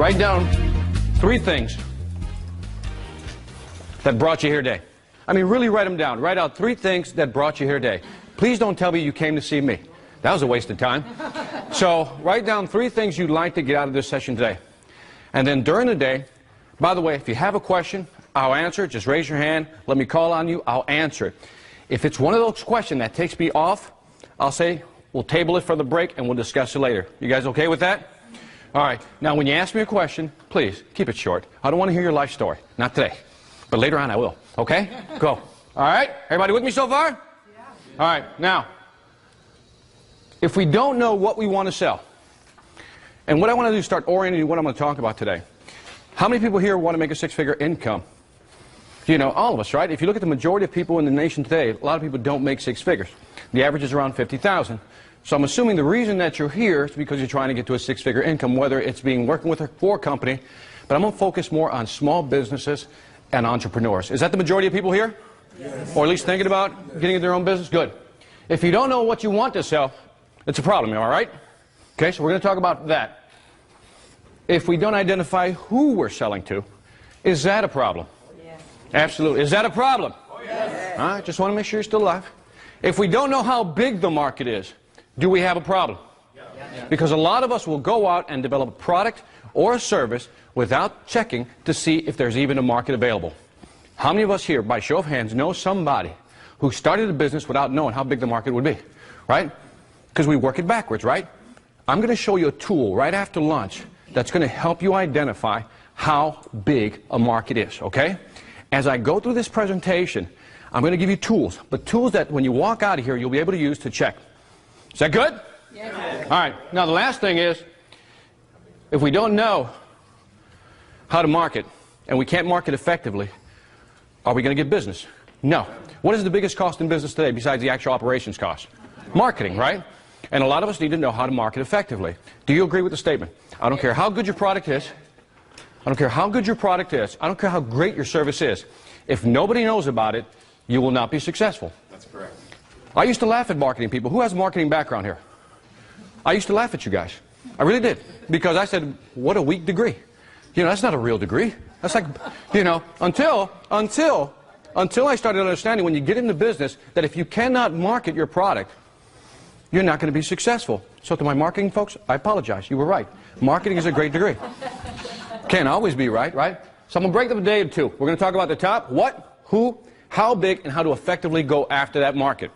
Write down 3 things that brought you here today. I mean, really write them down. Write out 3 things that brought you here today. Please don't tell me you came to see me. That was a waste of time. So write down 3 things you'd like to get out of this session today. And then during the day, by the way, if you have a question, I'll answer it. Just raise your hand. Let me call on you. I'll answer it. If it's one of those questions that takes me off, I'll say, we'll table it for the break and we'll discuss it later. You guys okay with that? All right. Now, when you ask me a question, please keep it short. I don't want to hear your life story. Not today. But later on I will. Okay? Go. All right? Everybody with me so far? Yeah. All right. Now, if we don't know what we want to sell, and what I want to do is start orienting what I'm going to talk about today. How many people here want to make a 6-figure income? You know, all of us, right? If you look at the majority of people in the nation today, a lot of people don't make 6 figures. The average is around 50,000. So I'm assuming the reason that you're here is because you're trying to get to a 6-figure income, whether it's working with for a company, but I'm going to focus more on small businesses and entrepreneurs. Is that the majority of people here? Yes. Or at least thinking about getting into their own business? Good. If you don't know what you want to sell, it's a problem, all right? Okay, so we're going to talk about that. If we don't identify who we're selling to, is that a problem? Yes. Absolutely. Is that a problem? Oh, yes. All right, just want to make sure you're still alive. If we don't know how big the market is, do we have a problem? Yes. Because a lot of us will go out and develop a product or a service without checking to see if there's even a market available. How many of us here, by show of hands, know somebody who started a business without knowing how big the market would be? Right? Because we work it backwards, right? I'm going to show you a tool right after lunch that's going to help you identify how big a market is, okay? As I go through this presentation, I'm going to give you tools, but tools that when you walk out of here, you'll be able to use to check. Is that good? Yes. All right. Now, the last thing is, if we don't know how to market, and we can't market effectively, are we going to get business? No. What is the biggest cost in business today besides the actual operations cost? Marketing, right? And a lot of us need to know how to market effectively. Do you agree with the statement? I don't care how good your product is. I don't care how good your product is. I don't care how great your service is. If nobody knows about it, you will not be successful. That's correct. I used to laugh at marketing people. Who has a marketing background here? I used to laugh at you guys. I really did. Because I said, what a weak degree. You know, that's not a real degree. That's like, you know, until I started understanding when you get into business that if you cannot market your product, you're not going to be successful. So to my marketing folks, I apologize. You were right. Marketing is a great degree. Can't always be right, right? So I'm going to break them a day or two. We're going to talk about the top, what, who, how big, and how to effectively go after that market.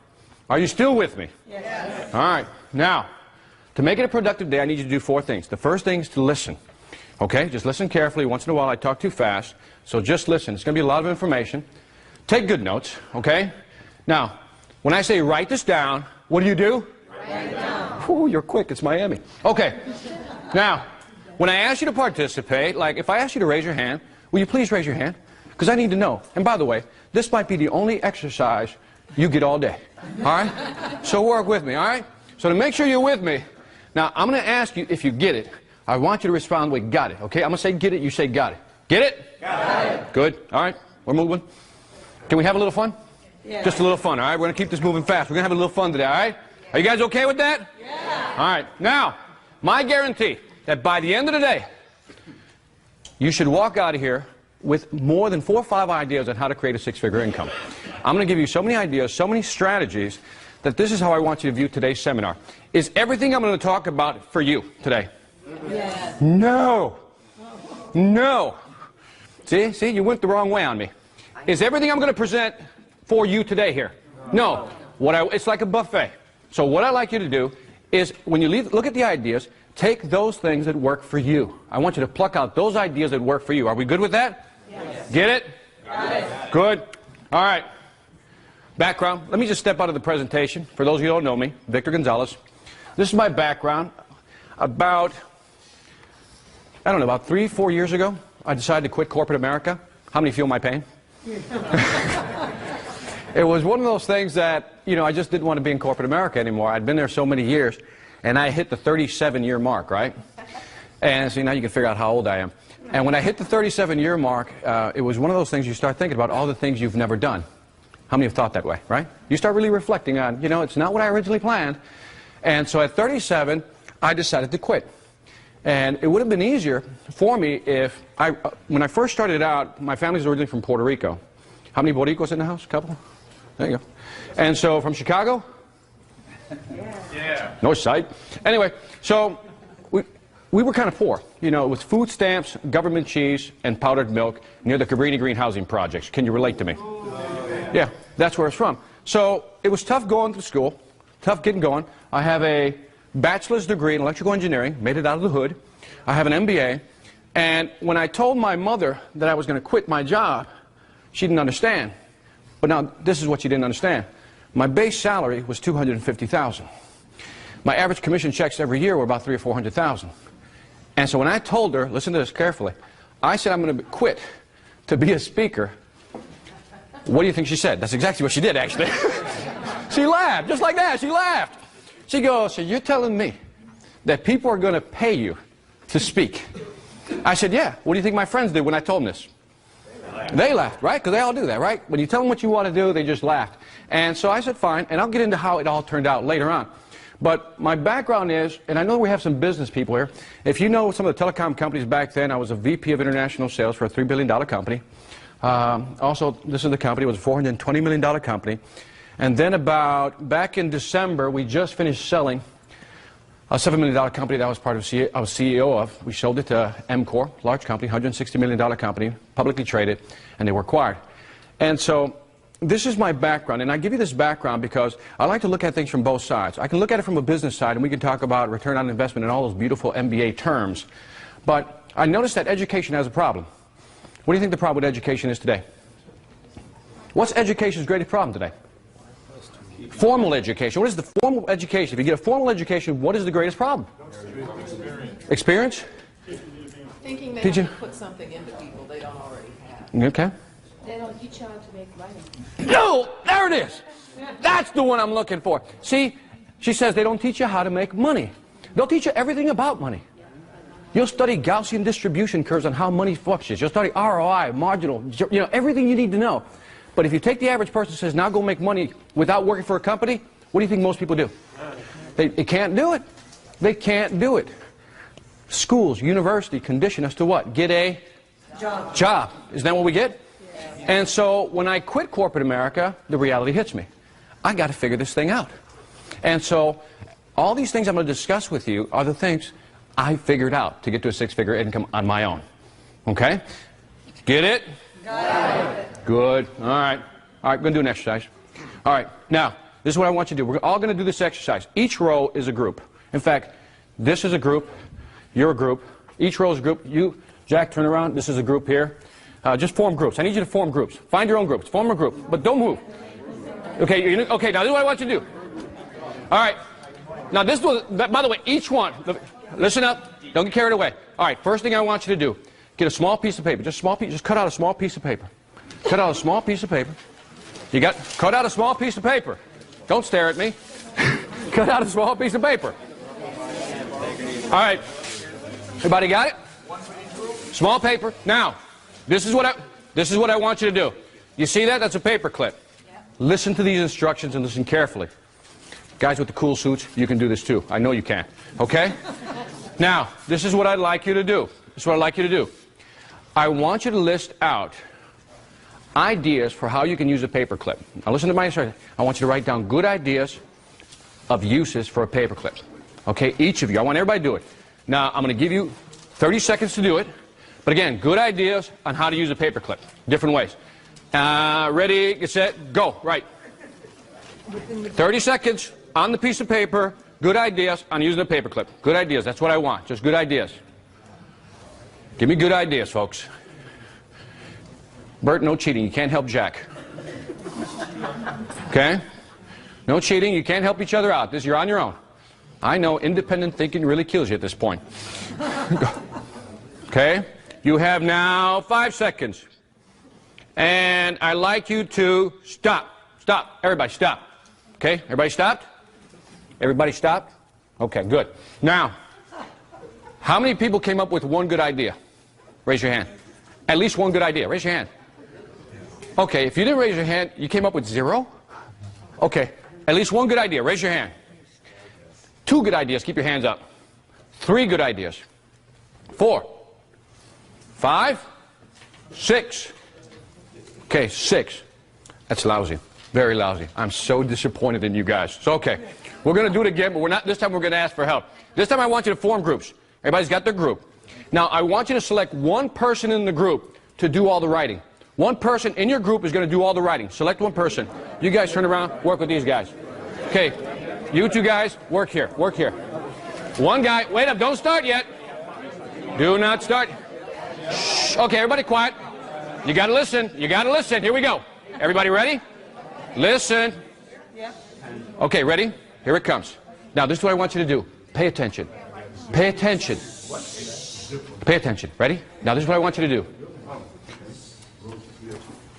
Are you still with me? Yes. All right. Now, to make it a productive day, I need you to do 4 things. The first thing is to listen. Okay? Just listen carefully. Once in a while, I talk too fast. So just listen. It's going to be a lot of information. Take good notes. Okay? Now, when I say write this down, what do you do? Write it down. Ooh, you're quick. It's Miami. Okay. Now, when I ask you to participate, like if I ask you to raise your hand, will you please raise your hand? Because I need to know. And by the way, this might be the only exercise you get all day. All right? So work with me, all right? So to make sure you're with me, now I'm going to ask you if you get it. I want you to respond with got it, okay? I'm going to say get it, you say got it. Get it? Got it. Good. All right. We're moving. Can we have a little fun? Yeah. Just a little fun, all right? We're going to keep this moving fast. We're going to have a little fun today, all right? Are you guys okay with that? Yeah. All right. Now, my guarantee that by the end of the day, you should walk out of here with more than 4 or 5 ideas on how to create a 6-figure income. I'm going to give you so many ideas, so many strategies, that this is how I want you to view today's seminar. Is everything I'm going to talk about for you today? Yes. No. No. See, you went the wrong way on me. Is everything I'm going to present for you today here? No. It's like a buffet. So what I'd like you to do is, when you look at the ideas, take those things that work for you. I want you to pluck out those ideas that work for you. Are we good with that? Yes. Get it? Yes. Good. All right. Background. Let me just step out of the presentation. For those of you who don't know me, Victor Gonzalez. This is my background. About 3, 4 years ago, I decided to quit corporate America. How many feel my pain? It was one of those things that, you know, I just didn't want to be in corporate America anymore. I'd been there so many years, and I hit the 37-year mark, right? And so now you can figure out how old I am. And when I hit the 37-year mark, it was one of those things you start thinking about all the things you've never done. How many have thought that way, right? You start really reflecting on, you know, it's not what I originally planned. And so at 37, I decided to quit. And it would have been easier for me if when I first started out, my family's originally from Puerto Rico. How many Boricos in the house? A couple? There you go. And so from Chicago? Yeah. No sight. Anyway, so we were kind of poor. You know, it was food stamps, government cheese, and powdered milk near the Cabrini Green housing projects. Can you relate to me? Yeah, that's where it's from. So it was tough going to school, tough getting going. I have a bachelor's degree in electrical engineering, made it out of the hood. I have an MBA. And when I told my mother that I was going to quit my job, she didn't understand. But now, this is what she didn't understand. My base salary was $250,000. My average commission checks every year were about $300,000 or $400,000. And so when I told her, listen to this carefully, I said I'm going to quit to be a speaker. What do you think she said? That's exactly what she did, actually. She laughed, just like that. She laughed. She goes, so you're telling me that people are going to pay you to speak? I said, yeah. What do you think my friends did when I told them this? They laughed, right? Because they all do that, right? When you tell them what you want to do, they just laughed. And so I said, fine, and I'll get into how it all turned out later on. But my background is, and I know we have some business people here, if you know some of the telecom companies back then, I was a VP of international sales for a $3 billion company. Also, this is the company, it was a $420 million company. And then back in December, we just finished selling a $7 million company that I was CEO of. We sold it to MCOR, large company, $160 million company, publicly traded, and they were acquired. And so this is my background, and I give you this background because I like to look at things from both sides. I can look at it from a business side, and we can talk about return on investment and all those beautiful MBA terms. But I noticed that education has a problem. What do you think the problem with education is today? What's education's greatest problem today? Formal education. What is the formal education? If you get a formal education, what is the greatest problem? Experience? Thinking they have to put something into people they don't already have. Okay. They don't teach you how to make money. No! There it is! That's the one I'm looking for. See, she says they don't teach you how to make money. They'll teach you everything about money. You'll study Gaussian distribution curves on how money fluctuates. You'll study ROI, marginal, you know, everything you need to know. But if you take the average person who says, now go make money without working for a company, what do you think most people do? They can't do it. They can't do it. Schools, university condition us to what? Get a job. Isn't that what we get? Yeah. And so when I quit corporate America, the reality hits me. I got to figure this thing out. And so all these things I'm going to discuss with you are the things I figured out to get to a six-figure income on my own. Okay? Get it? Got it. Good. All right. All right, we're going to do an exercise. All right. Now, this is what I want you to do. We're all going to do this exercise. Each row is a group. In fact, this is a group. You're a group. Each row is a group. You, Jack, turn around. This is a group here. Just form groups. I need you to form groups. Find your own groups. Form a group. But don't move. Okay, okay, now this is what I want you to do. All right. Now, this was, by the way, each one, listen up. Don't get carried away. All right, first thing I want you to do, get a small piece of paper. Just a small piece. Just cut out a small piece of paper. Cut out a small piece of paper. Cut out a small piece of paper. Don't stare at me. Cut out a small piece of paper. All right. Everybody got it? Small paper. Now, this is what I want you to do. You see that? That's a paper clip. Listen to these instructions and listen carefully. Guys with the cool suits, you can do this too. I know you can. Okay? Now, this is what I'd like you to do. This is what I'd like you to do. I want you to list out ideas for how you can use a paper clip. Now listen to my instructions. I want you to write down good ideas of uses for a paper clip. Okay, each of you. I want everybody to do it. Now, I'm going to give you 30 seconds to do it. But again, good ideas on how to use a paper clip. Different ways. Ready, get set, go. Right. 30 seconds on the piece of paper. Good ideas on using a paper clip. Good ideas. That's what I want. Just good ideas. Give me good ideas, folks. Bert, no cheating. You can't help Jack. Okay? No cheating. You can't help each other out. You're on your own. I know independent thinking really kills you at this point. Okay? You have now 5 seconds. And I'd like you to stop. Stop. Everybody stop. Okay? Everybody stopped? Everybody stopped? Okay, good. Now, how many people came up with one good idea? Raise your hand. At least one good idea. Raise your hand. Okay, if you didn't raise your hand, you came up with 0? Okay, at least one good idea. Raise your hand. 2 good ideas. Keep your hands up. 3 good ideas. 4, 5, 6. Okay, 6. That's lousy. Very lousy. I'm so disappointed in you guys. So, okay. We're going to do it again, but this time we're going to ask for help. This time I want you to form groups. Everybody's got their group. Now, I want you to select one person in the group to do all the writing. One person in your group is going to do all the writing. Select one person. You guys turn around, work with these guys. Okay, you two guys, work here, work here. One guy, wait up, don't start yet. Do not start. Shh. Okay, everybody quiet. You got to listen, you got to listen. Here we go. Everybody ready? Listen. Okay, ready? Here it comes. Now, this is what I want you to do. Pay attention. Pay attention. Pay attention. Ready? Now, this is what I want you to do.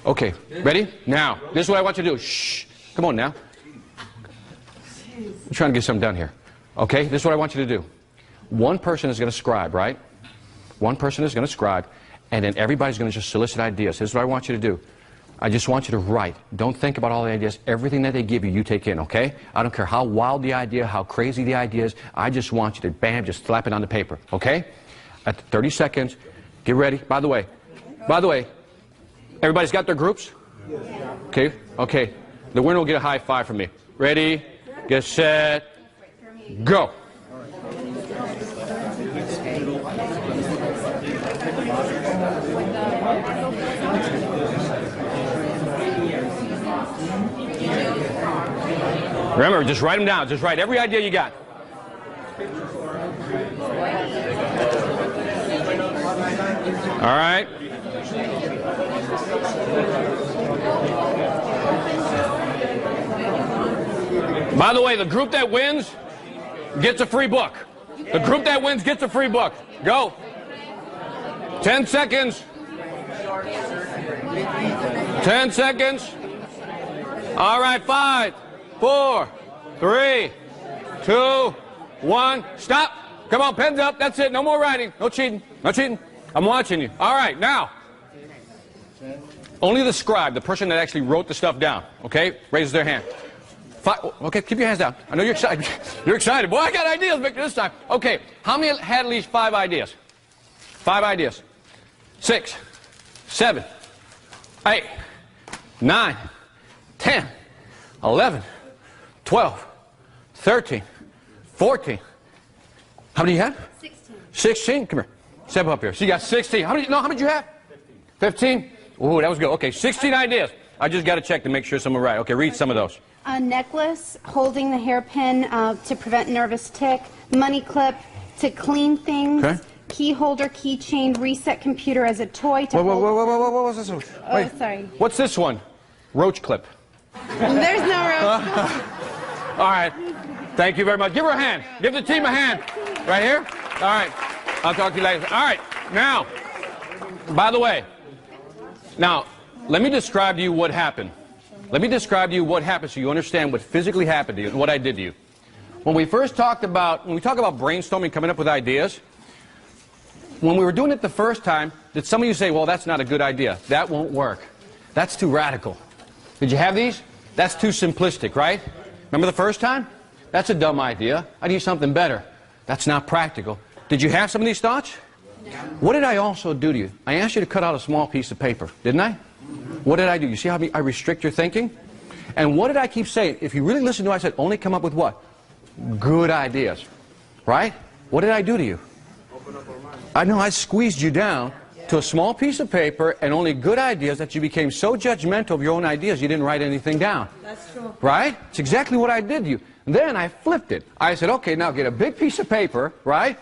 Okay, ready? Now, this is what I want you to do. Shh. Come on now. I'm trying to get something done here. Okay, this is what I want you to do. One person is going to scribe, right? One person is going to scribe, and then everybody's going to just solicit ideas. This is what I want you to do. I just want you to write. Don't think about all the ideas. Everything that they give you, you take in, okay? I don't care how wild the idea, how crazy the idea is. I just want you to, bam, just slap it on the paper, okay? At 30 seconds, get ready. By the way, everybody's got their groups? Okay, okay. The winner will get a high five from me. Ready, get set, go. Remember, just write them down. Just write every idea you got. All right. By the way, the group that wins gets a free book. The group that wins gets a free book. Go. 10 seconds. 10 seconds. All right, 5, 4, 3, 2, 1. Stop. Come on, pens up. That's it. No more writing. No cheating. No cheating. I'm watching you. All right, now. Only the scribe, the person that actually wrote the stuff down, okay, raises their hand. 5, okay, keep your hands down. I know you're excited. You're excited. Boy, I got ideas, Victor, this time. Okay, how many had at least 5 ideas? 5 ideas. 6, 7, 8, 9, 10, 11, 12, 13, 14. How many you had? 16. 16? Come here. Step up here. So you got 16. How many did you have? 15? Ooh, that was good. Okay, 16 ideas. I just got to check to make sure some are right. Okay, read some of those. A necklace holding the hairpin to prevent nervous tick. Money clip to clean things. Okay. Key holder, keychain, reset computer as a toy to hold. Whoa, what's this one? Oh, Wait. sorry. What's this one? Roach clip. There's no roach. All right. Thank you very much. Give her a hand. Give the team a hand. Right here? All right. I'll talk to you later. All right. Now, by the way, now, let me describe to you what happened. Let me describe to you what happened so you understand what physically happened to you and what I did to you. When we talk about brainstorming, coming up with ideas, when we were doing it the first time, did some of you say, well, that's not a good idea. That won't work. That's too radical. Did you have these? That's too simplistic, right? Remember the first time? That's a dumb idea. I need something better. That's not practical. Did you have some of these thoughts? What did I also do to you? I asked you to cut out a small piece of paper, didn't I? What did I do? You see how I restrict your thinking? And what did I keep saying? If you really listen to what I said, only come up with what? Good ideas. Right? What did I do to you? I know I squeezed you down to a small piece of paper and only good ideas that you became so judgmental of your own ideas you didn't write anything down. That's true. Right? It's exactly what I did to you. Then I flipped it. I said, okay, now get a big piece of paper, right?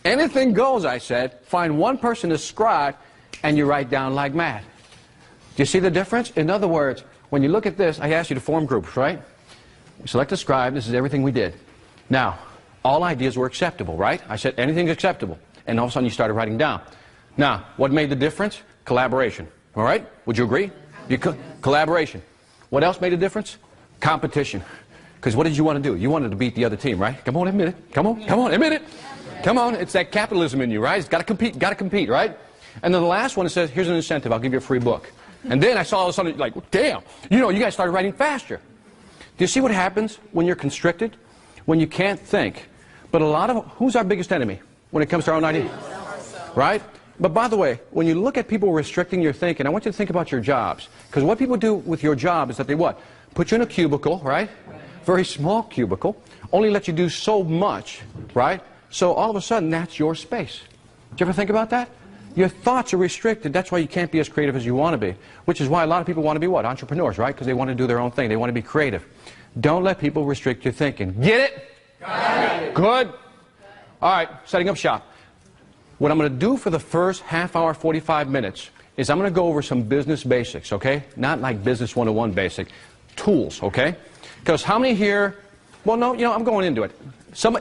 Anything goes, I said. Find one person to scribe, and you write down like mad. Do you see the difference? In other words, when you look at this, I asked you to form groups, right? We select a scribe. This is everything we did. Now, all ideas were acceptable, right? I said anything's acceptable. And all of a sudden you started writing down. Now, what made the difference? Collaboration. All right? Would you agree? Collaboration. What else made a difference? Competition. Because what did you want to do? You wanted to beat the other team, right? Come on, admit it. Come on, admit it. Come on, it's that capitalism in you, right? It's got to compete, right? And then the last one, it says, here's an incentive. I'll give you a free book. And then I saw all of a sudden, like, damn, you guys started writing faster. Do you see what happens when you're constricted? When you can't think. But who's our biggest enemy when it comes to our own idea? right? But by the way, when you look at people restricting your thinking, I want you to think about your jobs. Because what people do with your job is that they what? Put you in a cubicle, right? Very small cubicle. Only let you do so much, right? So all of a sudden, that's your space. Did you ever think about that? Your thoughts are restricted. That's why you can't be as creative as you want to be. Which is why a lot of people want to be what? Entrepreneurs, right? Because they want to do their own thing. They want to be creative. Don't let people restrict your thinking. Get it? Got it. Good. All right, setting up shop. What I'm going to do for the first half hour, 45 minutes, is I'm going to go over some business basics, okay? Not like Business 101 basic. Tools, okay? Because how many here... Well, no, you know, I'm going into it.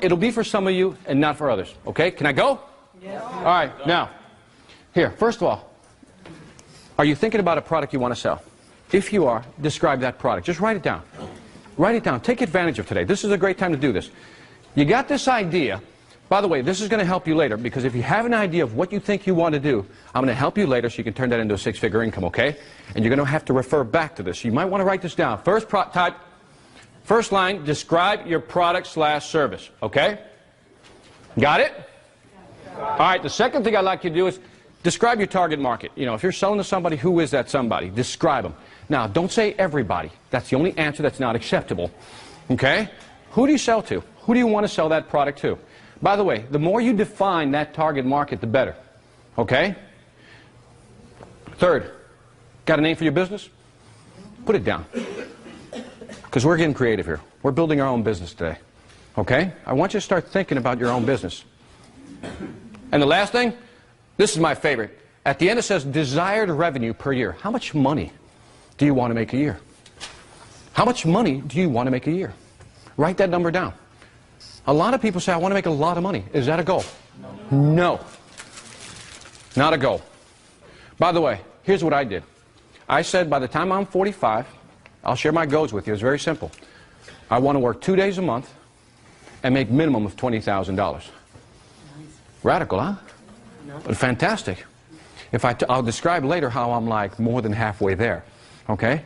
It'll be for some of you and not for others, okay? Can I go? Yeah. All right, now, here, first of all, are you thinking about a product you want to sell? If you are, describe that product. Just write it down. Write it down. Take advantage of today. This is a great time to do this. You got this idea. By the way, this is going to help you later, because if you have an idea of what you think you want to do, I'm going to help you later so you can turn that into a six-figure income, okay? And you're going to have to refer back to this. You might want to write this down. First line, describe your product/service, okay? Got it? All right, the second thing I'd like you to do is describe your target market. You know, if you're selling to somebody, who is that somebody? Describe them. Now, don't say everybody. That's the only answer that's not acceptable, okay? Who do you sell to? Who do you want to sell that product to? By the way, the more you define that target market, the better. Okay? Third, got a name for your business? Put it down. Because we're getting creative here. We're building our own business today. Okay? I want you to start thinking about your own business. And the last thing, this is my favorite. At the end it says desired revenue per year. How much money do you want to make a year? How much money do you want to make a year? Write that number down. A lot of people say, I want to make a lot of money. Is that a goal? No. Not a goal. By the way, here's what I did. I said by the time I'm 45, I'll share my goals with you. It's very simple. I want to work 2 days a month and make minimum of $20,000. Radical, huh? But fantastic. I'll describe later how I'm like more than halfway there. Okay?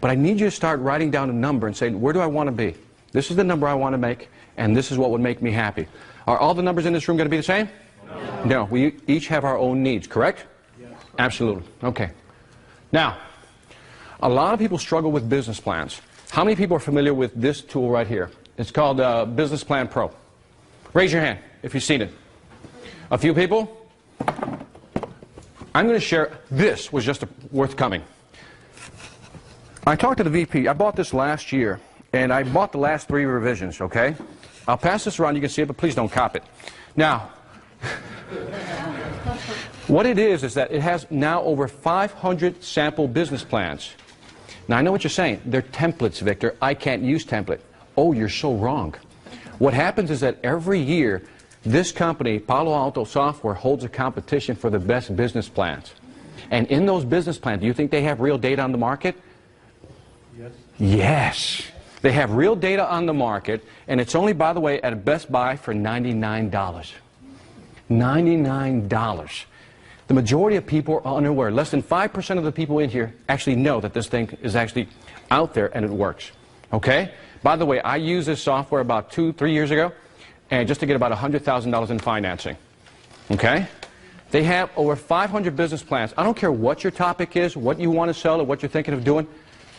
But I need you to start writing down a number and saying, where do I want to be? This is the number I want to make, and this is what would make me happy. Are all the numbers in this room going to be the same? No. We each have our own needs, correct? Yes. Absolutely. Okay. Now, a lot of people struggle with business plans. How many people are familiar with this tool right here? It's called Business Plan Pro. Raise your hand if you've seen it. A few people? I'm going to share. This was just worth coming. I talked to the VP. I bought this last year. And I bought the last 3 revisions, okay? I'll pass this around. You can see it, but please don't cop it. Now, what it is that it has now over 500 sample business plans. Now, I know what you're saying. They're templates, Victor. I can't use template. Oh, you're so wrong. What happens is that every year, this company, Palo Alto Software, holds a competition for the best business plans. And in those business plans, do you think they have real data on the market? Yes. Yes. They have real data on the market, and it's only, by the way, at a Best Buy for $99. $99. The majority of people are unaware. Less than 5% of the people in here actually know that this thing is actually out there and it works. Okay? By the way, I used this software about 2-3 years ago, and just to get about $100,000 in financing. Okay? They have over 500 business plans. I don't care what your topic is, what you want to sell, or what you're thinking of doing.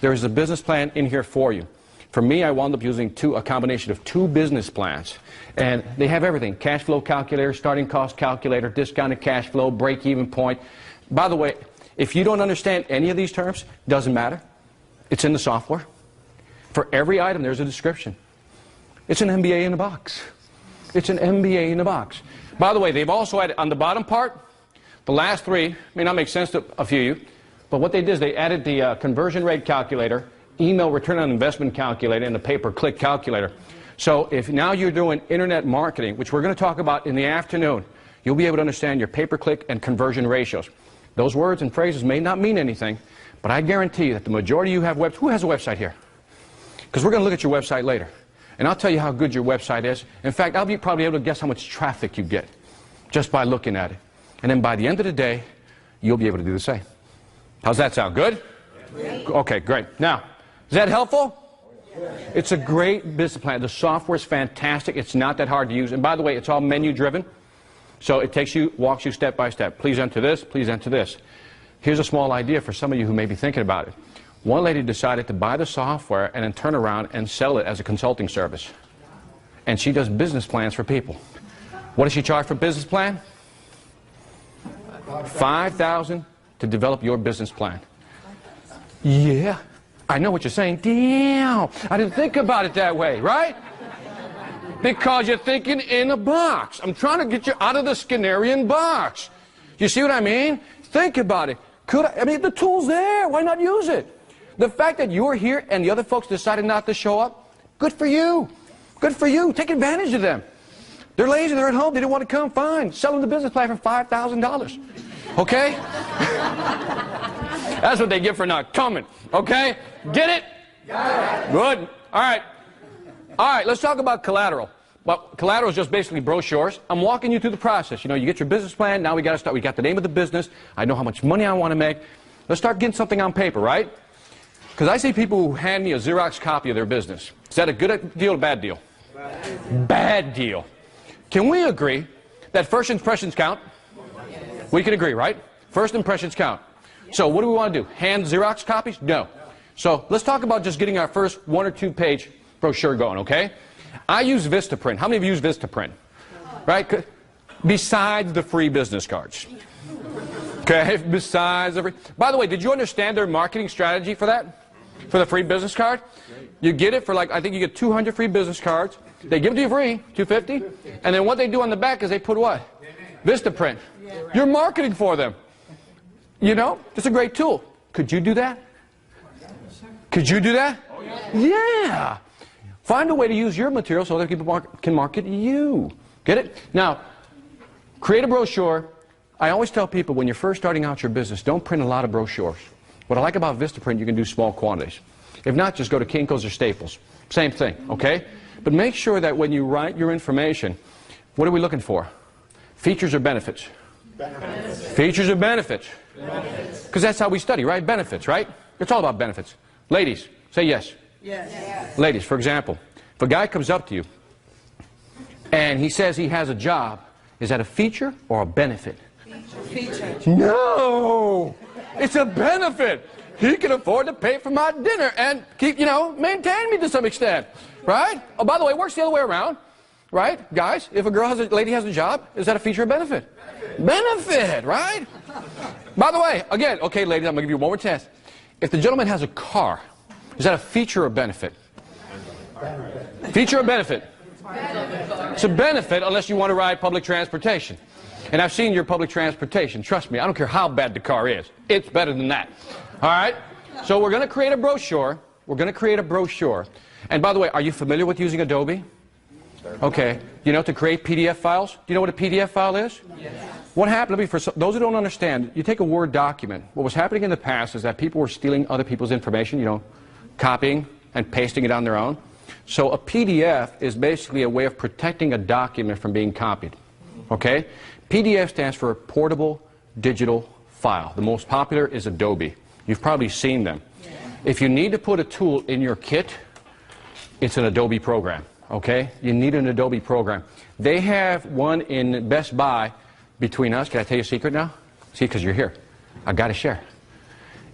There is a business plan in here for you. For me, I wound up using a combination of 2 business plans. And they have everything. Cash flow calculator, starting cost calculator, discounted cash flow, break-even point. By the way, if you don't understand any of these terms, doesn't matter. It's in the software. For every item, there's a description. It's an MBA in a box. It's an MBA in a box. By the way, they've also added, on the bottom part, the last 3, may not make sense to a few of you, but what they did is they added the conversion rate calculator, email return on investment calculator, and the pay-per-click calculator. So if now you're doing internet marketing, which we're going to talk about in the afternoon, you'll be able to understand your pay-per-click and conversion ratios. Those words and phrases may not mean anything, but I guarantee you that the majority of you have websites. Who has a website here? Because we're going to look at your website later. And I'll tell you how good your website is. In fact, I'll be probably able to guess how much traffic you get just by looking at it. And then by the end of the day, you'll be able to do the same. How's that sound? Good? Okay, great. Now, is that helpful? It's a great business plan. The software is fantastic. It's not that hard to use. And by the way, it's all menu driven. So it walks you step by step. Please enter this, please enter this. Here's a small idea for some of you who may be thinking about it. One lady decided to buy the software and then turn around and sell it as a consulting service. And she does business plans for people. What does she charge for business plan? $5,000 to develop your business plan. Yeah, I know what you're saying. Damn, I didn't think about it that way, right? Because you're thinking in a box. I'm trying to get you out of the Skinnerian box. You see what I mean? Think about it. I mean, the tool's there. Why not use it? The fact that you're here and the other folks decided not to show up, good for you. Good for you. Take advantage of them. They're lazy. They're at home. They didn't want to come. Fine. Sell them the business plan for $5,000. Okay? That's what they get for not coming. Okay? Get it? Good. All right. All right, let's talk about collateral. Well, collateral is just basically brochures. I'm walking you through the process. You know, you get your business plan. Now we got to start. We got the name of the business. I know how much money I want to make. Let's start getting something on paper, right? Because I see people who hand me a Xerox copy of their business. Is that a good deal or bad deal? Bad deal. Can we agree that first impressions count? We can agree, right? First impressions count. So what do we want to do? Hand Xerox copies? No. So let's talk about just getting our first 1 or 2 page brochure going, okay? I use Vistaprint. How many of you use Vistaprint? Right? Besides the free business cards. Okay? Besides the free... By the way, did you understand their marketing strategy for that? For the free business card? You get it for like, I think you get 200 free business cards. They give it to you free, $250. And then what they do on the back is they put what? Vistaprint. You're marketing for them. You know? It's a great tool. Could you do that? Could you do that? Yeah. Find a way to use your material so other people can market you. Get it? Now, create a brochure. I always tell people when you're first starting out your business, don't print a lot of brochures. What I like about Vistaprint, you can do small quantities. If not, just go to Kinko's or Staples. Same thing, okay? But make sure that when you write your information, what are we looking for? Features or benefits? Benefits. Features or benefits? Because that's how we study, right? Benefits, right? It's all about benefits. Ladies, say yes. Yes. Ladies, for example, if a guy comes up to you and he says he has a job, is that a feature or a benefit? Feature. No! It's a benefit. He can afford to pay for my dinner and keep, you know, maintain me to some extent. Right? Oh, by the way, it works the other way around. Right? Guys, if a lady has a job, is that a feature or benefit? Benefit, right? By the way, again, okay, ladies, I'm going to give you one more test. If the gentleman has a car, is that a feature or benefit? Feature or benefit? It's a benefit unless you want to ride public transportation. And I've seen your public transportation. Trust me, I don't care how bad the car is. It's better than that. All right? So we're going to create a brochure. We're going to create a brochure. And by the way, are you familiar with using Adobe? Okay. You know, to create PDF files? Do you know what a PDF file is? Yes. What happened, for those who don't understand, you take a Word document. What was happening in the past is that people were stealing other people's information, you know, copying and pasting it on their own. So a PDF is basically a way of protecting a document from being copied. Okay? PDF stands for Portable Digital File. The most popular is Adobe. You've probably seen them. Yeah. If you need to put a tool in your kit, it's an Adobe program. Okay? You need an Adobe program. They have one in Best Buy between us. Can I tell you a secret now? See, because you're here. I got to share.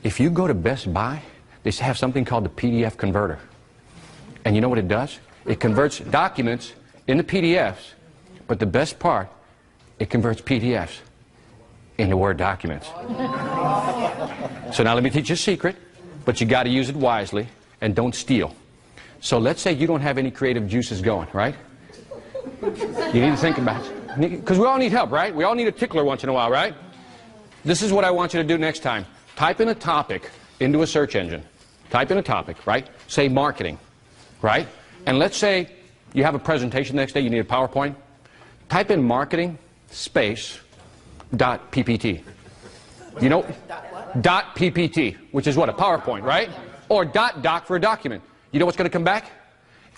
If you go to Best Buy, they have something called the PDF converter. And you know what it does? It converts documents into PDFs, but the best part, it converts PDFs into Word documents. So now let me teach you a secret, but you got to use it wisely and don't steal. So let's say you don't have any creative juices going, right? You need to think about it. Because we all need help, right? We all need a tickler once in a while, right? This is what I want you to do next time. Type in a topic into a search engine. Type in a topic, right? Say marketing, right? And let's say you have a presentation the next day, you need a PowerPoint. Type in marketing space .ppt. You know, .ppt, which is what, a PowerPoint, right? Or .doc for a document. You know what's going to come back?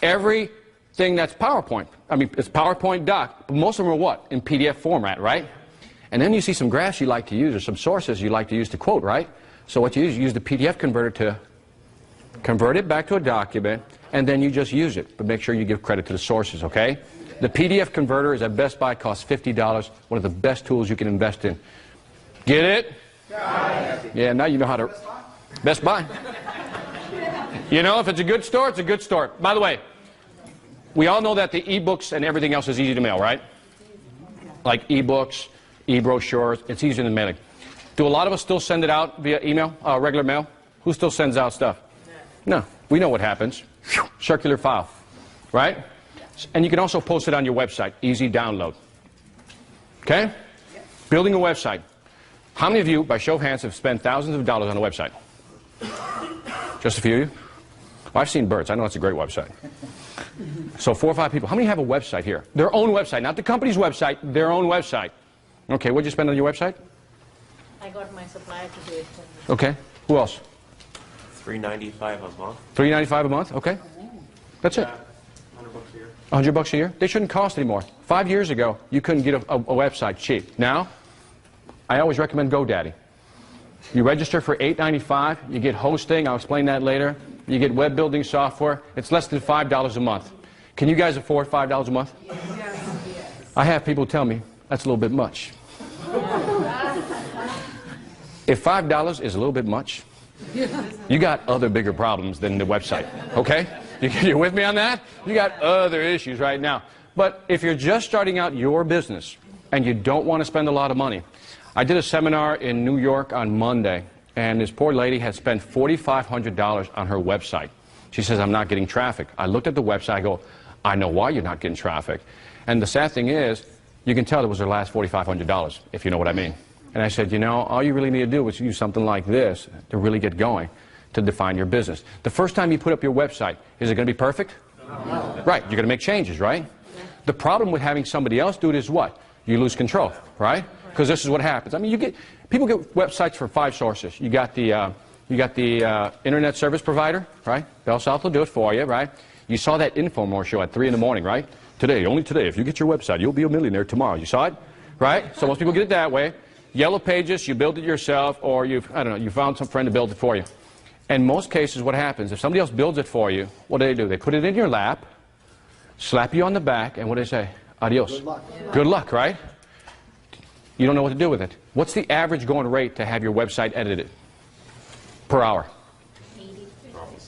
Everything that's PowerPoint. I mean, it's PowerPoint doc, but most of them are what? In PDF format, right? And then you see some graphs you like to use or some sources you like to use to quote, right? So what you use the PDF converter to convert it back to a document, and then you just use it. But make sure you give credit to the sources, okay? The PDF converter is at Best Buy, costs $50. One of the best tools you can invest in. Get it? Yeah, now you know how to... Best Buy. You know, if it's a good store, it's a good store. By the way, we all know that the e-books and everything else is easy to mail, right? Like e-books, e-brochures, it's easier than mailing. Do a lot of us still send it out via email, regular mail? Who still sends out stuff? No. We know what happens. Circular file, right? And you can also post it on your website. Easy download. Okay? Building a website. How many of you, by show of hands, have spent thousands of dollars on a website? Just a few of you? Well, I've seen Bert's. I know it's a great website. So 4 or 5 people. How many have a website here? Their own website, not the company's website, their own website. Okay, what'd you spend on your website? I got my supplier to do it. Okay. Who else? $3.95 a month. $3.95 a month? Okay. That's it. $100 a year. $100 a year? They shouldn't cost anymore. 5 years ago, you couldn't get a website cheap. Now, I always recommend GoDaddy. You register for $8.95. You get hosting. I'll explain that later. You get web building software. It's less than $5 a month. Can you guys afford $5 a month? Yes. I have people tell me that's a little bit much. If $5 is a little bit much, you got other bigger problems than the website, okay? You're with me on that? You got other issues right now. But if you're just starting out your business and you don't want to spend a lot of money, I did a seminar in New York on Monday, and this poor lady had spent $4,500 on her website. She says, I'm not getting traffic. I looked at the website, I go, I know why you're not getting traffic. And the sad thing is, you can tell it was her last $4,500, if you know what I mean. And I said, you know, all you really need to do is use something like this to really get going, to define your business. The first time you put up your website, is it going to be perfect? No. Right, you're going to make changes, right? The problem with having somebody else do it is what? You lose control, right? Because this is what happens. I mean, people get websites for 5 sources. You got the internet service provider, right? Bell South will do it for you, right? You saw that infomercial at 3 in the morning, right? Today, only today, if you get your website, you'll be a millionaire tomorrow. You saw it, right? So most people get it that way. Yellow Pages, you build it yourself, or you found some friend to build it for you. In most cases, what happens, if somebody else builds it for you, what do? They put it in your lap, slap you on the back, and what do they say? Adios. Good luck. Good luck, right? You don't know what to do with it. What's the average going rate to have your website edited per hour?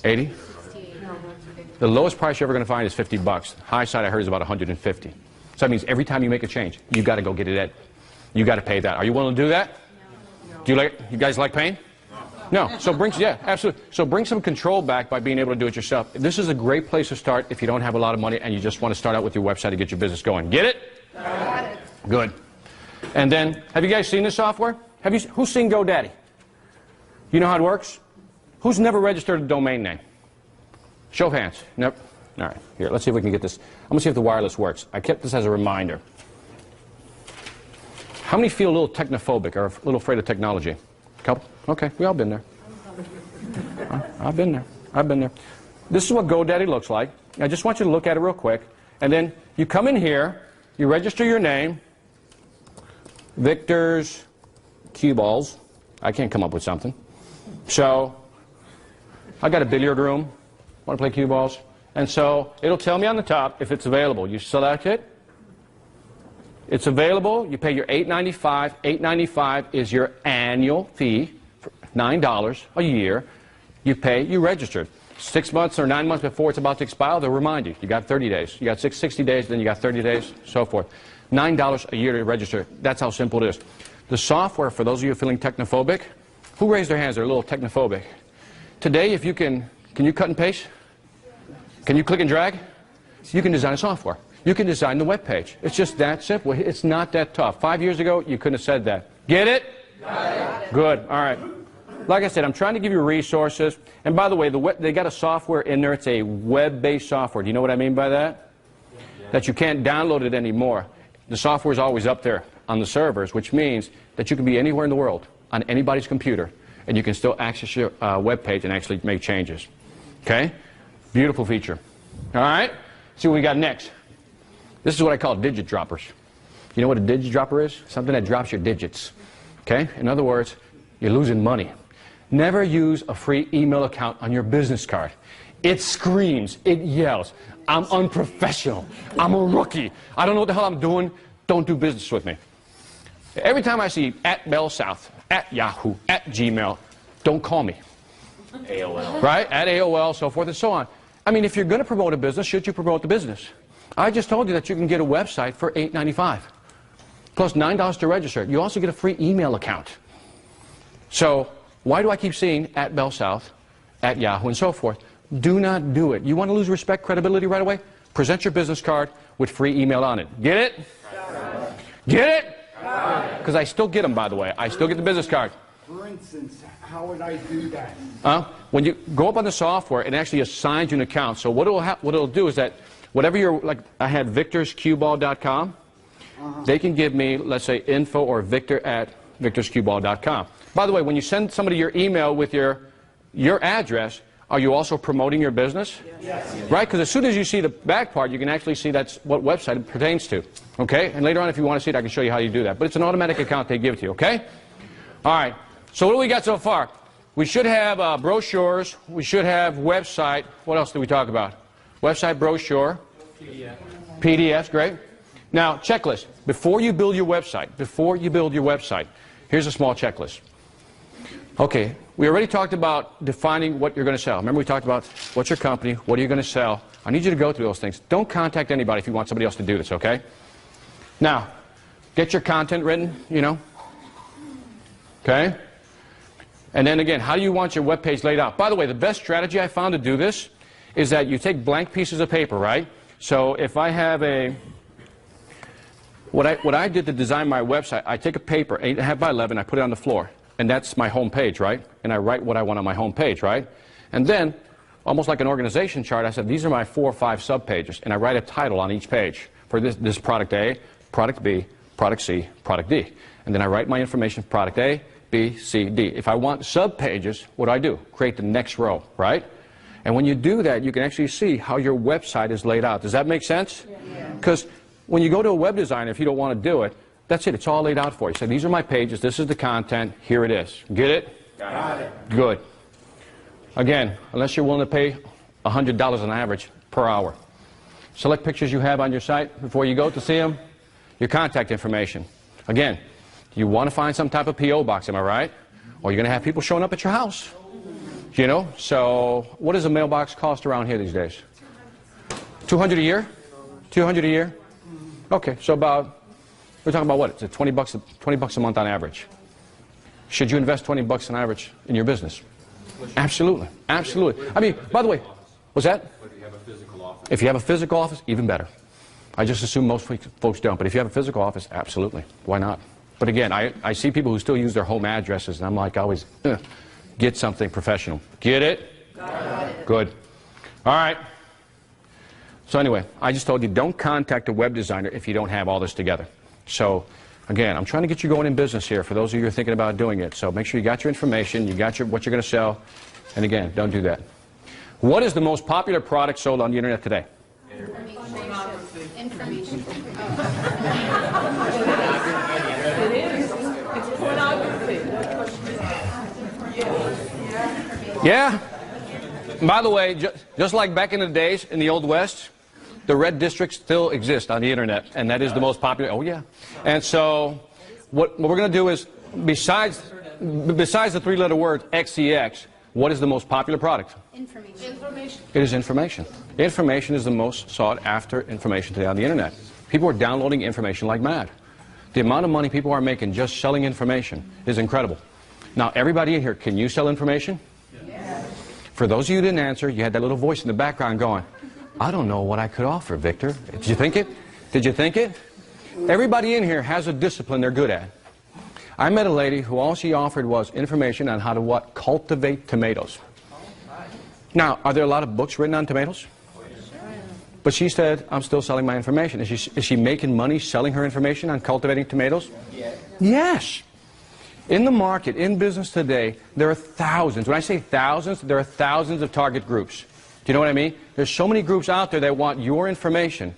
80? The lowest price you're ever going to find is $50. High side I heard is about $150. So that means every time you make a change, you've got to go get it edited. You got to pay that. Are you willing to do that? No. Do you guys like pain? No. So absolutely. So bring some control back by being able to do it yourself. This is a great place to start if you don't have a lot of money and you just want to start out with your website to get your business going. Get it? Got it. Good. And then, have you guys seen this software? Who's seen GoDaddy? You know how it works? Who's never registered a domain name? Show of hands. Never. All right. Here, let's see if we can get this. I'm going to see if the wireless works. I kept this as a reminder. How many feel a little technophobic or a little afraid of technology? A couple? Okay, we all been there. I've been there. I've been there. This is what GoDaddy looks like. I just want you to look at it real quick. And then you come in here, you register your name, Victor's Cue Balls. I can't come up with something. So, I got a billiard room. Want to play cue balls? And so, it'll tell me on the top if it's available. You select it. It's available. You pay your $8.95. $8.95 is your annual fee, for $9 a year. You pay, you registered. 6 months or 9 months before it's about to expire, they'll remind you. You got 30 days. You got 60 days, then you got 30 days, so forth. $9 a year to register. That's how simple it is. The software, for those of you feeling technophobic, who raised their hands? They're a little technophobic. Today, if you can you cut and paste? Can you click and drag? You can design a software. You can design the web page. It's just that simple. It's not that tough. 5 years ago, you couldn't have said that. Get it? Got it. Good. All right. Like I said, I'm trying to give you resources. And by the way, they got a software in there. It's a web-based software. Do you know what I mean by that? Yeah. That you can't download it anymore. The software is always up there on the servers, which means that you can be anywhere in the world on anybody's computer, and you can still access your web page and actually make changes. Okay? Beautiful feature. All right? See what we got next. This is what I call digit droppers. You know what a digit dropper is? Something that drops your digits. Okay? In other words, you're losing money. Never use a free email account on your business card. It screams, it yells, I'm unprofessional. I'm a rookie. I don't know what the hell I'm doing. Don't do business with me. Every time I see @BellSouth, @Yahoo, @Gmail, don't call me. AOL. Right? @AOL, so forth and so on. I mean, if you're going to promote a business, should you promote the business? I just told you that you can get a website for $8.95, plus $9 to register. You also get a free email account. So why do I keep seeing @BellSouth, @Yahoo, and so forth? Do not do it. You want to lose respect, credibility right away? Present your business card with free email on it. Get it? Get it? Because I still get them, by the way. I still get the business card. For instance, how would I do that? When you go up on the software, it actually assigns you an account. So what it'll do is that whatever you're, like I had victorscueball.com, they can give me, let's say, info or victor@victorscueball.com. By the way, when you send somebody your email with your address, are you also promoting your business? Yes. Right? Because as soon as you see the back part, you can actually see that's what website it pertains to. Okay? And later on, if you want to see it, I can show you how you do that. But it's an automatic account they give to you. Okay? All right. So what do we got so far? We should have brochures. We should have website. What else did we talk about? Website, brochure. PDFs, great. Now, checklist. Before you build your website, here's a small checklist. Okay, we already talked about defining what you're going to sell. Remember we talked about what's your company, what are you going to sell. I need you to go through those things. Don't contact anybody if you want somebody else to do this, okay? Now, get your content written, you know. Okay? And then again, how do you want your web page laid out? By the way, the best strategy I found to do this is that you take blank pieces of paper, right? So if I have what I did to design my website, I take a paper, 8.5 by 11, I put it on the floor. And that's my home page, right? And I write what I want on my home page, right? And then, almost like an organization chart, I said, these are my 4 or 5 sub-pages. And I write a title on each page. For this product A, product B, product C, product D. And then I write my information for product A, B, C, D. If I want sub-pages, what do? Create the next row, right? And when you do that, you can actually see how your website is laid out. Does that make sense? Because when you go to a web designer, if you don't want to do it, that's it. It's all laid out for you. So these are my pages. This is the content. Here it is. Get it? Got it. Good. Again, unless you're willing to pay $100 on average per hour. Select pictures you have on your site before you go to see them. Your contact information. Again, you want to find some type of P.O. box, am I right? Or you're going to have people showing up at your house. You know? So what does a mailbox cost around here these days? $200 a year? $200 a year? Okay, so we're talking about what? It's $20 a month on average. Should you invest $20 on average in your business? Absolutely. Absolutely. I mean, by the way, what's that? If you have a physical office. If you have a physical office, even better. I just assume most folks don't. But if you have a physical office, absolutely. Why not? But again, I see people who still use their home addresses, and I'm like always, get something professional. Get it? Got it. Good. All right. So anyway, I just told you, don't contact a web designer if you don't have all this together. So, again, I'm trying to get you going in business here for those of you who are thinking about doing it. So make sure you got your information, you got what you're going to sell, and again, don't do that. What is the most popular product sold on the internet today? Information. It is. It's pornography. Yeah. By the way, just like back in the days in the Old West, the red districts still exist on the internet, and that is the most popular. Oh yeah. And so, what we're going to do is, besides the 3-letter word XEX, what is the most popular product? Information. It is information. Information is the most sought after information today on the internet. People are downloading information like mad. The amount of money people are making just selling information is incredible. Now, everybody in here, can you sell information? Yes. For those of you who didn't answer, you had that little voice in the background going, I don't know what I could offer, Victor. Did you think it? Did you think it? Everybody in here has a discipline they're good at. I met a lady who all she offered was information on how to what? Cultivate tomatoes. Now, are there a lot of books written on tomatoes? But she said, I'm still selling my information. Is she making money selling her information on cultivating tomatoes? Yes. Yes. In the market, in business today, there are thousands. When I say thousands, there are thousands of target groups. Do you know what I mean? There's so many groups out there that want your information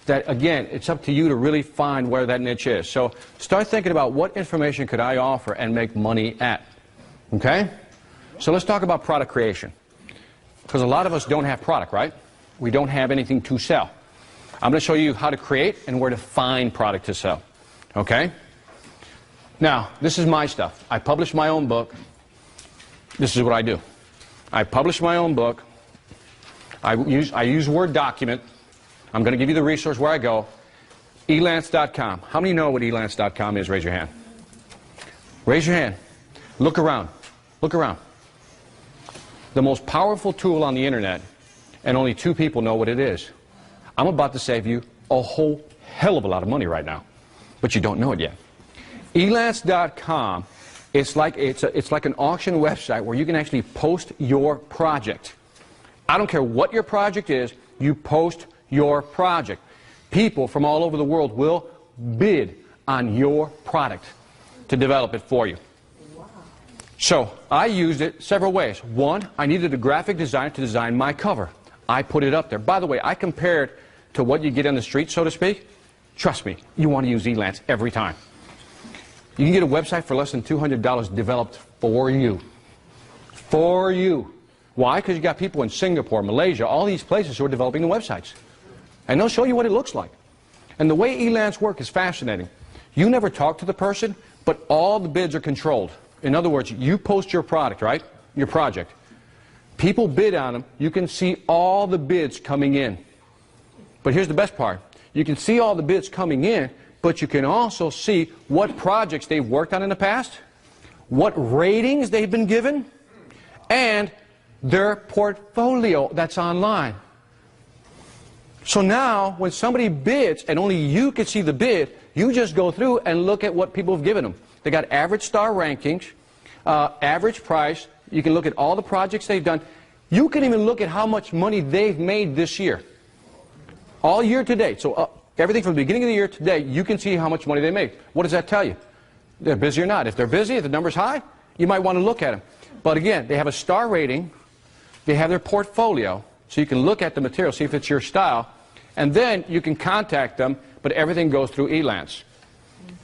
that, again, it's up to you to really find where that niche is. So start thinking about what information could I offer and make money at. Okay? So let's talk about product creation. Because a lot of us don't have product, right? We don't have anything to sell. I'm going to show you how to create and where to find product to sell. Okay? Now, this is my stuff. I publish my own book. This is what I do. I publish my own book. I use Word document. I'm going to give you the resource where I go. Elance.com. How many know what Elance.com is? Raise your hand. Raise your hand. Look around. Look around. The most powerful tool on the internet, and only 2 people know what it is. I'm about to save you a whole hell of a lot of money right now, but you don't know it yet. Elance.com, it's like an auction website where you can actually post your project. I don't care what your project is, you post your project. People from all over the world will bid on your product to develop it for you. So I used it several ways. One, I needed a graphic designer to design my cover. I put it up there. By the way, I compared to what you get on the street, so to speak. Trust me, you want to use Elance every time. You can get a website for less than $200 developed for you. For you. Why? Because you got people in Singapore, Malaysia, all these places who are developing the websites. And they'll show you what it looks like. And the way Elance works is fascinating. You never talk to the person, but all the bids are controlled. In other words, you post your product, right? Your project. People bid on them. You can see all the bids coming in. But here's the best part. You can see all the bids coming in, but you can also see what projects they've worked on in the past, what ratings they've been given, and their portfolio that's online. So now, when somebody bids, and only you can see the bid, you just go through and look at what people have given them. They got average star rankings, average price. You can look at all the projects they've done. You can even look at how much money they've made this year. All year to date. So everything from the beginning of the year to today, you can see how much money they made. What does that tell you? They're busy or not. If they're busy, if the number's high, you might want to look at them. But again, they have a star rating. They have their portfolio. So you can look at the material, see if it's your style. And then you can contact them, but everything goes through Elance.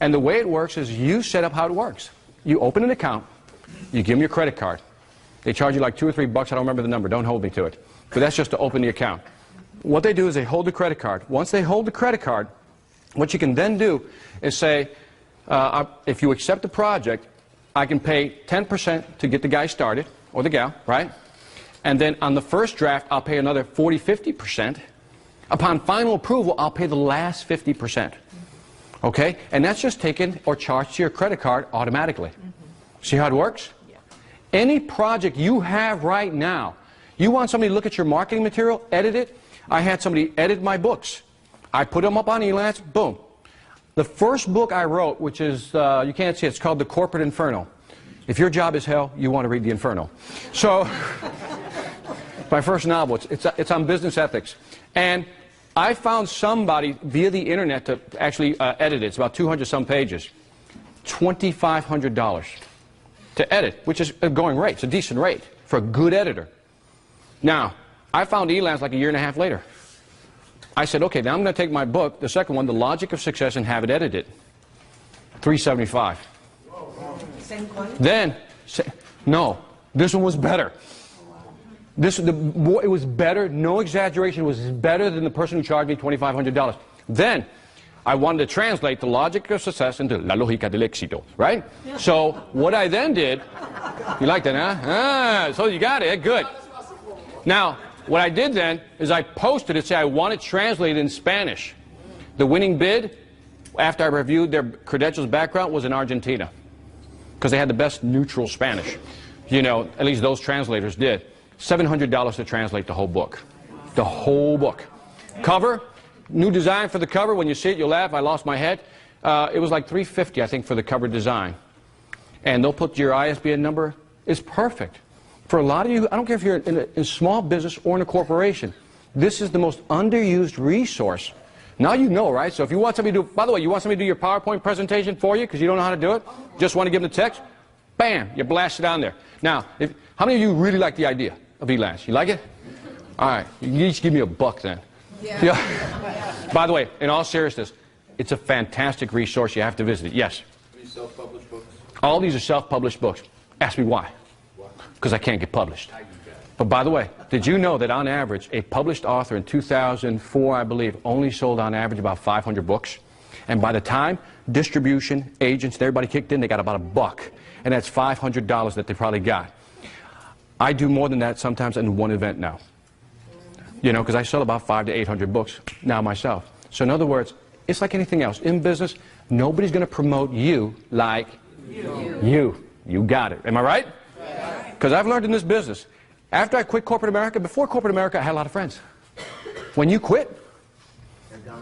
And the way it works is you set up how it works. You open an account. You give them your credit card. They charge you like $2 or $3. I don't remember the number. Don't hold me to it. But that's just to open the account. What they do is they hold the credit card. Once they hold the credit card, what you can then do is say, if you accept the project, I can pay 10% to get the guy started, or the gal, right? And then on the first draft, I'll pay another 40, 50%. Upon final approval, I'll pay the last 50%. Okay? And that's just taken or charged to your credit card automatically. See how it works? Any project you have right now, you want somebody to look at your marketing material, edit it. I had somebody edit my books. I put them up on Elance, boom. The first book I wrote, which is, you can't see it, it's called The Corporate Inferno. If your job is hell, you want to read The Inferno. So, my first novel, it's on business ethics. And I found somebody via the internet to actually edit it. It's about 200-some pages. $2,500 to edit, which is a going rate. It's a decent rate for a good editor. Now, I found Elance like a year and a half later. I said, okay, now I'm going to take my book, the second one, The Logic of Success, and have it edited. $375. Same quality? Then, no, this one was better. It was better, no exaggeration, it was better than the person who charged me $2,500. Then, I wanted to translate The Logic of Success into La Lógica del Éxito, right? Yeah. So, what I then did, you like that, huh? Ah, so you got it, good. Now, what I did then is I posted it, say I want it translated in Spanish. The winning bid, after I reviewed their credentials background, was in Argentina. Because they had the best neutral Spanish. You know, at least those translators did. $700 to translate the whole book. The whole book. Cover, new design for the cover. When you see it, you'll laugh. I lost my head. It was like $350, I think, for the cover design. And they'll put your ISBN number. It's perfect. For a lot of you, I don't care if you're in a small business or in a corporation, this is the most underused resource. Now you know, right? So if you want somebody to do, by the way, you want somebody to do your PowerPoint presentation for you because you don't know how to do it, just want to give them the text, bam, you blast it on there. Now, how many of you really like the idea of Elance? You like it? All right, you each give me $1 then. Yeah. By the way, in all seriousness, it's a fantastic resource. You have to visit it. Yes? These self-published books? All these are self-published books. Ask me why. Because I can't get published. But by the way, did you know that on average, a published author in 2004, I believe, only sold on average about 500 books? And by the time distribution, agents, and everybody kicked in, they got about $1. And that's $500 that they probably got. I do more than that sometimes in one event now. You know, because I sell about 500 to 800 books now myself. So in other words, it's like anything else. In business, nobody's going to promote you like you. You got it. Am I right? Because I've learned in this business, after I quit corporate America, before corporate America, I had a lot of friends. When you quit,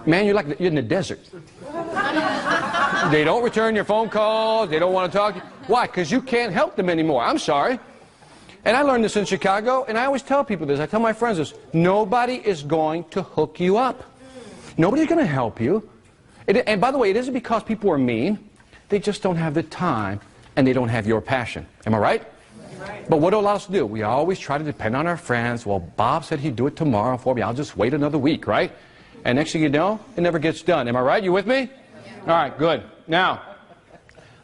man, you're in the desert. They don't return your phone calls. They don't want to talk to you. Why? Because you can't help them anymore. I'm sorry. And I learned this in Chicago, and I always tell people this. I tell my friends this. Nobody is going to hook you up. Nobody's going to help you. And by the way, it isn't because people are mean. They just don't have the time, and they don't have your passion. Am I right? But what do a lot of us do? We always try to depend on our friends. Well, Bob said he'd do it tomorrow for me. I'll just wait another week, right? And next thing you know, it never gets done. Am I right? You with me? All right, good. Now,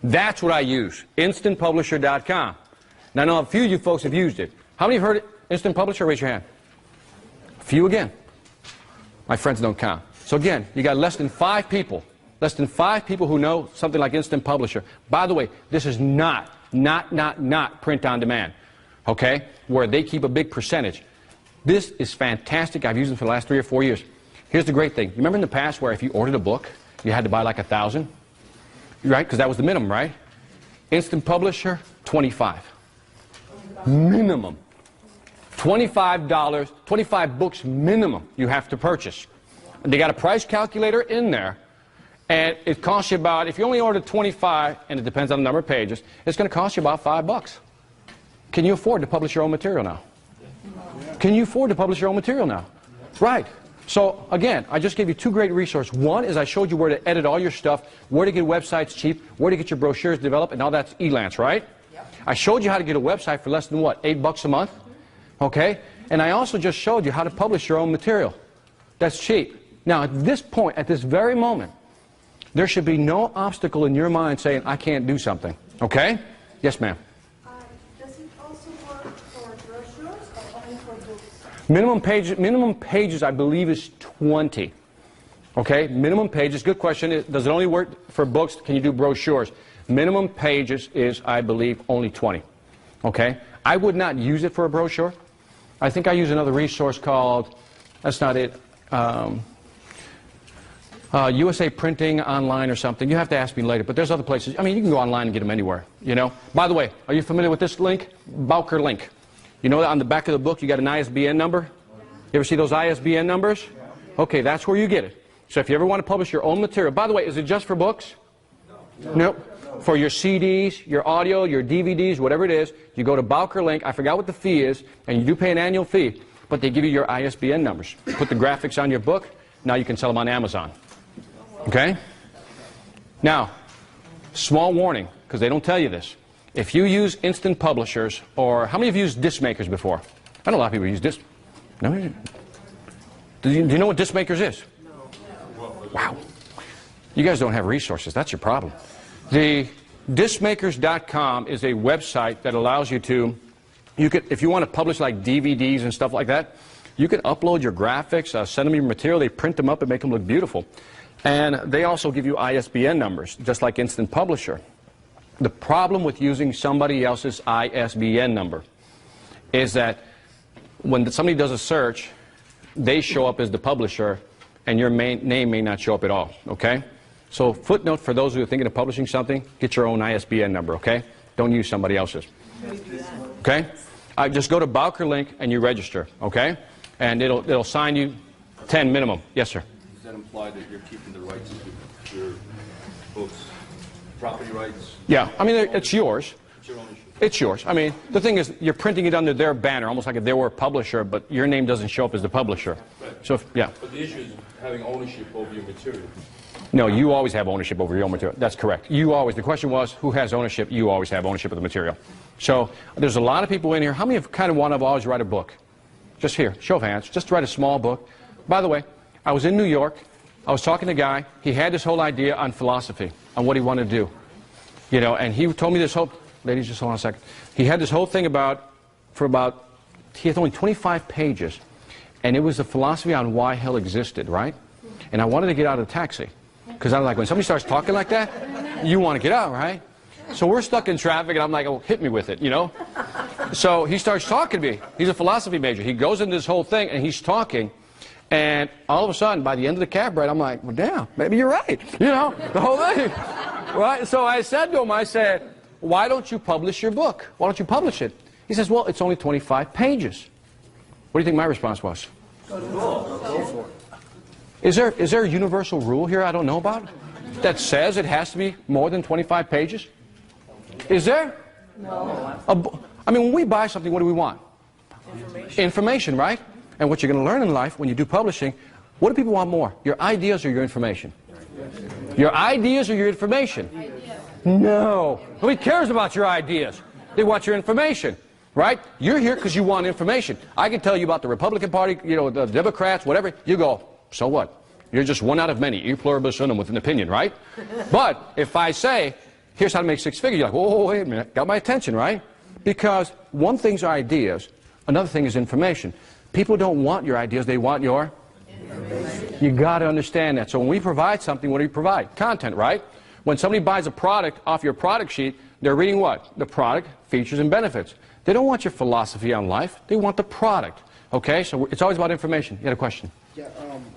that's what I use, instantpublisher.com. Now, I know a few of you folks have used it. How many have heard it? Instant Publisher? Raise your hand. A few again. My friends don't count. So again, you got less than 5 people who know something like Instant Publisher. By the way, this is not print on demand, okay, where they keep a big percentage. This is fantastic. I've used it for the last 3 or 4 years. Here's the great thing. You remember in the past where if you ordered a book, you had to buy like 1,000? Right? Because that was the minimum, right? Instant Publisher, 25. Minimum. $25, 25 books minimum you have to purchase. They got a price calculator in there, and it costs you about, if you only order 25, and it depends on the number of pages, it's going to cost you about $5. Can you afford to publish your own material now? Can you afford to publish your own material now? Right. So, again, I just gave you 2 great resources. One is I showed you where to edit all your stuff, where to get websites cheap, where to get your brochures developed, and all that's Elance, right? Yep. I showed you how to get a website for less than, what, $8 a month? Okay? And I also just showed you how to publish your own material. That's cheap. Now, at this point, at this very moment, there should be no obstacle in your mind saying, I can't do something. Okay? Yes, ma'am. Does it also work for brochures or only for books? Minimum pages, I believe, is 20. Okay? Minimum pages. Good question. Does it only work for books? Can you do brochures? Minimum pages is, I believe, only 20. Okay? I would not use it for a brochure. I think I use another resource called, that's not it, USA Printing Online or something. You have to ask me later, but there's other places. I mean, you can go online and get them anywhere, you know. By the way, are you familiar with this link? Bowker link. You know that on the back of the book you got an ISBN number? You ever see those ISBN numbers? Okay, that's where you get it. So if you ever want to publish your own material, by the way, is it just for books? No. For your CDs, your audio, your DVDs, whatever it is, you go to Bowker link, I forgot what the fee is, and you do pay an annual fee, but they give you your ISBN numbers. Put the graphics on your book, now you can sell them on Amazon. Okay? Now, small warning, because they don't tell you this. If you use instant publishers, or how many of you used disc makers before? I know a lot of people use disc. No? Do you know what disc makers is? No. Wow. You guys don't have resources. That's your problem. The discmakers.com is a website that allows you to, if you want to publish like DVDs and stuff like that, you can upload your graphics, send them your material, they print them up and make them look beautiful. And they also give you ISBN numbers, just like Instant Publisher. The problem with using somebody else's ISBN number is that when somebody does a search, they show up as the publisher, and your name may not show up at all, okay? So footnote for those who are thinking of publishing something, get your own ISBN number, okay? Don't use somebody else's. Okay? Just go to Bowker link and you register, okay? And it'll sign you 10 minimum. Yes, sir. Does that imply that you're keeping the rights to your books, property rights? Yeah, I mean, it's yours. It's your ownership. It's yours. I mean, the thing is, you're printing it under their banner, almost like if they were a publisher, but your name doesn't show up as the publisher. Right. So, yeah. But the issue is having ownership over your material. No, you always have ownership over your own material. That's correct. You always. The question was, who has ownership? You always have ownership of the material. So there's a lot of people in here. How many have kind of want to always write a book? Just here, show of hands. Just write a small book. By the way, I was in New York. I was talking to a guy. He had this whole idea on philosophy, on what he wanted to do. You know, and he told me this whole, ladies, just hold on a second. He had this whole thing for about he had only 25 pages, and it was a philosophy on why hell existed, right? And I wanted to get out of the taxi, because I'm like, when somebody starts talking like that, you want to get out, right? So we're stuck in traffic, and I'm like, oh, hit me with it, you know? So he starts talking to me. He's a philosophy major. He goes into this whole thing, and he's talking, and all of a sudden, by the end of the cab ride, I'm like, well, damn, maybe you're right, you know, the whole thing. Right? So I said to him, I said, why don't you publish your book? Why don't you publish it? He says, well, it's only 25 pages. What do you think my response was? Is there a universal rule here I don't know about that says it has to be more than 25 pages? Is there? No. I mean, when we buy something, what do we want? Information, right? And what you're going to learn in life when you do publishing, what do people want more? Your ideas or your information? Your ideas or your information? No. Nobody cares about your ideas. They want your information, right? You're here because you want information. I can tell you about the Republican Party, you know, the Democrats, whatever. You go, so what? You're just one out of many, e pluribus unum, with an opinion, right? But if I say, here's how to make six figures, you're like, whoa, wait a minute, got my attention, right? Because one thing's ideas, another thing is information. People don't want your ideas, they want your information. You got to understand that. So when we provide something, what do we provide? Content, right? When somebody buys a product off your product sheet, they're reading what? The product, features, and benefits. They don't want your philosophy on life, they want the product. Okay, so it's always about information. You had a question? Yeah,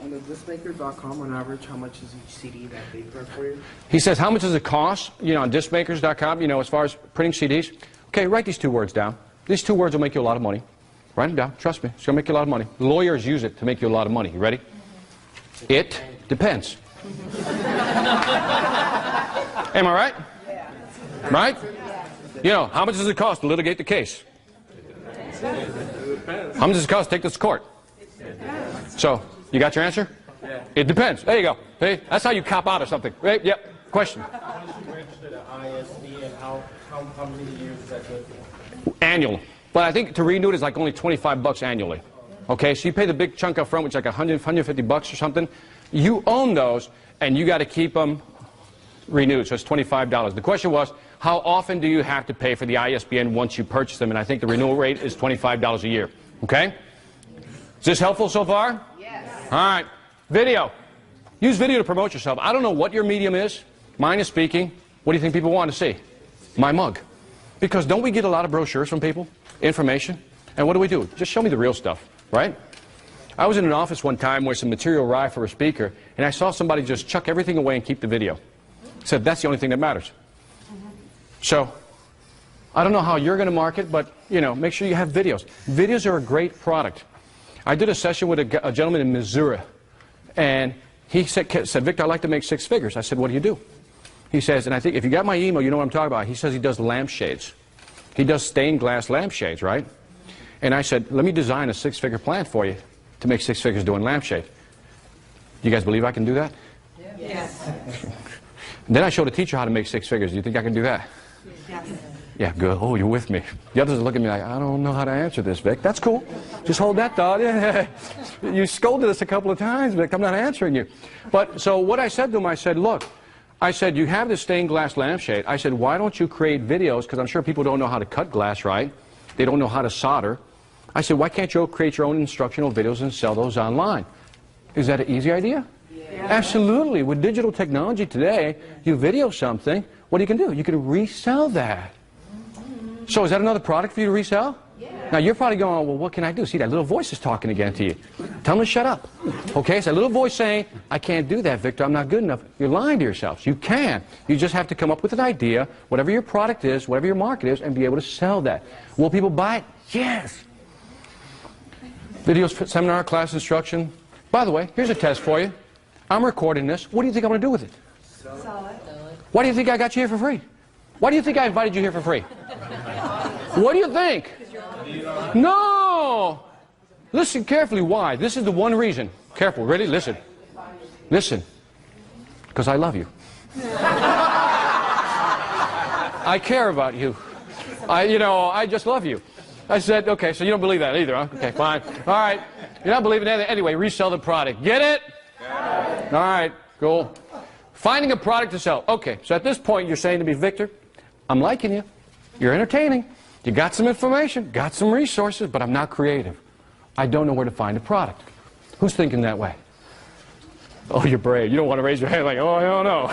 on the discmakers.com, on average, how much is each CD that they print for you? He says, how much does it cost, you know, on discmakers.com, you know, as far as printing CDs? Okay, write these two words down. These two words will make you a lot of money. Write them down. Trust me, it's going to make you a lot of money. Lawyers use it to make you a lot of money. You ready? It depends. Am I right? Yeah. Right? You know, how much does it cost to litigate the case? How much does it cost to take this to court? So, you got your answer? Yeah. It depends. There you go. See? That's how you cop out of something. Right? Yep. Question. How many years is that good for? Annual. But I think to renew it is like only $25 annually. Okay, so you pay the big chunk up front, which is like $150 or something. You own those, and you got to keep them renewed, so it's $25. The question was, how often do you have to pay for the ISBN once you purchase them? And I think the renewal rate is $25 a year. Okay? Is this helpful so far? Yes. All right. Video. Use video to promote yourself. I don't know what your medium is. Mine is speaking. What do you think people want to see? My mug. Because don't we get a lot of brochures from people? Information. And what do? Just show me the real stuff, right? I was in an office one time where some material arrived for a speaker, and I saw somebody just chuck everything away and keep the video. Said that's the only thing that matters. So, I don't know how you're going to market, but, you know, make sure you have videos. Videos are a great product. I did a session with a gentleman in Missouri, and he said, Victor, I'd like to make six figures. I said, what do you do? He says, and I think if you got my email, you know what I'm talking about. He says he does lampshades. He does stained glass lampshades, right? And I said, let me design a six-figure plan for you to make six figures doing lampshade. You guys believe I can do that? Yes. Then I showed a teacher how to make six figures. Do you think I can do that? Yes. Yeah, good. Oh, you're with me. The others are looking at me like, I don't know how to answer this, Vic. That's cool. Just hold that thought. Yeah. You scolded us a couple of times, Vic. I'm not answering you. But so what I said to him, I said, look, I said, you have this stained glass lampshade. I said, why don't you create videos? Because I'm sure people don't know how to cut glass, right? They don't know how to solder. I said, why can't you create your own instructional videos and sell those online? Is that an easy idea? Yeah. Absolutely. With digital technology today, you video something, what you can do? You can resell that. So is that another product for you to resell? Yeah. Now you're probably going, well, what can I do? See, that little voice is talking again to you. Tell them to shut up. Okay, it's that little voice saying, I can't do that, Victor, I'm not good enough. You're lying to yourselves. You can. You just have to come up with an idea, whatever your product is, whatever your market is, and be able to sell that. Will people buy it? Yes. Videos, seminar, class instruction. By the way, here's a test for you. I'm recording this. What do you think I'm going to do with it? Sell it. Why do you think I got you here for free? Why do you think I invited you here for free? What do you think? No! Listen carefully. Why? This is the one reason. Careful. Ready? Listen. Listen. Because I love you. I care about you. I just love you. I said, okay, so you don't believe that either, huh? Okay, fine. All right. You're not believing that. Anyway, resell the product. Get it? All right, cool. Finding a product to sell. Okay, so at this point, you're saying to me, Victor, I'm liking you. You're entertaining. You got some information, got some resources, but I'm not creative. I don't know where to find a product. Who's thinking that way? Oh, you're brave. You don't want to raise your hand like, oh, hell no.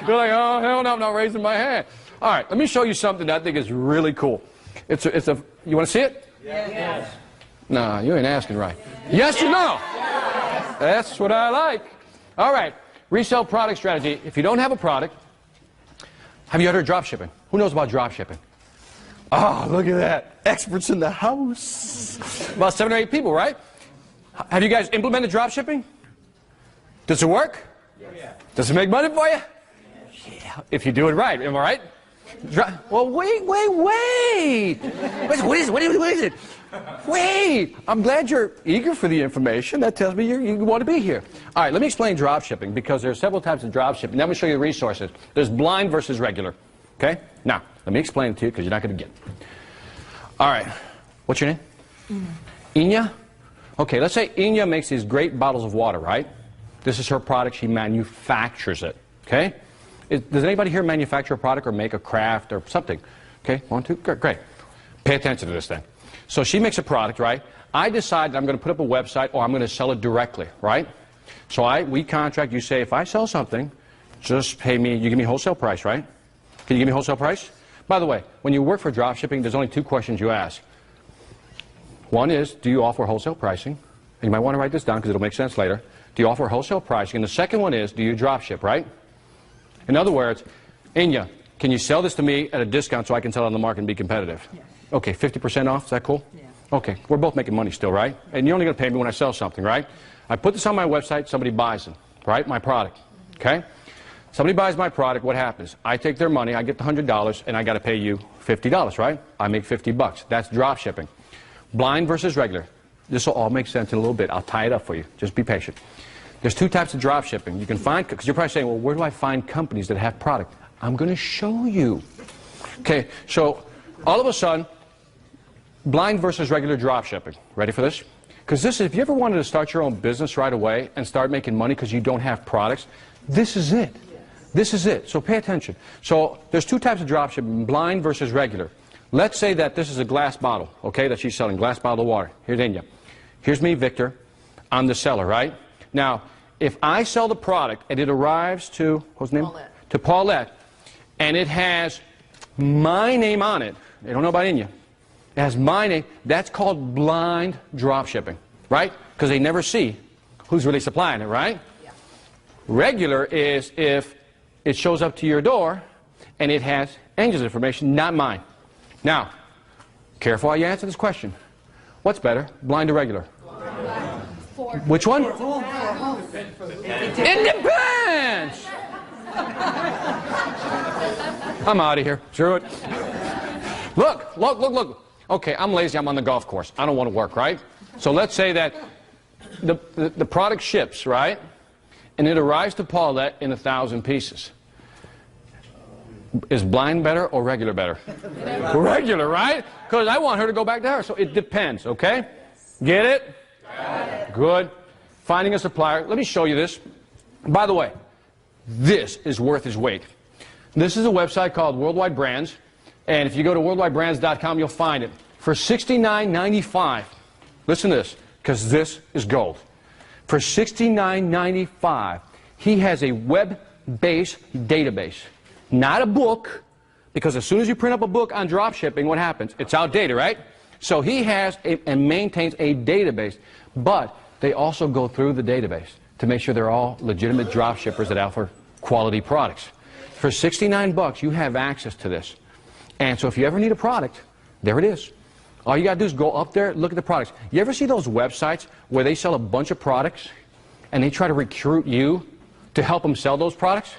You're like, oh, hell no, I'm not raising my hand. All right, let me show you something that I think is really cool. You want to see it? Yes. No, you ain't asking right. Yes or no? Yes. That's what I like. All right, resell product strategy. If you don't have a product, have you heard of drop shipping? Who knows about drop shipping? Oh, look at that. Experts in the house. About 7 or 8 people, right? Have you guys implemented drop shipping? Does it work? Yes. Does it make money for you? Yeah, if you do it right. Am I right? Well, wait. What is it? Wait. I'm glad you're eager for the information. That tells me you want to be here. All right, let me explain drop shipping because there are several types of drop shipping. Now, let me show you the resources. There's blind versus regular. Okay? Now, let me explain it to you because you're not going to get it. All right. What's your name? Inya? Okay, let's say Inya makes these great bottles of water, right? This is her product. She manufactures it. Okay? Does anybody here manufacture a product or make a craft or something? Okay, 1, 2, great. Pay attention to this then. So she makes a product, right? I decide that I'm going to put up a website or I'm going to sell it directly, right? So we contract, you say, if I sell something, just pay me, you give me wholesale price, right? Can you give me wholesale price? By the way, when you work for drop shipping, there's only 2 questions you ask. One is, do you offer wholesale pricing? And you might want to write this down because it'll make sense later. Do you offer wholesale pricing? And the second one is, do you drop ship, right? In other words, Inya, can you sell this to me at a discount so I can sell it on the market and be competitive? Yes. Okay, 50% off, is that cool? Yeah. Okay, we're both making money still, right? And you're only going to pay me when I sell something, right? I put this on my website, somebody buys it, right? My product, okay? Somebody buys my product, what happens? I take their money, I get the $100, and I got to pay you $50, right? I make $50. That's drop shipping. Blind versus regular. This will all make sense in a little bit. I'll tie it up for you. Just be patient. There's 2 types of drop shipping. You can find, because you're probably saying, well, where do I find companies that have product? I'm going to show you. Okay, so all of a sudden, blind versus regular drop shipping. Ready for this? Because this is, if you ever wanted to start your own business right away and start making money because you don't have products, this is it. This is it. So pay attention. So there's 2 types of drop shipping, blind versus regular. Let's say that this is a glass bottle, okay, that she's selling, glass bottle of water. Here's Inya. Here's me, Victor. I'm the seller, right? Now, if I sell the product and it arrives to, what's the name? Paulette. To Paulette, and it has my name on it, they don't know about Inya, it has my name, that's called blind drop shipping, right? Because they never see who's really supplying it, right? Yeah. Regular is if it shows up to your door and it has Angel's information, not mine. Now, careful how you answer this question. What's better, blind or regular? Blind. Which one? It depends. I'm out of here. Screw it. Look. Okay, I'm lazy. I'm on the golf course. I don't want to work, right? So let's say that the product ships, right? And it arrives to Paulette in 1,000 pieces. Is blind better or regular better? Regular, right? Because I want her to go back to her. So it depends, okay? Get it? Good. Finding a supplier. Let me show you this. By the way, this is worth its weight. This is a website called Worldwide Brands. And if you go to worldwidebrands.com, you'll find it. For $69.95, listen to this, because this is gold. For $69.95, he has a web-based database. Not a book, because as soon as you print up a book on drop shipping, what happens? It's outdated, right? So he has and maintains a database, but they also go through the database to make sure they're all legitimate drop shippers that offer quality products. For $69, you have access to this. And so if you ever need a product, there it is. All you got to do is go up there, look at the products. You ever see those websites where they sell a bunch of products and they try to recruit you to help them sell those products?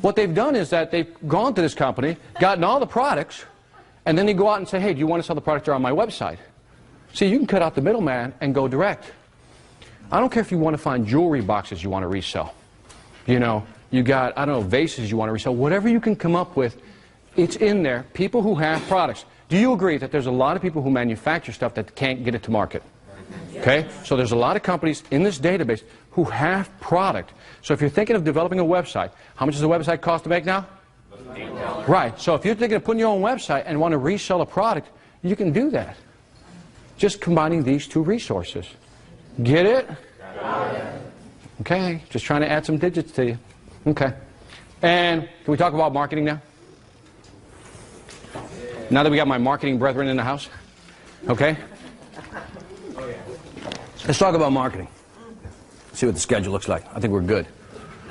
What they've done is that they've gone to this company, gotten all the products, and then they go out and say, hey, do you want to sell the product that are on my website? See, you can cut out the middleman and go direct. I don't care if you want to find jewelry boxes you want to resell. You know, you got, I don't know, vases you want to resell. Whatever you can come up with, it's in there. People who have products. Do you agree that there's a lot of people who manufacture stuff that can't get it to market? Okay? So there's a lot of companies in this database who have product. So if you're thinking of developing a website, how much does a website cost to make now? Right. So if you're thinking of putting your own website and want to resell a product, you can do that. Just combining these two resources. Get it? Okay. Just trying to add some digits to you. Okay. And can we talk about marketing now? Now that we got my marketing brethren in the house? Okay. Let's talk about marketing. See what the schedule looks like. I think we're good.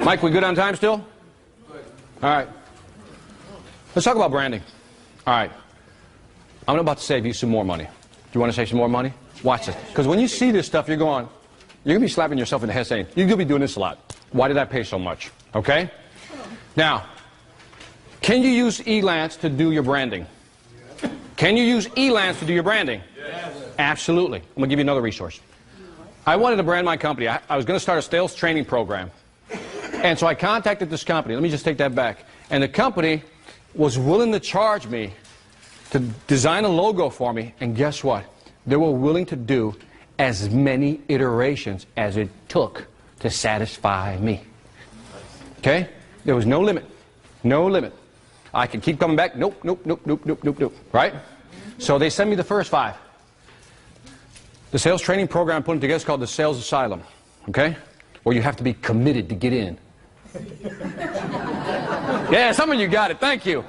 Mike, we good on time still? Good. All right. Let's talk about branding. All right. I'm about to save you some more money. Do you want to save some more money? Watch this. Because when you see this stuff, you're going to be slapping yourself in the head saying, you're going to be doing this a lot. Why did I pay so much? Okay? Now, can you use Elance to do your branding? Can you use Elance to do your branding? Yes. Absolutely. I'm going to give you another resource. I wanted to brand my company. I was going to start a sales training program. And so I contacted this company. Let me just take that back. And the company was willing to charge me to design a logo for me. And guess what? They were willing to do as many iterations as it took to satisfy me. Okay? There was no limit. No limit. I could keep coming back. Nope, nope, nope, nope, nope, nope, nope. Right? So they sent me the first 5. The sales training program I'm putting together is called the Sales Asylum. Okay? Where you have to be committed to get in. Yeah, some of you got it. Thank you.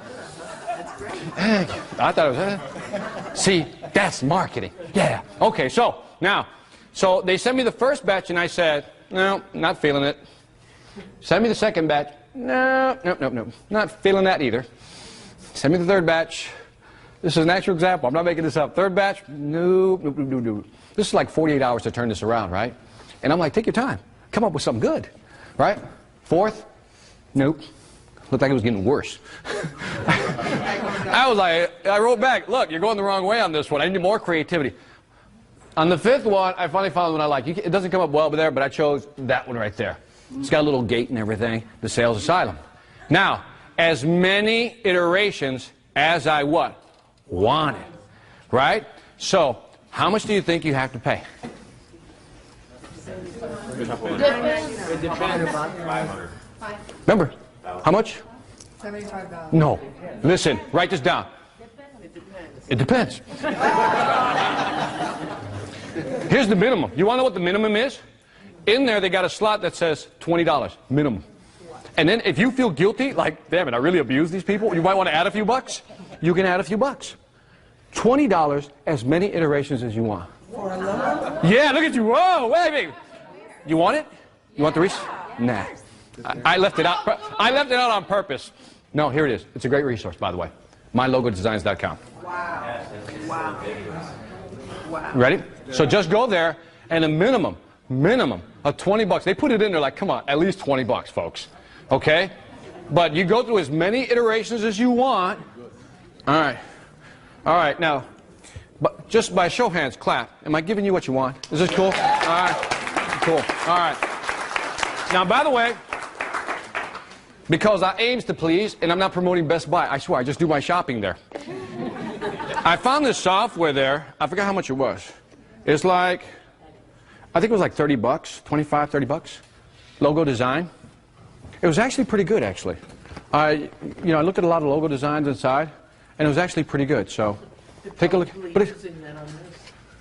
Thank you. I thought it was... See, that's marketing. Yeah. Okay, so, now, so they sent me the first batch and I said, no, not feeling it. Send me the second batch. No, no, no, no. Not feeling that either. Send me the third batch. This is an actual example. I'm not making this up. Third batch. Nope, nope, nope, nope, nope. This is like 48 hours to turn this around, right? And I'm like, take your time. Come up with something good, right? Fourth. Nope. Looked like it was getting worse. I was like, I wrote back, look, you're going the wrong way on this one. I need more creativity. On the 5th one, I finally found one I like. It doesn't come up well there, but I chose that one right there. It's got a little gate and everything, the Sales Asylum. Now, as many iterations as I what? Wanted. Right? So, how much do you think you have to pay? It depends. 500. Remember, how much? $75. No. Listen, write this down. It depends. Here's the minimum. You want to know what the minimum is? In there, they got a slot that says $20 minimum. And then if you feel guilty, like, damn it, I really abused these people, you might want to add a few bucks. You can add a few bucks. $20, as many iterations as you want. For a logo? Yeah, look at you. Whoa, wait. You want it? You want the resource? Nah. I left it out. I left it out on purpose. No, here it is. It's a great resource, by the way. MyLogoDesigns.com. Wow. Wow. Wow. Ready? So just go there, and a minimum of 20 bucks. They put it in there like, come on, at least 20 bucks, folks. Okay? But you go through as many iterations as you want. All right. All right, now, but just by show of hands, clap. Am I giving you what you want? Is this cool? All right. Cool. All right. Now, by the way, because I aims to please, and I'm not promoting Best Buy, I swear, I just do my shopping there. I found this software there. I forgot how much it was. It's like, I think it was like 30 bucks, 25, 30 bucks. Logo design. It was actually pretty good, actually. I looked at a lot of logo designs inside, and it was actually pretty good. So, take a look. But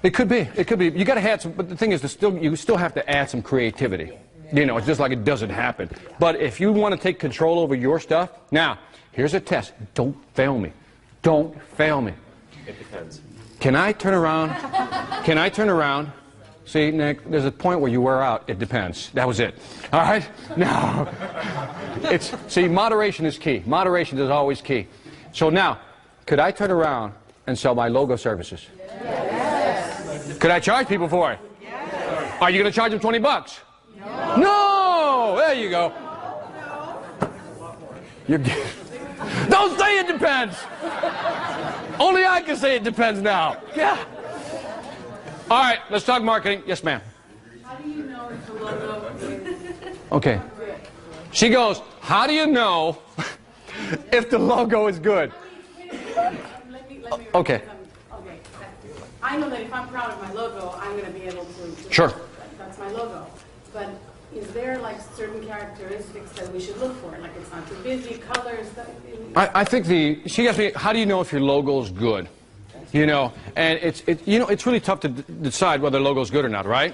it could be. It could be. You got to add some. But the thing is, you still have to add some creativity. You know, it's just like it doesn't happen. But if you want to take control over your stuff, now here's a test. Don't fail me. Don't fail me. It depends. Can I turn around? Can I turn around? See, Nick, there's a point where you wear out. It depends. That was it. All right? No. See, moderation is key. Moderation is always key. So now, could I turn around and sell my logo services? Yes. Could I charge people for it? Yes. Are you going to charge them 20 bucks? No. No! There you go. You're Don't say it depends! Only I can say it depends now. Yeah. All right, let's talk marketing. Yes, ma'am. How do you know if the logo is okay. good? She goes, how do you know if the logo is good? Let me Okay. okay. I know that if I'm proud of my logo, I'm going to be able to. Sure. That's my logo. But Is there like certain characteristics that we should look for? Like it's not too busy, colors? I think she asked me, how do you know if your logo is good? You know, and it's really tough to decide whether a logo is good or not, right?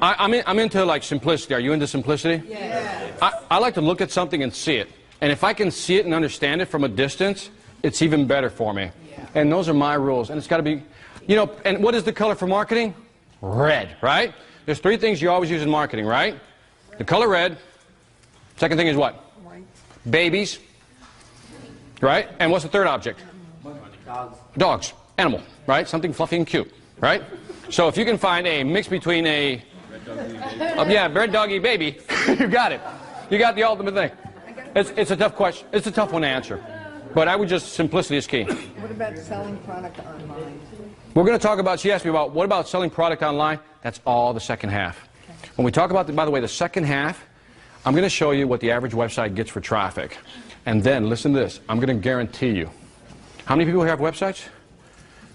I'm into like simplicity. Are you into simplicity? Yeah. I like to look at something and see it. And if I can see it and understand it from a distance, it's even better for me. Yeah. And those are my rules. And it's got to be, you know, and what is the color for marketing? Red, right? There's 3 things you always use in marketing, right? The color red. Second thing is what? White. Babies. Right? And what's the third object? Dogs. Dogs. Animal, right? Something fluffy and cute, right? So if you can find a mix between a red doggy baby, you got it. You got the ultimate thing. It's a tough question. It's a tough one to answer. But I would just, simplicity is key. What about selling product online? We're going to talk about, she asked me about, what about selling product online? That's all the second half. When we talk about, by the way, the second half, I'm going to show you what the average website gets for traffic. And then, listen to this, I'm going to guarantee you. How many people here have websites?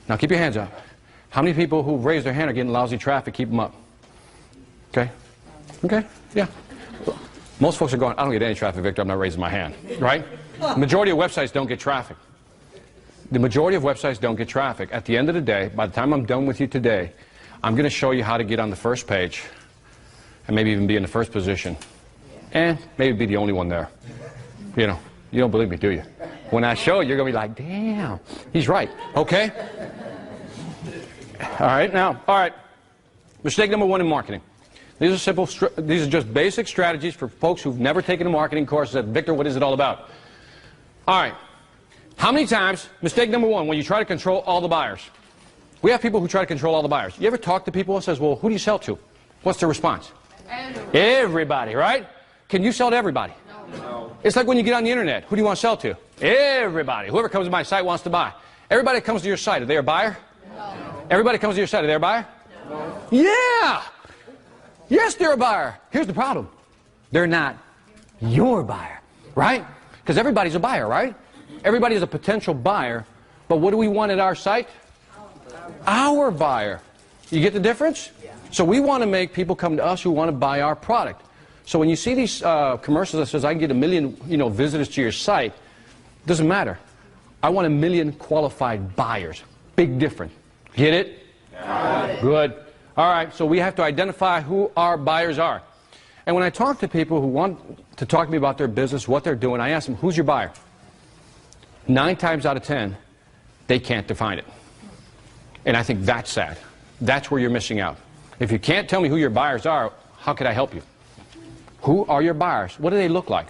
Now keep your hands up. How many people who raise their hand are getting lousy traffic? Keep them up. Okay? Okay? Yeah. Most folks are going, I don't get any traffic, Victor, I'm not raising my hand. Right? The majority of websites don't get traffic. The majority of websites don't get traffic. At the end of the day, by the time I'm done with you today, I'm going to show you how to get on the first page and maybe even be in the first position. And maybe be the only one there. You know, you don't believe me, do you? When I show you, you're going to be like, damn, he's right. Okay? All right, now, all right. Mistake number 1 in marketing. These are simple, these are just basic strategies for folks who've never taken a marketing course and said, Victor, what is it all about? All right. How many times, mistake number 1, when you try to control all the buyers? We have people who try to control all the buyers. You ever talk to people and says, well, who do you sell to? What's their response? Everybody, right? Can you sell to everybody? No. It's like when you get on the internet. Who do you want to sell to? Everybody. Whoever comes to my site wants to buy. Everybody that comes to your site, are they a buyer? No. Everybody comes to your site, are they a buyer? No. Yeah! Yes, they're a buyer. Here's the problem. They're not your buyer, right? Because everybody's a buyer, right? Everybody is a potential buyer. But what do we want at our site? Our buyer. You get the difference? So we want to make people come to us who want to buy our product. So when you see these commercials that says I can get 1 million, visitors to your site, it doesn't matter. I want 1 million qualified buyers. Big difference. Get it? Got it. Good. All right, so we have to identify who our buyers are. And when I talk to people who want to talk to me about their business, what they're doing, I ask them, who's your buyer? 9 times out of 10, they can't define it. And I think that's sad. That's where you're missing out. If you can't tell me who your buyers are, how could I help you? Who are your buyers? What do they look like?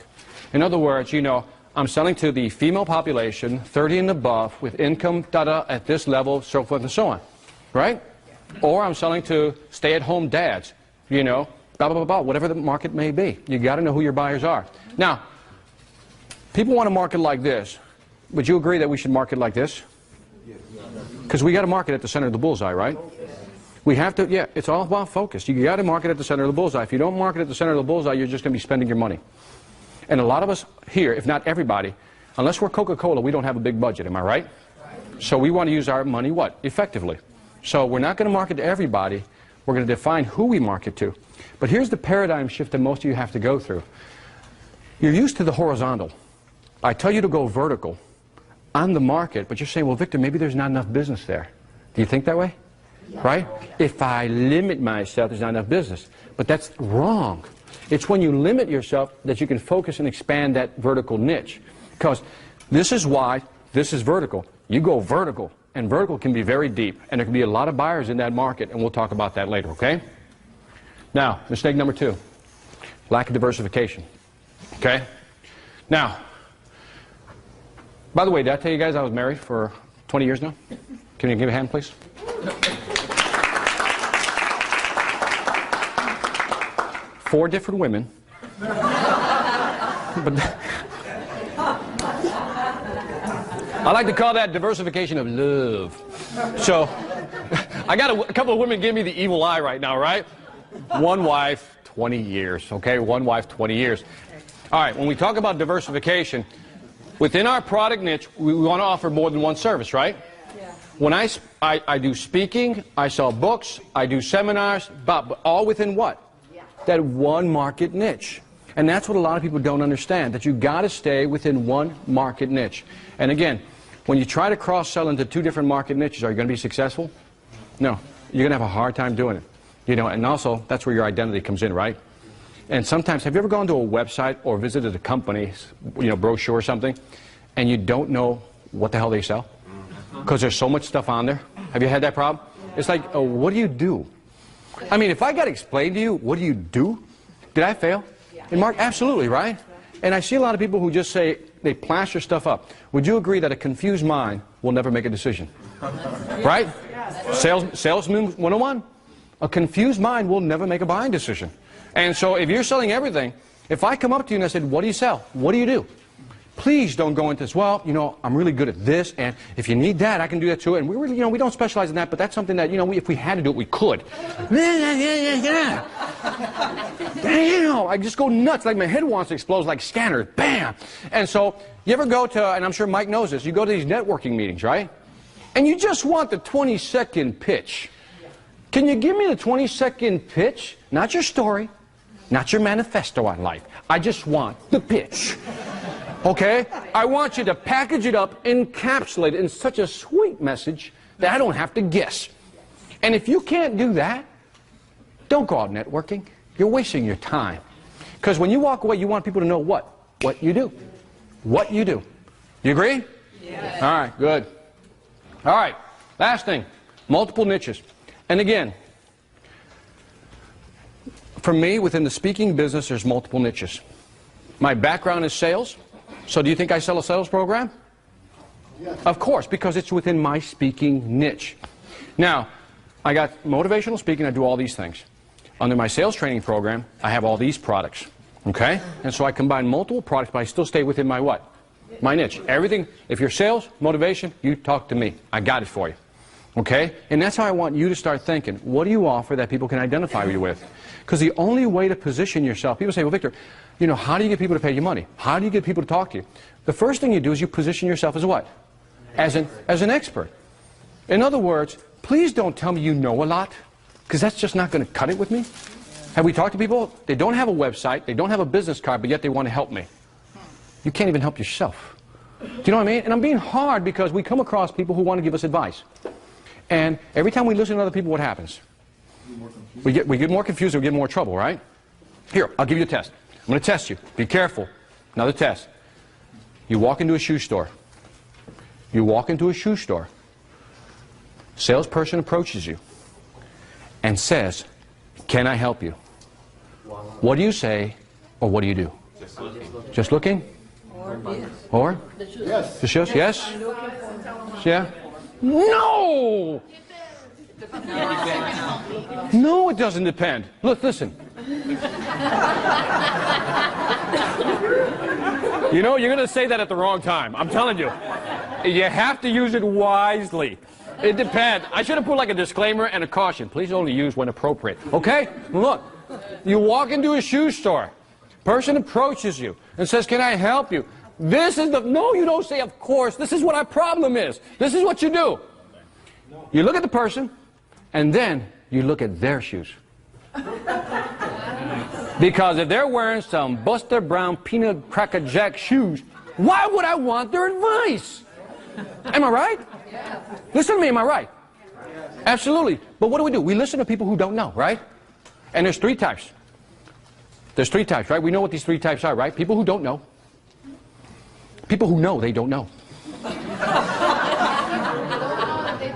In other words, I'm selling to the female population, 30 and above, with income, at this level, so forth and so on. Right? Or I'm selling to stay-at-home dads, blah, blah, blah, blah, whatever the market may be. You got to know who your buyers are. Now, people want to market like this. Would you agree that we should market like this? Because we got to market at the center of the bullseye, right? We have to, yeah, it's all about focus. You got to market at the center of the bullseye. If you don't market at the center of the bullseye, you're just going to be spending your money. And a lot of us here, if not everybody, unless we're Coca-Cola, we don't have a big budget, am I right? So we want to use our money, what? Effectively. So we're not going to market to everybody. We're going to define who we market to. But here's the paradigm shift that most of you have to go through. You're used to the horizontal. I tell you to go vertical on the market, but you're saying, well, Victor, maybe there's not enough business there. Do you think that way? Yeah. Right? If I limit myself, there's not enough business. But that's wrong. It's when you limit yourself that you can focus and expand that vertical niche. Because this is why this is vertical. You go vertical, and vertical can be very deep, and there can be a lot of buyers in that market, and we'll talk about that later, okay? Now, mistake number 2, lack of diversification, okay? Now, by the way, did I tell you guys I was married for 20 years now? Can you give a hand, please? Four different women. But I like to call that diversification of love. So, I got a couple of women give me the evil eye right now, right? One wife, 20 years, okay? One wife, 20 years. All right, when we talk about diversification, within our product niche, we want to offer more than one service, right? Yeah. When I do speaking, I sell books, I do seminars, but all within what? Yeah. that one market niche. And that's what a lot of people don't understand, that you got to stay within one market niche. And again, when you try to cross-sell into two different market niches, are you going to be successful? No. You're going to have a hard time doing it. You know, and also, that's where your identity comes in, right? And sometimes, have you ever gone to a website or visited a company's, brochure or something, and you don't know what the hell they sell? Because there's so much stuff on there. Have you had that problem? It's like, oh, what do you do? I mean, if I got to explain to you, what do you do? Did I fail? In Mark, absolutely, right? And I see a lot of people who just say, they plaster stuff up. Would you agree that a confused mind will never make a decision? Right? Salesman 101. A confused mind will never make a buying decision. And so if you're selling everything, if I come up to you and I said, what do you sell? What do you do? Please don't go into this, well, I'm really good at this, and if you need that, I can do that too. And we really, we don't specialize in that, but that's something that, if we had to do it, we could. I just go nuts, like my head wants to explode like scanners, bam! And so, you ever go to, and I'm sure Mike knows this, you go to these networking meetings, right? And you just want the 20-second pitch. Can you give me the 20-second pitch? Not your story, not your manifesto on life. I just want the pitch. Okay? I want you to package it up, encapsulate it in such a sweet message that I don't have to guess. And if you can't do that, don't go out networking. You're wasting your time. Because when you walk away, you want people to know what? What you do. What you do. You agree? Yes. All right, good. All right, last thing. Multiple niches. And again, for me, within the speaking business, there's multiple niches. My background is sales. So do you think I sell a sales program? Yes. Of course, because it's within my speaking niche. Now, I got motivational speaking, I do all these things. Under my sales training program, I have all these products. Okay? And so I combine multiple products, but I still stay within my what? My niche. Everything, if you're sales, motivation, you talk to me. I got it for you. Okay? And that's how I want you to start thinking. What do you offer that people can identify you with? Because the only way to position yourself, people say, well, Victor, how do you get people to pay you money? How do you get people to talk to you? The first thing you do is you position yourself as what? As an expert. In other words, please don't tell me you know a lot, because that's just not going to cut it with me. Have we talked to people? They don't have a website, they don't have a business card, but yet they want to help me. You can't even help yourself. Do you know what I mean? And I'm being hard because we come across people who want to give us advice. And every time we listen to other people, what happens? We get more confused, we get more trouble, right? Here, I'll give you a test. I'm going to test you. Be careful. Another test. You walk into a shoe store. You walk into a shoe store. Salesperson approaches you and says, can I help you? What do you say, or what do you do? Just looking. Just looking? Or? Yes. Just yes? Yes? Yeah? No! No, it doesn't depend. Look, listen. You're going to say that at the wrong time. I'm telling you. You have to use it wisely. It depends. I should have put like a disclaimer and a caution. Please only use when appropriate. Okay? Look, you walk into a shoe store. Person approaches you and says, can I help you? This is the... No, you don't say, of course. This is what our problem is. This is what you do. You look at the person, and then you look at their shoes. Because if they're wearing some Buster Brown peanut cracker jack shoes, why would I want their advice? Am I right? Listen to me, am I right? Absolutely. But what do? We listen to people who don't know, right? And there's three types. There's three types, right? We know what these three types are, right? People who don't know. People who know they don't know.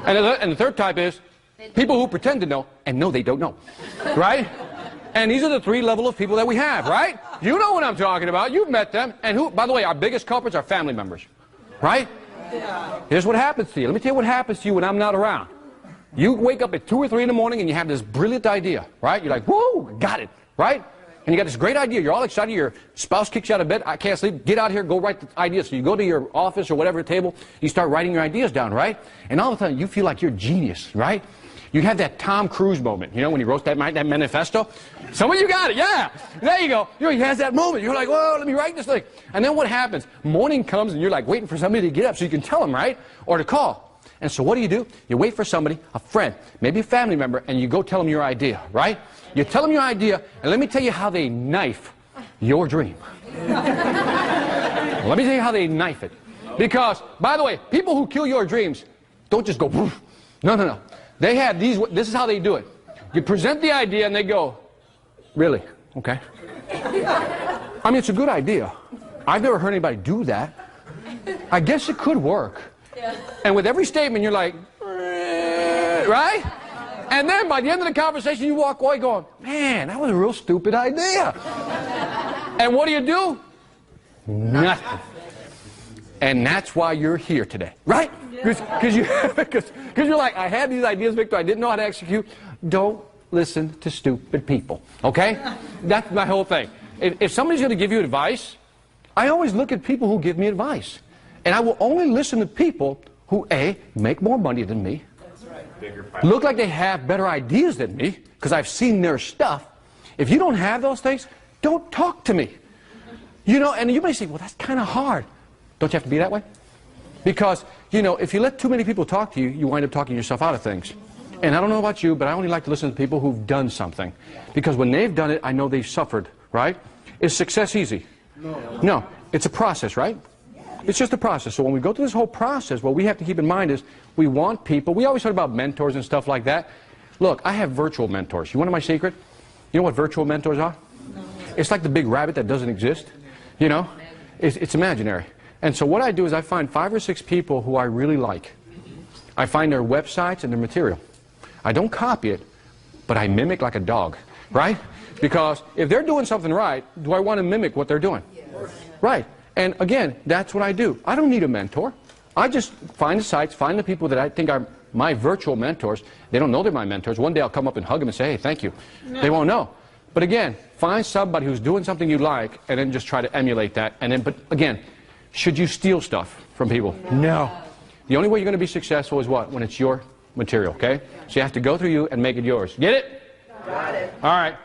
And the third type is people who pretend to know and know they don't know. Right? And these are the three levels of people that we have, right? You know what I'm talking about. You've met them. And who, by the way, our biggest culprits are family members. Right? Here's what happens to you. Let me tell you what happens to you when I'm not around. You wake up at 2 or 3 in the morning and you have this brilliant idea, right? You're like, whoa, got it, right? And you got this great idea. You're all excited. Your spouse kicks you out of bed. I can't sleep. Get out here. Go write the ideas. So you go to your office or whatever table. You start writing your ideas down, right? And all of a sudden, you feel like you're a genius, right? You have that Tom Cruise moment, when he wrote that manifesto. Some of you got it, yeah. There you go. He has that moment. You're like, whoa, let me write this thing. And then what happens? Morning comes and you're like waiting for somebody to get up so you can tell them, right? Or to call. And so what do? You wait for somebody, a friend, maybe a family member, and you go tell them your idea, right? You tell them your idea, and let me tell you how they knife your dream. Let me tell you how they knife it. Because, by the way, people who kill your dreams don't just go, poof. No. They have these, this is how they do it. You present the idea and they go, really? Okay. I mean, it's a good idea. I've never heard anybody do that. I guess it could work. And with every statement, you're like, right? And then by the end of the conversation, you walk away going, man, that was a real stupid idea. And what do? Nothing. And that's why you're here today, right? Because you're like, I had these ideas, Victor, I didn't know how to execute. Don't listen to stupid people, okay? That's my whole thing. If somebody's going to give you advice, I always look at people who give me advice. And I will only listen to people who, A, make more money than me, look like they have better ideas than me, because I've seen their stuff. If you don't have those things, don't talk to me. You know, and you may say, well, that's kind of hard. Don't you have to be that way? Because, you know, if you let too many people talk to you, you wind up talking yourself out of things. And I don't know about you, but I only like to listen to people who've done something. Because when they've done it, I know they've suffered, right? Is success easy? No. It's a process, right? It's just a process. So when we go through this whole process, what we have to keep in mind is we want people, we always talk about mentors and stuff like that. Look, I have virtual mentors. You want to know my secret? You know what virtual mentors are? It's like the big rabbit that doesn't exist. You know? It's imaginary. And so what I do is I find 5 or 6 people who I really like. I find their websites and their material. I don't copy it, but I mimic like a dog, right? Because if they're doing something right, do I want to mimic what they're doing? Right. And again, that's what I do. I don't need a mentor. I just find the sites, find the people that I think are my virtual mentors. They don't know they're my mentors. One day I'll come up and hug them and say, hey, thank you. They won't know. But again, find somebody who's doing something you like and then just try to emulate that. And then, but again, should you steal stuff from people? No. The only way you're going to be successful is what? When it's your material, okay? So you have to go through you and make it yours. Get it? Got it. All right.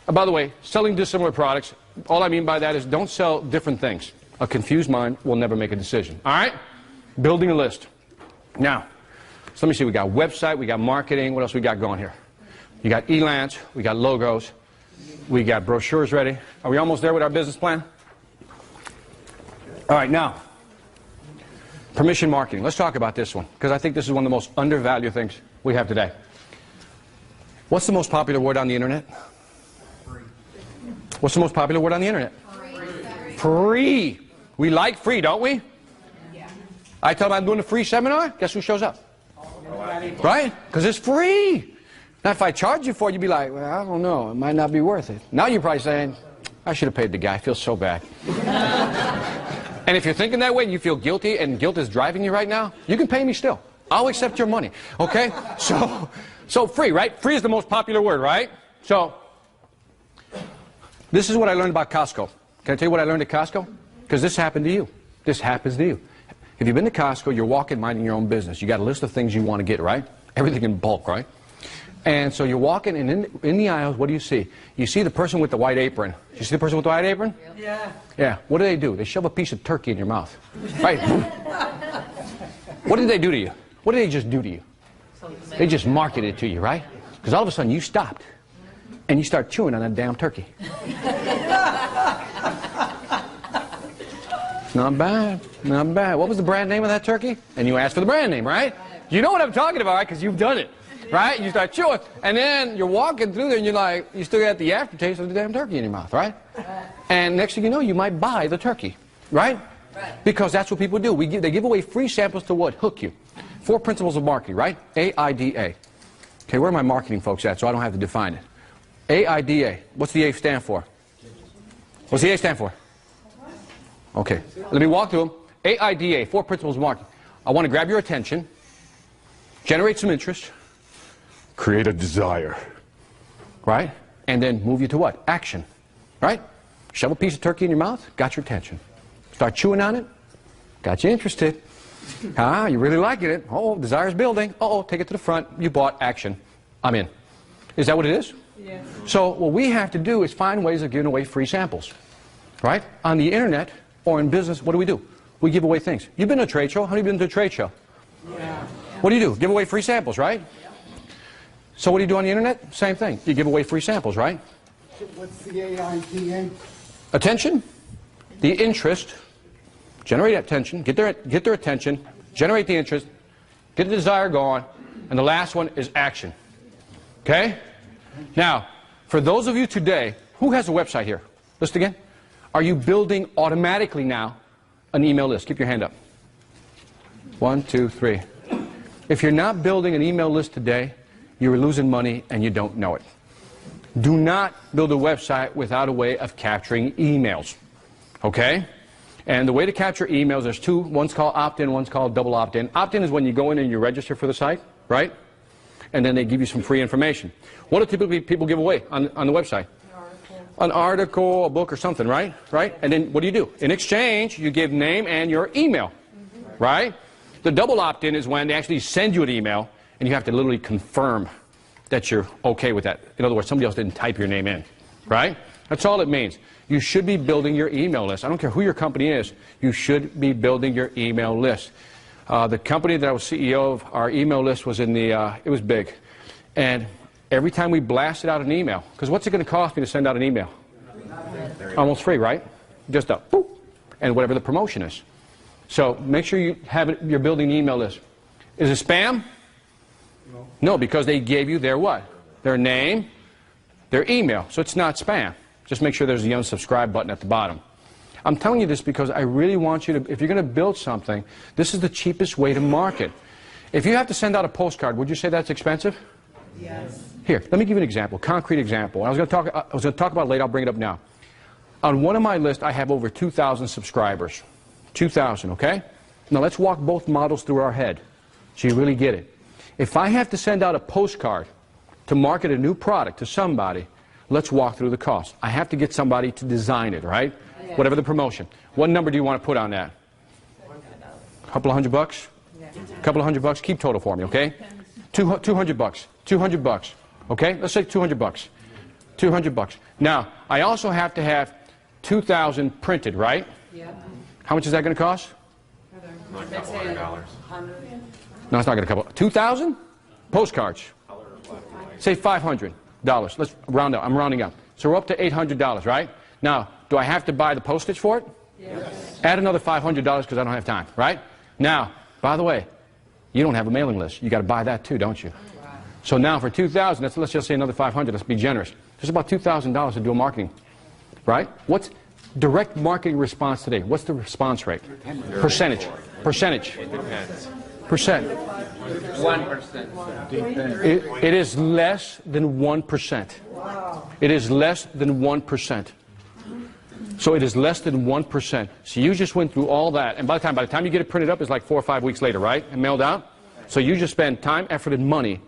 By the way, selling dissimilar products, all I mean by that is don't sell different things. A confused mind will never make a decision. All right? Building a list. Now, so let me see. We got website, we got marketing. What else we got going here? You got elance, we got logos, we got brochures ready. Are we almost there with our business plan? All right, now, permission marketing. Let's talk about this one, because I think this is one of the most undervalued things we have today. What's the most popular word on the internet? Free. What's the most popular word on the internet? Free. Free. We like free, don't we? Yeah. I tell them I'm doing a free seminar, guess who shows up? Right? Because it's free. Now, if I charge you for it, you'd be like, well, I don't know, it might not be worth it. Now you're probably saying, I should have paid the guy, I feel so bad. And if you're thinking that way and you feel guilty and guilt is driving you right now, you can pay me still. I'll accept your money. Okay? So free, right? Free is the most popular word, right? So, this is what I learned about Costco. Can I tell you what I learned at Costco? Because this happened to you. This happens to you. If you've been to Costco, you're walking, minding your own business. You got a list of things you want to get, right? Everything in bulk, right? And so you're walking, and in the aisles, what do you see? You see the person with the white apron. You see the person with the white apron? Yeah. Yeah. What do? They shove a piece of turkey in your mouth. Right? What did they do to you? What did they just do to you? They just marketed it to you, right? Because all of a sudden you stopped, and you start chewing on that damn turkey. Not bad. Not bad. What was the brand name of that turkey? And you asked for the brand name, right? You know what I'm talking about, right? Because you've done it. Right? You start chewing, and then you're walking through there, and you're like, you still got the aftertaste of the damn turkey in your mouth, right? And next thing you know, you might buy the turkey, right? Because that's what people do. They give away free samples to what? Hook you. 4 principles of marketing, right? AIDA. Okay, where are my marketing folks at, so I don't have to define it? AIDA. What's the A stand for? What's the A stand for? Okay, let me walk through them. AIDA, 4 principles of marketing. I want to grab your attention, generate some interest, create a desire, right? And then move you to what? Action, right? Shove a piece of turkey in your mouth, got your attention. Start chewing on it, got you interested. You really liking it. Oh, desire's building. Uh-oh, take it to the front. You bought. Action. I'm in. Is that what it is? Yes. So what we have to do is find ways of giving away free samples, right? On the internet or in business, what do? We give away things. You've been to a trade show. How many have been to a trade show? Yeah. What do? Give away free samples, right? So what do you do on the internet? Same thing. You give away free samples, right? What's the AITA? Attention, the interest, generate attention, get their attention, generate the interest, get the desire going, and the last one is action. Okay? Now, for those of you today, who has a website here? List again. Are you building automatically now an email list? Keep your hand up. 1, 2, 3. If you're not building an email list today, you're losing money and you don't know it. Do not build a website without a way of capturing emails. Okay? And the way to capture emails, there's two. One's called opt-in, one's called double opt-in. Opt-in is when you go in and you register for the site, right? And then they give you some free information. What do typically people give away on the website? An article, a book, or something, right? Right? And then what do? In exchange, you give name and your email, right? The double opt-in is when they actually send you an email and you have to literally confirm that you're okay with that. In other words, somebody else didn't type your name in, right? That's all it means. You should be building your email list. I don't care who your company is. You should be building your email list. The company that I was CEO of, our email list was in the, it was big. And every time we blasted out an email, because what's it going to cost me to send out an email? Almost free, right? Just a boop, and whatever the promotion is. So make sure you have it, you're building an email list. Is it spam? No, because they gave you their what? Their name, their email. So it's not spam. Just make sure there's the unsubscribe button at the bottom. I'm telling you this because I really want you to, if you're going to build something, this is the cheapest way to market. If you have to send out a postcard, would you say that's expensive? Yes. Here, let me give you an example, concrete example. I was going to talk about it later, I'll bring it up now. On one of my lists, I have over 2,000 subscribers. 2,000, okay? Now let's walk both models through our head so you really get it. If I have to send out a postcard to market a new product to somebody, let's walk through the cost. I have to get somebody to design it, right? Yeah. Whatever the promotion. What number do you want to put on that? A couple of $100? A couple of $100? Keep total for me, okay? $200. $200. Okay? Let's say $200. $200. Now, I also have to have 2,000 printed, right? Yeah. How much is that going to cost? Like $100. No, it's not going to cover. 2,000 postcards. Say $500. Let's round up. I'm rounding up. So we're up to $800, right? Now, do I have to buy the postage for it? Yes. Add another $500 because I don't have time, right? Now, by the way, you don't have a mailing list. You got to buy that too, don't you? Wow. So now for 2,000, let's just say another 500. Let's be generous. There's about $2,000 to do marketing, right? What's direct marketing response today? What's the response rate? Percentage. Percentage. It depends. Percent. 1%. It is less than 1%. Wow. It is less than 1%. So it is less than 1%. So you just went through all that, and by the time you get it printed up, it's like 4 or 5 weeks later, right? And mailed out. So you just spend time, effort, and money,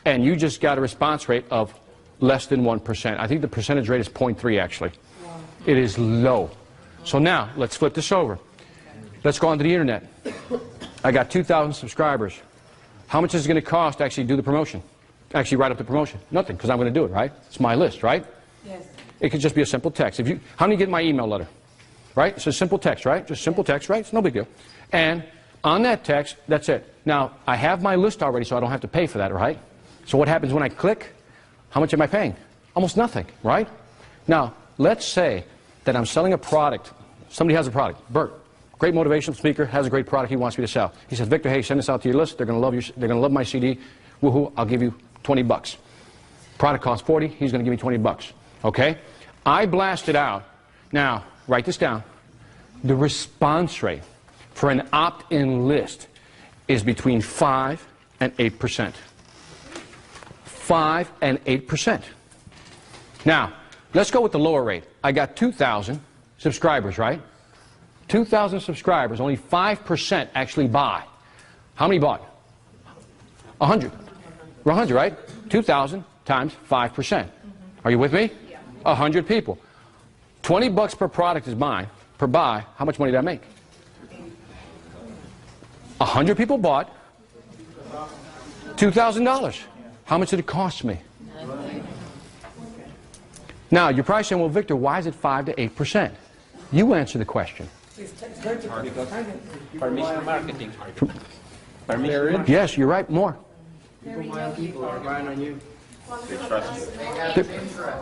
and you just got a response rate of less than 1%. I think the percentage rate is 0.3 actually. Wow. It is low. So now let's flip this over. Let's go onto the internet. I got 2,000 subscribers. How much is it going to cost to actually do the promotion? Actually write up the promotion? Nothing, because I'm going to do it, right? It's my list, right? Yes. It could just be a simple text. How many get my email letter? Right? It's a simple text, right? Just simple text, right? It's no big deal. And on that text, that's it. Now, I have my list already, so I don't have to pay for that, right? So what happens when I click? How much am I paying? Almost nothing, right? Now, let's say that I'm selling a product. Somebody has a product. Bert, great motivational speaker, has a great product he wants me to sell. He says, Victor, hey, send this out to your list. They're going to love my CD. Woohoo, I'll give you 20 bucks. Product costs 40, he's going to give me 20 bucks. Okay? I blast it out. Now, write this down. The response rate for an opt-in list is between 5 and 8%. 5 and 8%. Now, let's go with the lower rate. I got 2,000 subscribers, right? 2,000 subscribers, only 5% actually buy. How many bought? 100. 100, right? 2,000 times 5%. Are you with me? 100 people. 20 bucks per product is mine, per buy. How much money did I make? 100 people bought $2,000. How much did it cost me? Now, you're probably saying, well, Victor, why is it 5 to 8%? You answer the question. Permission marketing. Yes, you're right, more. People are relying on you.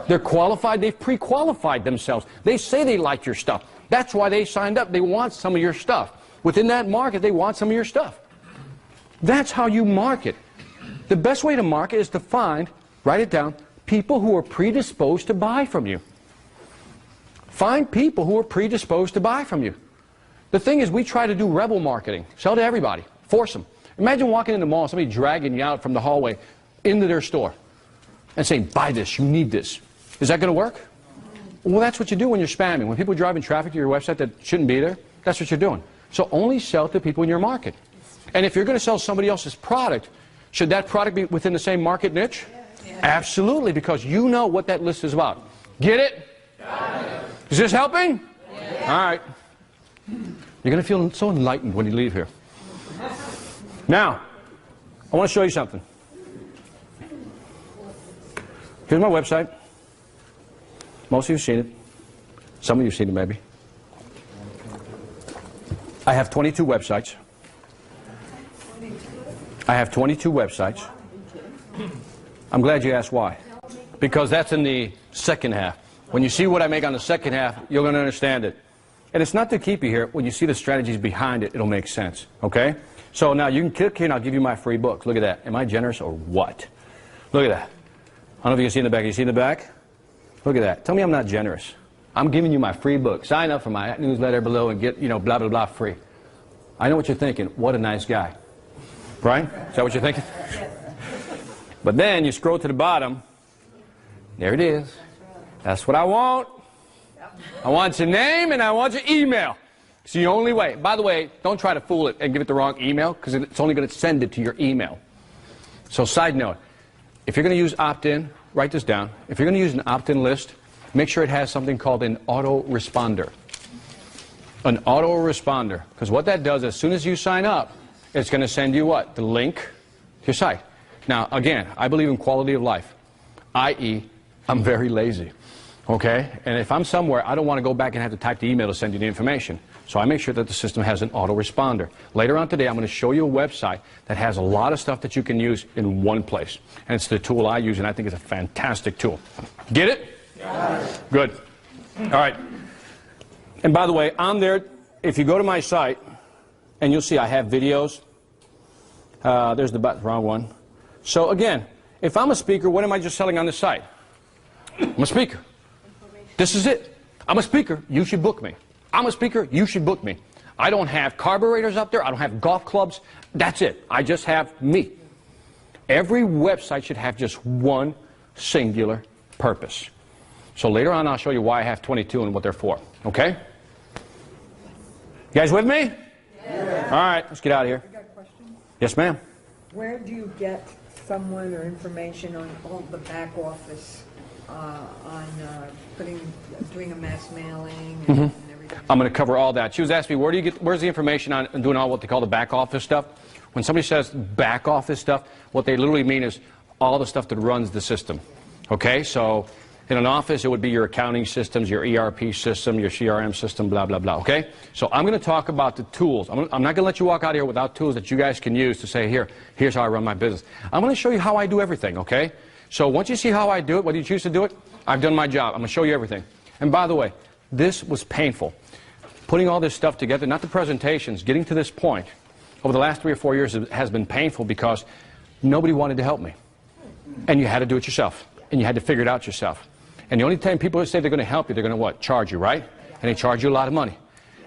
They're qualified. They've pre-qualified themselves. They say they like your stuff. That's why they signed up. They want some of your stuff. Within that market, they want some of your stuff. That's how you market. The best way to market is to find, write it down, people who are predisposed to buy from you. Find people who are predisposed to buy from you. The thing is, we try to do rebel marketing. Sell to everybody. Force them. Imagine walking in the mall, somebody dragging you out from the hallway into their store and saying, buy this, you need this. Is that going to work? Well, that's what you do when you're spamming. When people are driving traffic to your website that shouldn't be there, that's what you're doing. So only sell to people in your market. And if you're going to sell somebody else's product, should that product be within the same market niche? Yeah. Absolutely, because you know what that list is about. Get it? Is this helping? Yeah. All right. You're going to feel so enlightened when you leave here. Now, I want to show you something. Here's my website. Most of you have seen it. Some of you have seen it, maybe. I have 22 websites. I have 22 websites. I'm glad you asked why. Because that's in the second half. When you see what I make on the second half, you're going to understand it. And it's not to keep you here. When you see the strategies behind it, it'll make sense. Okay? So now you can click here and I'll give you my free book. Look at that. Am I generous or what? Look at that. I don't know if you can see in the back. You see in the back? Look at that. Tell me I'm not generous. I'm giving you my free book. Sign up for my newsletter below and get, blah, blah, blah free. I know what you're thinking. What a nice guy. Right? Is that what you're thinking? But then you scroll to the bottom. There it is. That's what I want. I want your name and I want your email. It's the only way. By the way, don't try to fool it and give it the wrong email because it's only going to send it to your email. So side note, if you're going to use opt-in, write this down. If you're going to use an opt-in list, make sure it has something called an autoresponder. An autoresponder. Because what that does, as soon as you sign up, it's going to send you what? The link to your site. Now, again, I believe in quality of life, i.e., I'm very lazy. Okay? And if I'm somewhere, I don't want to go back and have to type the email to send you the information. So I make sure that the system has an autoresponder. Later on today, I'm going to show you a website that has a lot of stuff that you can use in one place. And it's the tool I use, and I think it's a fantastic tool. Get it? Yes. Good. All right. And by the way, on there, if you go to my site, and you'll see I have videos. There's the wrong one. So again, if I'm a speaker, what am I just selling on this site? I'm a speaker. This is it. I'm a speaker. You should book me. I'm a speaker. You should book me. I don't have carburetors up there. I don't have golf clubs. That's it. I just have me. Every website should have just one singular purpose. So later on, I'll show you why I have 22 and what they're for. Okay? You guys with me? Yeah. All right. Let's get out of here. I got a question. Yes, ma'am. Where do you get someone or information on all the back office on doing a mass mailing and everything? I'm going to cover all that. She was asking me, where's the information on doing all what they call the back office stuff? When somebody says back office stuff, what they literally mean is all the stuff that runs the system. Okay, so in an office, it would be your accounting systems, your ERP system, your CRM system, blah, blah, blah. Okay, so I'm going to talk about the tools. I'm not going to let you walk out of here without tools that you guys can use to say, here's how I run my business. I'm going to show you how I do everything, okay? So once you see how I do it, whether you choose to do it, I've done my job. I'm going to show you everything. And by the way, this was painful. Putting all this stuff together, not the presentations, getting to this point, over the last 3 or 4 years has been painful because nobody wanted to help me. And you had to do it yourself. And you had to figure it out yourself. And the only time people say they're going to help you, they're going to what? Charge you, right? And they charge you a lot of money.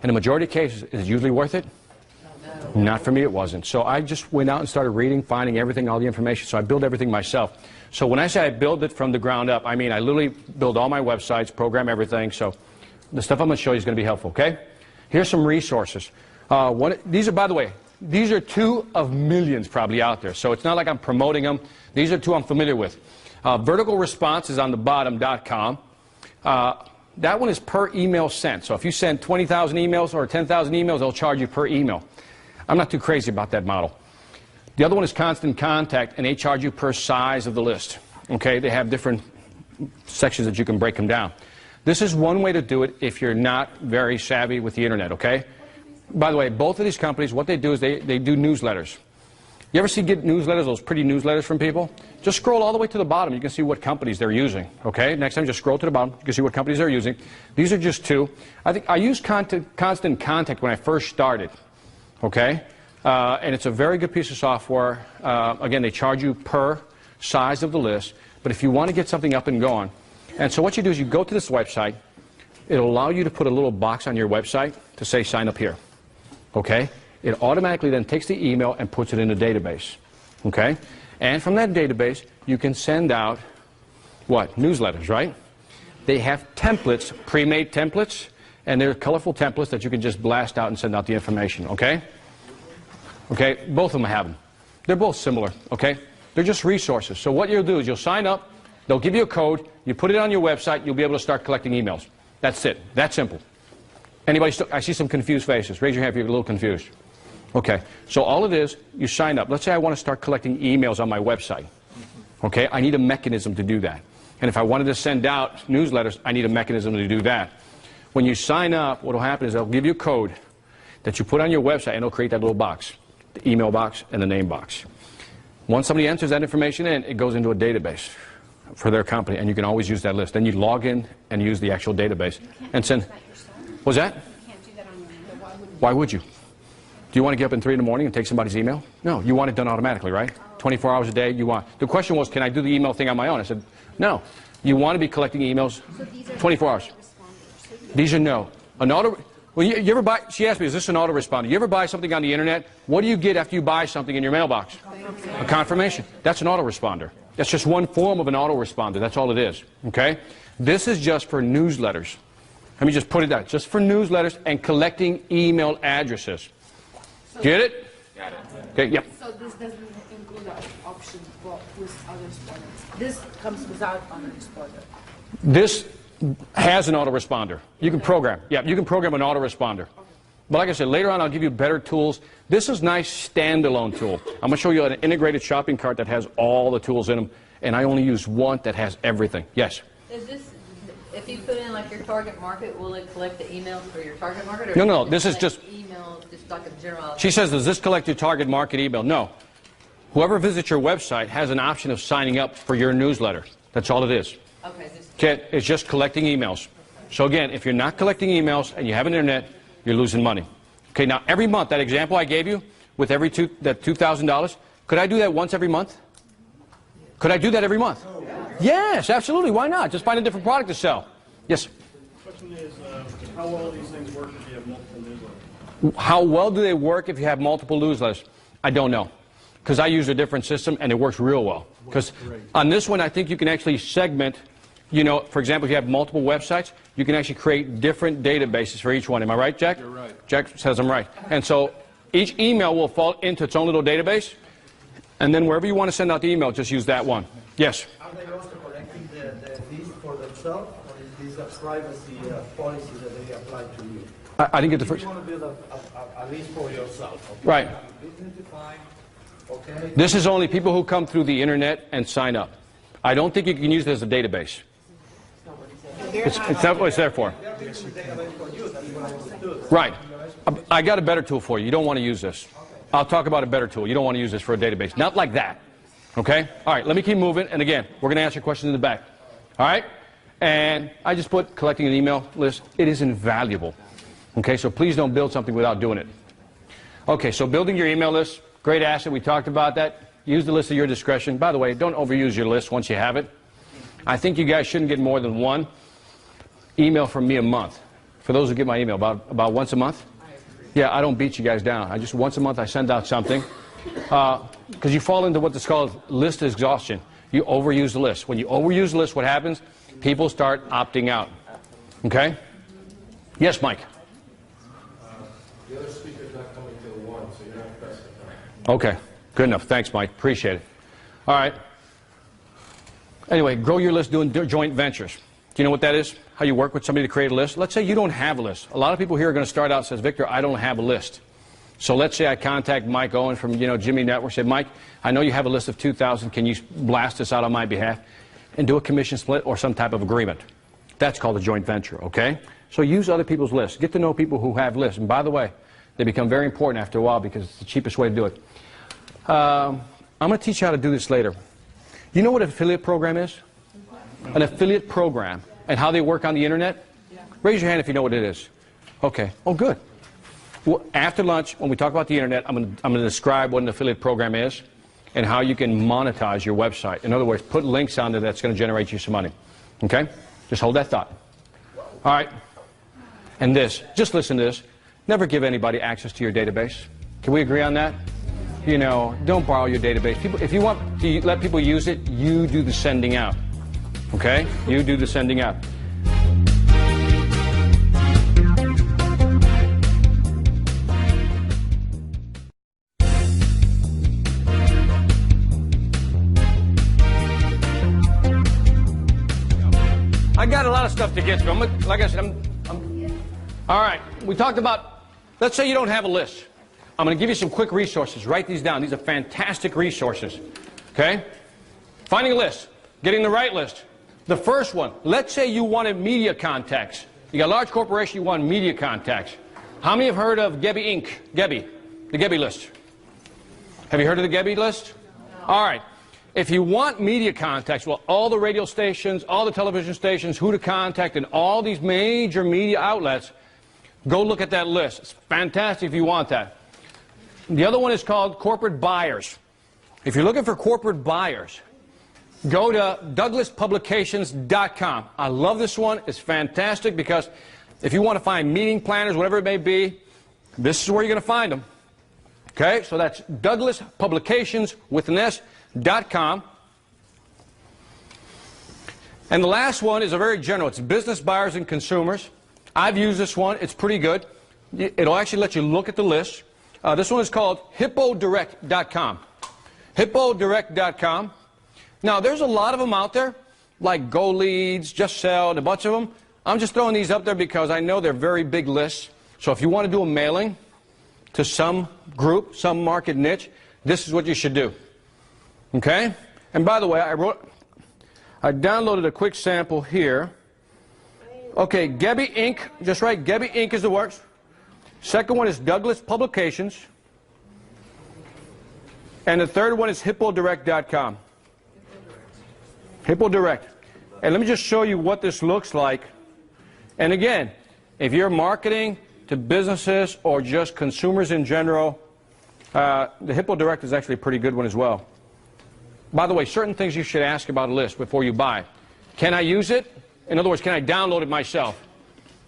In the majority of cases, is it usually worth it? No. Not for me, it wasn't. So I just went out and started reading, finding everything, all the information. So I built everything myself. So when I say I build it from the ground up, I mean I literally build all my websites, program everything. So the stuff I'm going to show you is going to be helpful, okay? Here's some resources. These are, by the way, these are 2 of millions probably out there. So it's not like I'm promoting them. These are 2 I'm familiar with. Vertical response is on the bottom.com. That one is per email sent. So if you send 20,000 emails or 10,000 emails, they'll charge you per email. I'm not too crazy about that model. The other one is Constant Contact, and they charge you per size of the list. Okay, they have different sections that you can break them down. This is one way to do it if you're not very savvy with the internet, okay? By the way, both of these companies, what they do is they do newsletters. You ever see get newsletters, those pretty newsletters from people? Just scroll all the way to the bottom. You can see what companies they're using. Okay? Next time, just scroll to the bottom. You can see what companies they're using. These are just two. I think I used Constant Contact when I first started. Okay? And it's a very good piece of software. Again, they charge you per size of the list. But if you want to get something up and going, and so what you do is you go to this website. It'll allow you to put a little box on your website to say sign up here. Okay? It automatically then takes the email and puts it in a database. Okay? And from that database, you can send out, what? Newsletters, right? They have templates, pre-made templates, and they're colorful templates that you can just blast out and send out the information. Okay? Okay? Both of them have them. They're both similar. Okay? They're just resources. So what you'll do is you'll sign up, they'll give you a code, you put it on your website, you'll be able to start collecting emails. That's it. That simple. Anybody still? I see some confused faces. Raise your hand if you're a little confused. Okay. So all it is, you sign up. Let's say I want to start collecting emails on my website. Okay. I need a mechanism to do that. And if I wanted to send out newsletters, I need a mechanism to do that. When you sign up, what will happen is they'll give you a code that you put on your website, and it'll create that little box, the email box and the name box. Once somebody enters that information in, it goes into a database for their company, and you can always use that list. Then you log in and use the actual database and send. What's that? You can't do that on your own. Why would you? Do you want to get up in 3 in the morning and take somebody's email? No, you want it done automatically, right? 24 hours a day, you want. The question was, can I do the email thing on my own? I said, no. You want to be collecting emails 24 hours. These are no. An auto. Well, you ever buy? She asked me, is this an autoresponder? You ever buy something on the internet? What do you get after you buy something in your mailbox? A confirmation. That's an autoresponder. That's just one form of an autoresponder. That's all it is. Okay? This is just for newsletters. Let me just put it out. Just for newsletters and collecting email addresses. Get it? Got it. Okay, yep. So this doesn't include the option for with autoresponder. This comes without autoresponder. This has an autoresponder. You can program. Yeah, you can program an autoresponder. But like I said, later on I'll give you better tools. This is a nice standalone tool. I'm going to show you an integrated shopping cart that has all the tools in them, and I only use one that has everything. Yes? Is this, if you put in like your target market, will it collect the emails for your target market? Or No, no, this is just... email, just like a general... She says, does this collect your target market email? No. Whoever visits your website has an option of signing up for your newsletter. That's all it is. Okay, It's just collecting emails. So again, if you're not collecting emails and you have an internet, you're losing money. Okay, now every month, that example I gave you with that $2,000, could I do that once every month? Could I do that every month? Yes, absolutely. Why not? Just find a different product to sell. Yes? The question is, how well do these things work if you have multiple newsletters? How well do they work if you have multiple newsletters? I don't know. Because I use a different system and it works real well. Because on this one, I think you can actually segment. You know, for example, if you have multiple websites, you can actually create different databases for each one. Am I right, Jack? You're right. Jack says I'm right. And so each email will fall into its own little database, and then wherever you want to send out the email, just use that one. Yes? Are they also collecting these for themselves, or is this a privacy policy that they apply to you? I didn't get the first. You want to build a list for yourself. Okay? Right. Business defined, okay? This is only people who come through the internet and sign up. I don't think you can use it as a database. It's not what it's there for. Right. I got a better tool for you. You don't want to use this. I'll talk about a better tool. You don't want to use this for a database. Not like that. Okay? All right, let me keep moving. And again, we're going to answer questions in the back. All right? And I just put collecting an email list. It is invaluable. Okay, so please don't build something without doing it. Okay, so building your email list, great asset. We talked about that. Use the list at your discretion. By the way, don't overuse your list once you have it. I think you guys shouldn't get more than one email from me a month. For those who get my email, about once a month. Yeah, I don't beat you guys down. I just once a month I send out something. Because you fall into what's called list exhaustion. You overuse the list. When you overuse the list, what happens? People start opting out. Okay? Yes, Mike? The other speaker's not coming to the one, so you're not pressing it. Okay. Good enough. Thanks, Mike. Appreciate it. All right. Anyway, grow your list doing joint ventures. Do you know what that is? How you work with somebody to create a list? Let's say you don't have a list. A lot of people here are going to start out and says, Victor, I don't have a list. So let's say I contact Mike Owen from Jimmy Network. Said, Mike, I know you have a list of 2,000. Can you blast this out on my behalf and do a commission split or some type of agreement? That's called a joint venture, okay? So use other people's lists. Get to know people who have lists. And by the way, they become very important after a while because it's the cheapest way to do it. I'm going to teach you how to do this later. You know what an affiliate program is? An affiliate program and how they work on the internet? Raise your hand if you know what it is. Okay. Oh, good. Well, after lunch, when we talk about the internet, I'm going to describe what an affiliate program is and how you can monetize your website. In other words, put links on there that's going to generate you some money. Okay? Just hold that thought. All right. And this, just listen to this. Never give anybody access to your database. Can we agree on that? You know, don't borrow your database. People, if you want to let people use it, you do the sending out. Okay? You do the sending out. I got a lot of stuff to get to. Like I said, all right, we talked about, let's say you don't have a list. I'm going to give you some quick resources. Write these down. These are fantastic resources. Okay? Finding a list. Getting the right list. The first one, let's say you wanted media contacts. You got a large corporation, you want media contacts. How many have heard of Gebby Inc.? Gebby. The Gebby list. Have you heard of the Gebby list? All right. If you want media contacts, well, all the radio stations, all the television stations, who to contact, and all these major media outlets, go look at that list. It's fantastic if you want that. The other one is called corporate buyers. If you're looking for corporate buyers, go to douglaspublications.com. I love this one. It's fantastic because if you want to find meeting planners, whatever it may be, this is where you're going to find them. Okay, so that's douglaspublications with an S.com. And the last one is a very general. It's business buyers and consumers. I've used this one. It's pretty good. It'll actually let you look at the list. This one is called hippodirect.com. Hippodirect.com. Now, there's a lot of them out there, like Go Leads, Just Sell, and a bunch of them. I'm just throwing these up there because I know they're very big lists. So if you want to do a mailing to some group, some market niche, this is what you should do. Okay? And by the way, I downloaded a quick sample here. Okay, Gebby Inc. Just write Gebby Inc. is the works. Second one is Douglas Publications. And the third one is hippodirect.com. Hippodirect. And let me just show you what this looks like. And again, if you're marketing to businesses or just consumers in general, the Hippodirect is actually a pretty good one as well. By the way, certain things you should ask about a list before you buy. Can I use it? In other words, can I download it myself?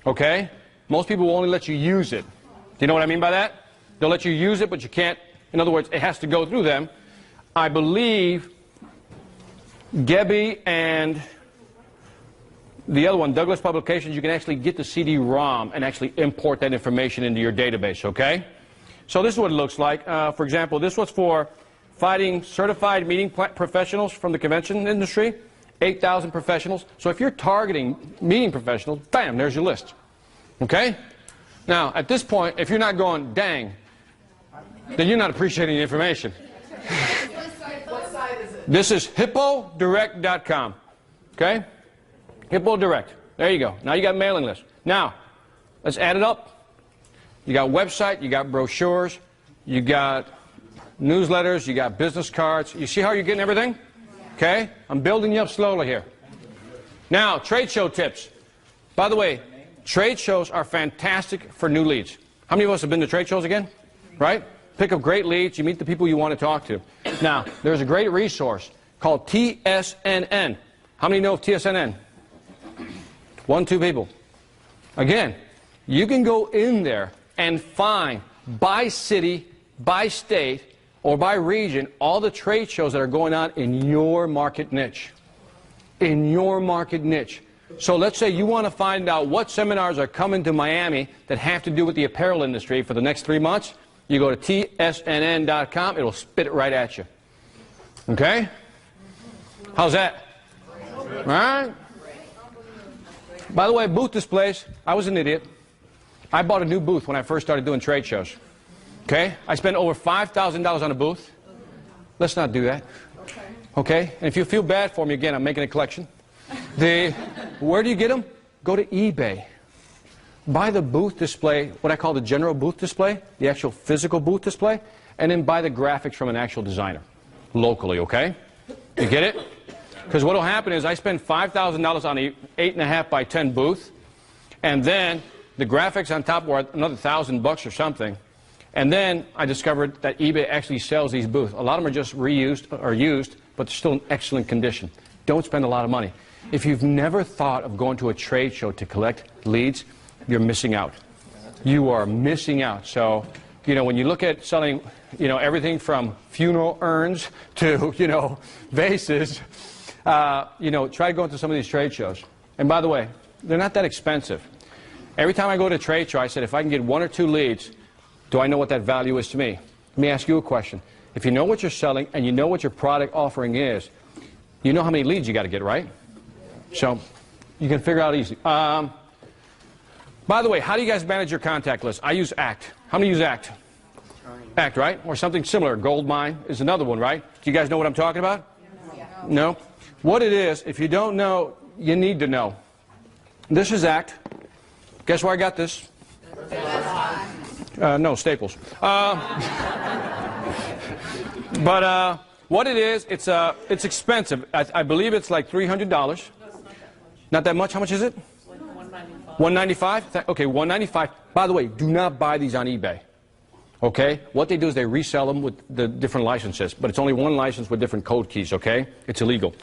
Okay? Most people will only let you use it. Do you know what I mean by that? They'll let you use it, but you can't. In other words, it has to go through them. I believe Gebby and the other one, Douglas Publications, you can actually get the CD-ROM and actually import that information into your database, okay? So this is what it looks like. For example, this was for finding certified meeting professionals from the convention industry, 8,000 professionals. So if you're targeting meeting professionals, bam, there's your list. Okay? Now, at this point, if you're not going, dang, then you're not appreciating the information. What site is it? This is hippodirect.com. Okay? Hippodirect. There you go. Now you got mailing list. Now, let's add it up. You got website, you got brochures, you got newsletters, you got business cards. You see how you're getting everything? Okay? I'm building you up slowly here. Now, trade show tips. By the way, trade shows are fantastic for new leads. How many of us have been to trade shows again? Right? Pick up great leads, you meet the people you want to talk to. Now, there's a great resource called TSNN. How many know of TSNN? 1, 2 people. Again, you can go in there and find by city, by state, or by region, all the trade shows that are going on in your market niche. In your market niche. So let's say you want to find out what seminars are coming to Miami that have to do with the apparel industry for the next 3 months. You go to tsnn.com, it'll spit it right at you. Okay? How's that? All right? By the way, booth displays, I was an idiot. I bought a new booth when I first started doing trade shows. Okay? I spent over $5,000 on a booth. Let's not do that. Okay? And if you feel bad for me, again, I'm making a collection. Where do you get them? Go to eBay. Buy the booth display, what I call the general booth display, the actual physical booth display, and then buy the graphics from an actual designer locally, okay? You get it? Because what will happen is I spend $5,000 on the 8.5 by 10 booth, and then the graphics on top were another $1,000 or something. And then I discovered that eBay actually sells these booths. A lot of them are just reused or used, but they're still in excellent condition. Don't spend a lot of money. If you've never thought of going to a trade show to collect leads, you're missing out. You are missing out. So, you know, when you look at selling, you know, everything from funeral urns to, you know, vases, you know, try to go into some of these trade shows. And by the way, they're not that expensive. Every time I go to a trade show, I said, if I can get 1 or 2 leads, do I know what that value is to me? Let me ask you a question. If you know what you're selling and you know what your product offering is, you know how many leads you got to get, right? So you can figure out easy. By the way, how do you guys manage your contact list? I use Act. How many use Act? Act, right? Or something similar. Goldmine is another one, right? Do you guys know what I'm talking about? No? What it is, if you don't know, you need to know. This is Act. Guess where I got this? No, Staples. But what it is, it's expensive. I believe it's like $300. Not that much. How much is it? $195. Okay, $195. By the way, do not buy these on eBay. Okay? What they do is they resell them with the different licenses, but it's only one license with different code keys, okay? It's illegal.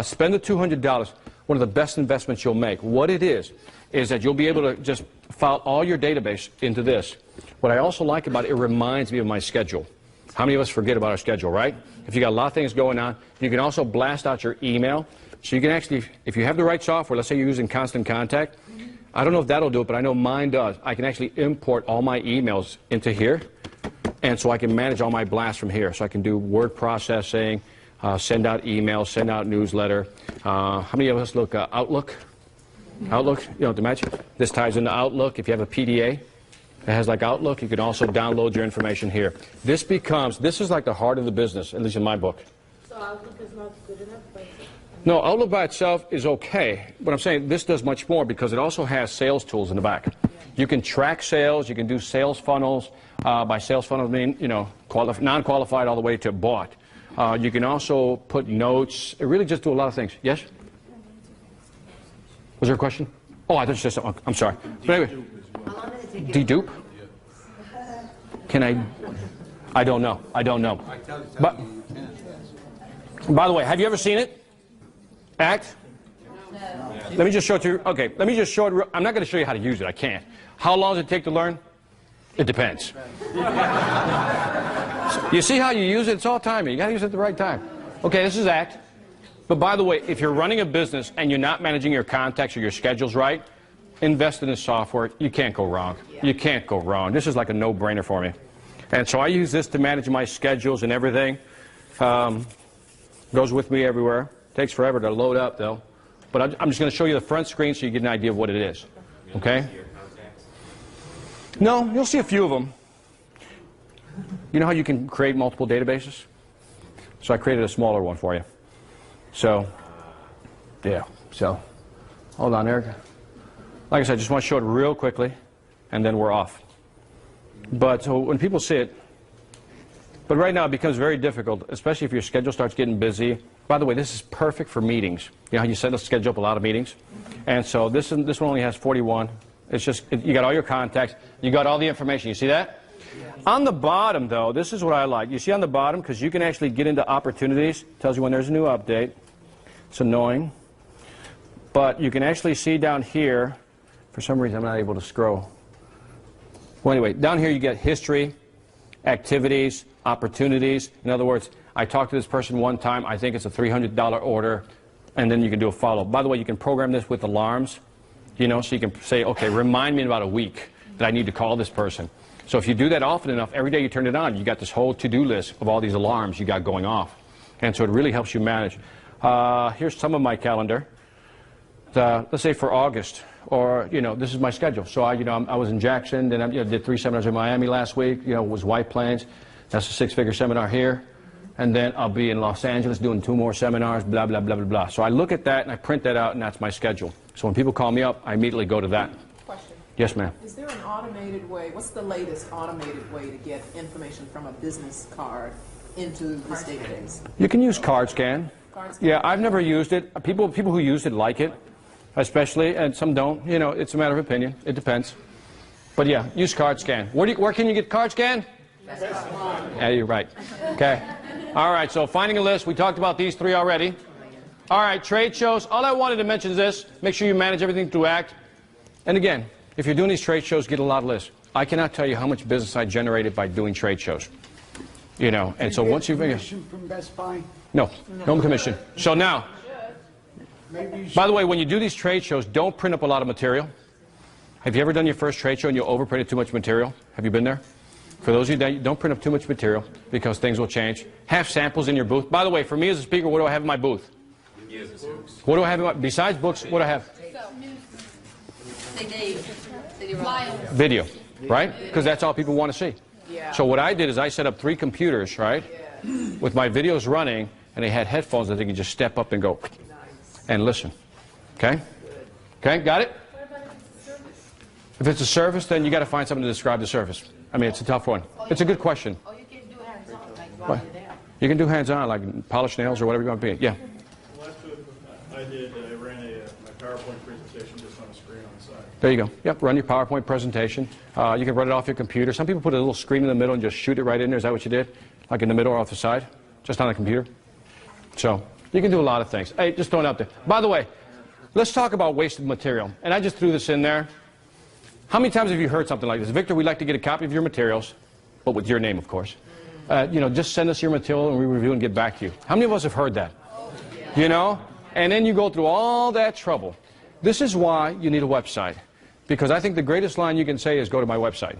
Spend the $200. One of the best investments you'll make. What it is that you'll be able to just file all your database into this. What I also like about it, it reminds me of my schedule. How many of us forget about our schedule, right? If you got a lot of things going on, you can also blast out your email. So you can actually, if you have the right software, let's say you're using Constant Contact, I don't know if that'll do it, but I know mine does. I can actually import all my emails into here, and so I can manage all my blasts from here. So I can do word processing, send out emails, send out newsletter. How many of us look Outlook? Outlook, you know, to match. This ties into Outlook. If you have a PDA that has like Outlook, you can also download your information here. This is like the heart of the business, at least in my book. So Outlook is not good enough? No, Outlook by itself is okay, but I'm saying this does much more because it also has sales tools in the back. You can track sales, you can do sales funnels. By sales funnels, I mean, you know, non-qualified all the way to bought. You can also put notes. It really just do a lot of things. Yes? Was there a question? Oh, I thought you said something. I'm sorry. But anyway, dedupe? Can I don't know. I don't know. But, by the way, have you ever seen it? Act? No. Let me just show it to you. Okay, let me just show it. I'm not going to show you how to use it. I can't. How long does it take to learn? It depends. You see how you use it? It's all timing. You got to use it at the right time. Okay, this is Act. But by the way, if you're running a business and you're not managing your contacts or your schedules right, invest in this software. You can't go wrong. You can't go wrong. This is like a no-brainer for me. And so I use this to manage my schedules and everything. Goes with me everywhere. Takes forever to load up, though. But I'm just going to show you the front screen so you get an idea of what it is. Okay? No, you'll see a few of them. You know how you can create multiple databases? So I created a smaller one for you. So, yeah. So, hold on, Eric. Like I said, I just want to show it real quickly, and then we're off. But so when people see it, but right now it becomes very difficult, especially if your schedule starts getting busy. By the way, this is perfect for meetings. You know how you set a schedule up a lot of meetings? And so this one only has 41. It's just, you got all your contacts. You got all the information. You see that? On the bottom, though, this is what I like. You see on the bottom, because you can actually get into opportunities. Tells you when there's a new update. It's annoying. But you can actually see down here, for some reason I'm not able to scroll. Well, anyway, down here you get history, activities, opportunities. In other words, I talked to this person one time. I think it's a $300 order. And then you can do a follow. By the way, you can program this with alarms. You know, so you can say, okay, remind me in about a week that I need to call this person. So if you do that often enough, every day you turn it on, you got this whole to-do list of all these alarms you got going off. And so it really helps you manage. Here's some of my calendar. Let's say for August, or, you know, this is my schedule. So, I was in Jackson, then I did 3 seminars in Miami last week, was White Plains. That's a 6-figure seminar here. And then I'll be in Los Angeles doing 2 more seminars, blah, blah, blah, blah, blah. So I look at that and I print that out, and that's my schedule. So when people call me up, I immediately go to that. Question. Yes, ma'am. Is there an automated way, what's the latest automated way to get information from a business card into this database? You can use card scan. Yeah, I've never used it. People who use it like it, especially, and some don't. You know, it's a matter of opinion. It depends. But yeah, use card scan. Where can you get card scan? Yeah, you're right. Okay. All right, so finding a list. We talked about these three already. All right, trade shows. All I wanted to mention is this. Make sure you manage everything through ACT. And again, if you're doing these trade shows, get a lot of lists. I cannot tell you how much business I generated by doing trade shows. You know, and so once you've... Commission from Best Buy? No commission. So now, by the way, when you do these trade shows, don't print up a lot of material. Have you ever done your first trade show and you overprinted too much material? Have you been there? For those of you that don't print up too much material because things will change. Have samples in your booth. By the way, for me as a speaker, what do I have in my booth? What do I have in my, besides books, what do I have? Video, right? Because that's all people want to see. So what I did is I set up 3 computers, right, with my videos running, and they had headphones that they could just step up and go and listen. Okay? Okay, got it? If it's a service, then you got to find something to describe the service. I mean, it's a tough one. It's a good question. Or you can do hands-on, like while you're there. You can do hands-on, like polish nails or whatever you want to be. Yeah. Last week I ran my PowerPoint presentation just on a screen on the side. There you go. Yep, run your PowerPoint presentation. You can run it off your computer. Some people put a little screen in the middle and just shoot it right in there. Is that what you did? Like in the middle or off the side? Just on the computer? So, you can do a lot of things. Hey, just throwing it out there. By the way, let's talk about wasted material. And I just threw this in there. How many times have you heard something like this? Victor, we'd like to get a copy of your materials, but with your name, of course. You know, just send us your material and we review and get back to you. How many of us have heard that? You know? And then you go through all that trouble. This is why you need a website. Because I think the greatest line you can say is go to my website.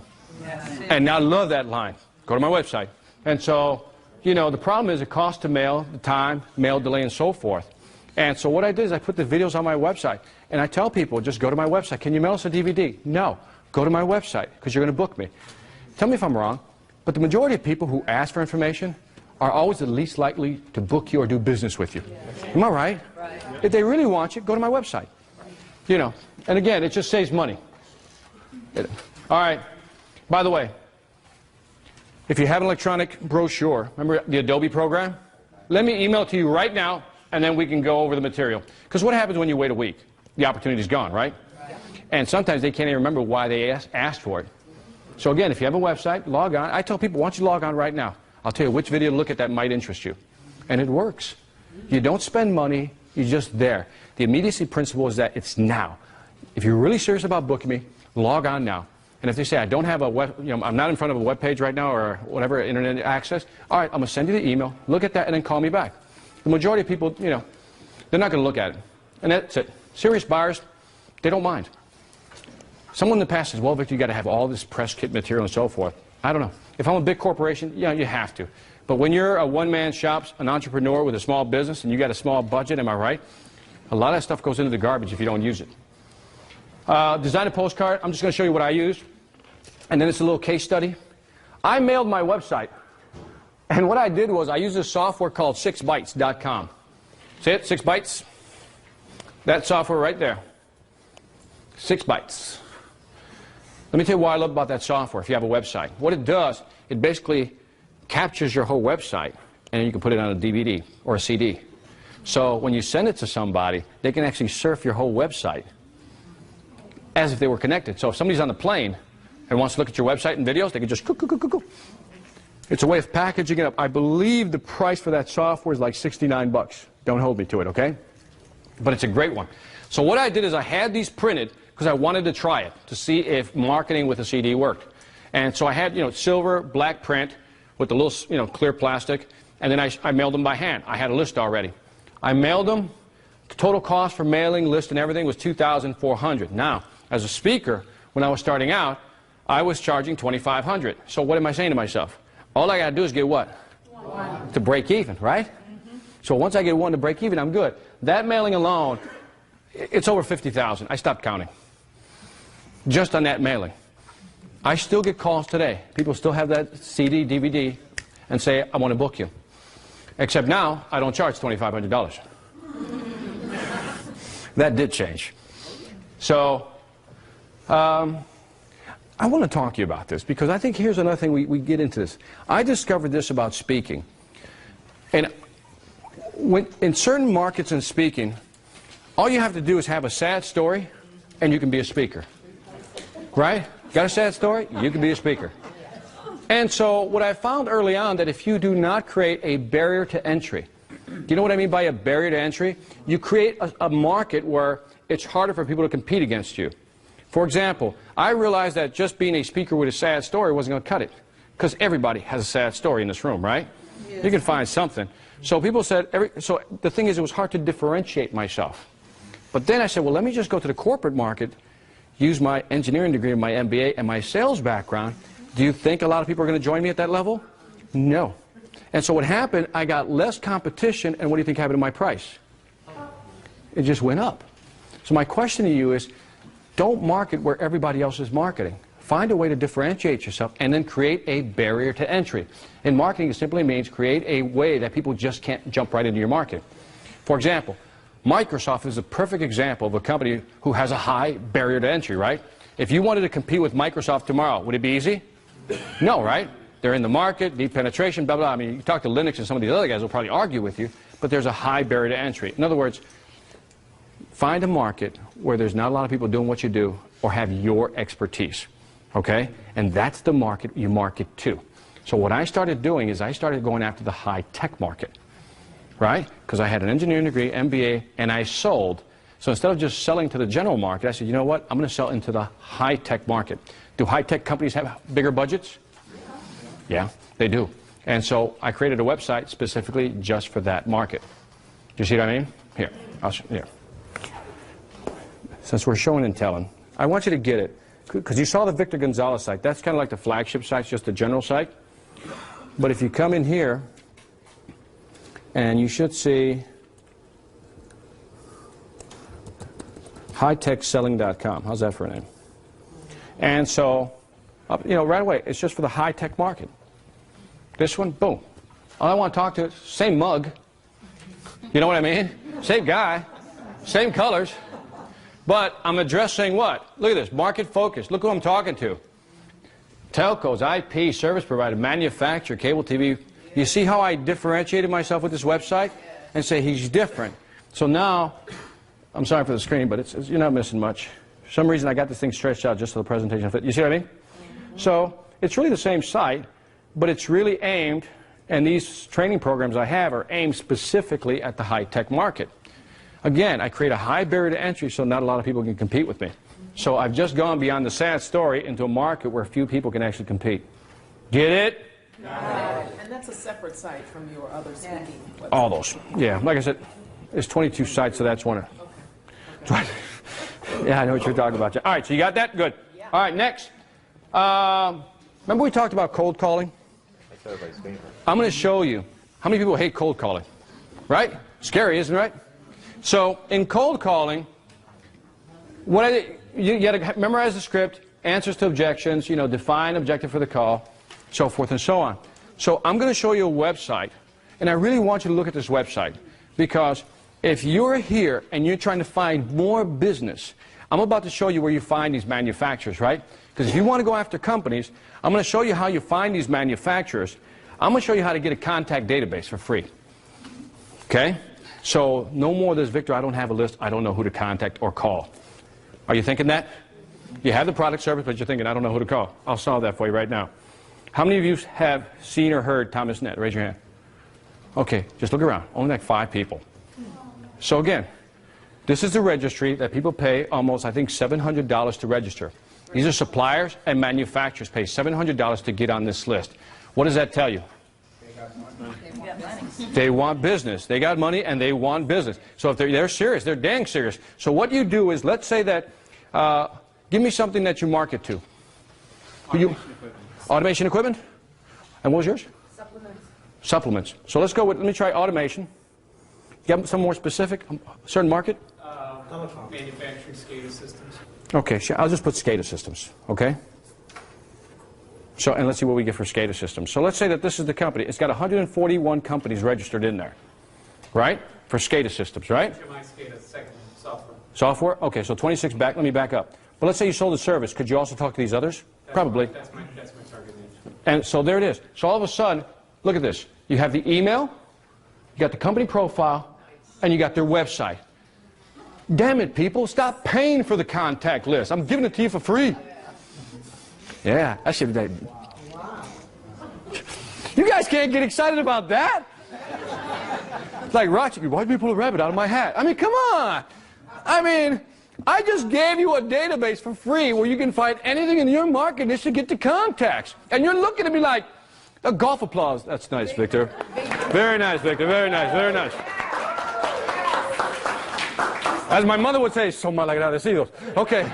And I love that line. Go to my website. And so, you know, the problem is the cost to mail, the time, mail delay, and so forth. And so what I did is I put the videos on my website. And I tell people, just go to my website. Can you mail us a DVD? No. Go to my website because you're going to book me. Tell me if I'm wrong, but the majority of people who ask for information are always the least likely to book you or do business with you. Am I right? If they really want you, go to my website. You know, and again, it just saves money. All right. By the way, if you have an electronic brochure, remember the Adobe program? Let me email it to you right now, and then we can go over the material. Because what happens when you wait a week? The opportunity's gone, right? And sometimes they can't even remember why they asked for it. So again, if you have a website, log on. I tell people, why don't you log on right now? I'll tell you which video to look at that might interest you. And it works. You don't spend money, you're just there. The immediacy principle is that it's now. If you're really serious about booking me, log on now. And if they say, I don't have a web, you know, I'm not in front of a web page right now or whatever, internet access, all right, I'm going to send you the email, look at that, and then call me back. The majority of people, you know, they're not going to look at it. And that's it. Serious buyers, they don't mind. Someone in the past says, well, Victor, you got to have all this press kit material and so forth. I don't know. If I'm a big corporation, yeah, you have to. But when you're a one-man shop, an entrepreneur with a small business, and you got a small budget, am I right? A lot of that stuff goes into the garbage if you don't use it. Design a postcard. I'm just going to show you what I used. And then it's a little case study. I mailed my website. And what I did was I used this software called 6bytes.com. See it? 6 bytes? That software right there. 6 bytes. Let me tell you what I love about that software if you have a website. What it does, it basically captures your whole website, and then you can put it on a DVD or a CD. So when you send it to somebody, they can actually surf your whole website as if they were connected. So if somebody's on the plane and wants to look at your website and videos, they can just go. It's a way of packaging it up. I believe the price for that software is like $69. Don't hold me to it, okay? But it's a great one. So what I did is I had these printed because I wanted to try it to see if marketing with a CD worked. And so I had, you know, silver, black print with the little, you know, clear plastic, and then I mailed them by hand. I had a list already. I mailed them. The total cost for mailing, list, and everything was $2,400. Now, as a speaker, when I was starting out, I was charging $2,500. So what am I saying to myself? All I got to do is get what? One. To break even, right? Mm-hmm. So once I get one to break even, I'm good. That mailing alone, it's over $50,000. I stopped counting. Just on that mailing. I still get calls today. People still have that CD, DVD, and say, I want to book you. Except now, I don't charge $2,500. That did change. So, I want to talk to you about this because I think here's another thing we get into this. I discovered this about speaking. And in certain markets in speaking, all you have to do is have a sad story and you can be a speaker. Right? Got a sad story? You can be a speaker. And so what I found early on that if you do not create a barrier to entry, do you know what I mean by a barrier to entry? You create a market where it's harder for people to compete against you. For example, I realized that just being a speaker with a sad story wasn't going to cut it. Because everybody has a sad story in this room, right? Yes. You can find something. So people said, so the thing is, it was hard to differentiate myself. But then I said, well, let me just go to the corporate market, use my engineering degree, my MBA, and my sales background. Do you think a lot of people are going to join me at that level? No. And so what happened, I got less competition, and what do you think happened to my price? It just went up. So my question to you is, don't market where everybody else is marketing. Find a way to differentiate yourself and then create a barrier to entry. In marketing, it simply means create a way that people just can't jump right into your market. For example, Microsoft is a perfect example of a company who has a high barrier to entry, right? If you wanted to compete with Microsoft tomorrow, would it be easy? No, right? They're in the market, deep penetration, blah, blah. I mean, you talk to Linux and some of these other guys will probably argue with you, but there's a high barrier to entry. In other words, find a market where there's not a lot of people doing what you do or have your expertise, okay? And that's the market you market to. So what I started doing is I started going after the high-tech market, right? Because I had an engineering degree, MBA, and I sold. So instead of just selling to the general market, I said, you know what? I'm going to sell into the high-tech market. Do high-tech companies have bigger budgets? Yeah, they do. And so I created a website specifically just for that market. Do you see what I mean? Here, I'll show you. Since we're showing and telling, I want you to get it. Because you saw the Victor Gonzalez site. That's kind of like the flagship site, it's just a general site. But if you come in here, and you should see hightechselling.com. How's that for a name? And so, you know, right away, it's just for the high-tech market. This one, boom. All I want to talk to is same mug. You know what I mean? Same guy, same colors. But I'm addressing what? Look at this, market focus. Look who I'm talking to. Telcos, IP, service provider, manufacturer, cable TV. You see how I differentiated myself with this website? And say he's different. So now, I'm sorry for the screen, but you're not missing much. For some reason I got this thing stretched out just so the presentation fit. You see what I mean? So it's really the same site, but it's really aimed, and these training programs I have are aimed specifically at the high-tech market. Again, I create a high barrier to entry so not a lot of people can compete with me. So I've just gone beyond the sad story into a market where few people can actually compete. Get it? And that's a separate site from your other speaking websites. All those. Yeah, like I said, there's 22 sites, so that's one. Okay. Yeah, I know what you're talking about. All right, so you got that? Good. Yeah. All right, next. Remember we talked about cold calling? I'm going to show you how many people hate cold calling. Right? Scary, isn't it, right? So in cold calling, you got to memorize the script, answers to objections, you know, define objective for the call, so forth and so on. So I'm going to show you a website, and I really want you to look at this website, because if you're here and you're trying to find more business, I'm about to show you where you find these manufacturers, right? Because if you want to go after companies, I'm going to show you how you find these manufacturers. I'm going to show you how to get a contact database for free. Okay? So no more of this, Victor, I don't have a list, I don't know who to contact or call. Are you thinking that? You have the product service, but you're thinking, I don't know who to call. I'll solve that for you right now. How many of you have seen or heard Thomas Net? Raise your hand. Okay, just look around. Only like 5 people. So again, this is the registry that people pay almost, I think, $700 to register. These are suppliers and manufacturers pay $700 to get on this list. What does that tell you? They want business. They got money and they want business. So if they're serious, they're dang serious. So what you do is, let's say that, give me something that you market to. Automation equipment? And what was yours? Supplements. Supplements. So let's go with, let me try automation. You got some more specific, certain market? Manufacturing SCADA systems. Okay, sure. I'll just put SCADA systems, okay? So, and let's see what we get for SCADA systems. So let's say that this is the company. It's got 141 companies registered in there, right? For SCADA systems, right? SCADA, second software. Software? Okay, so 26 back. Let me back up. But let's say you sold a service. Could you also talk to these others? Probably. That's my target niche. And so there it is. So all of a sudden, look at this. You have the email, you got the company profile, and you got their website. Damn it, people. Stop paying for the contact list. I'm giving it to you for free. Yeah, that should be. You guys can't get excited about that. It's like, Roger, why did you pull a rabbit out of my hat? I mean, come on. I mean, I just gave you a database for free where you can find anything in your market niche to get to contacts. And you're looking at me like, a golf applause. That's nice, Victor. Very nice, Victor. Very nice, very nice. As my mother would say, so mal agradecidos. Okay.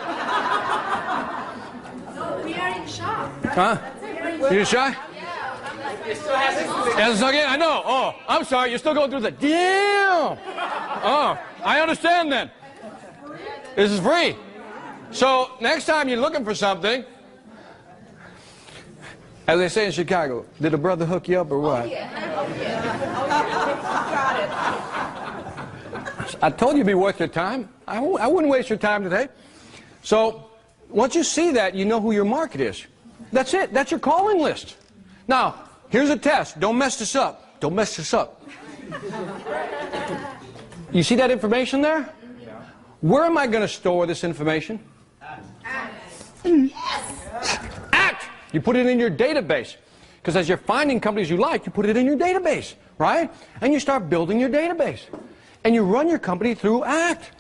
No, we are in shock. Huh? You shy? Yes, again, I know. Oh, I'm sorry. You're still going through the damn. Oh, I understand then. This is free. So next time you're looking for something, as they say in Chicago, did a brother hook you up or what? I told you it'd be worth your time. I wouldn't waste your time today. So once you see that, you know who your market is. That's it. That's your calling list. Now, here's a test. Don't mess this up. Don't mess this up. You see that information there? Where am I going to store this information? Act! You put it in your database. Because as you're finding companies you like, you put it in your database, right? And you start building your database. And you run your company through Act.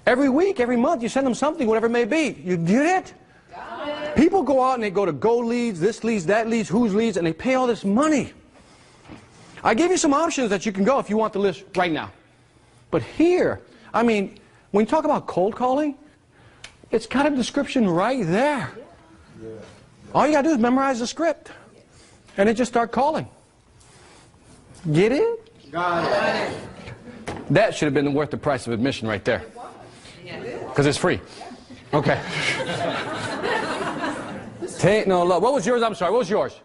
Every week, every month, you send them something, whatever it may be. You get it? People go out and they go to Go Leads, this leads, that leads, whose leads, and they pay all this money. I gave you some options that you can go if you want the list right now. But here, I mean, when you talk about cold calling, it's got a description right there. All you got to do is memorize the script. And then just start calling. Get it? Got it. That should have been worth the price of admission right there. Because it's free. Okay. Take no love. What was yours? I'm sorry. What was yours?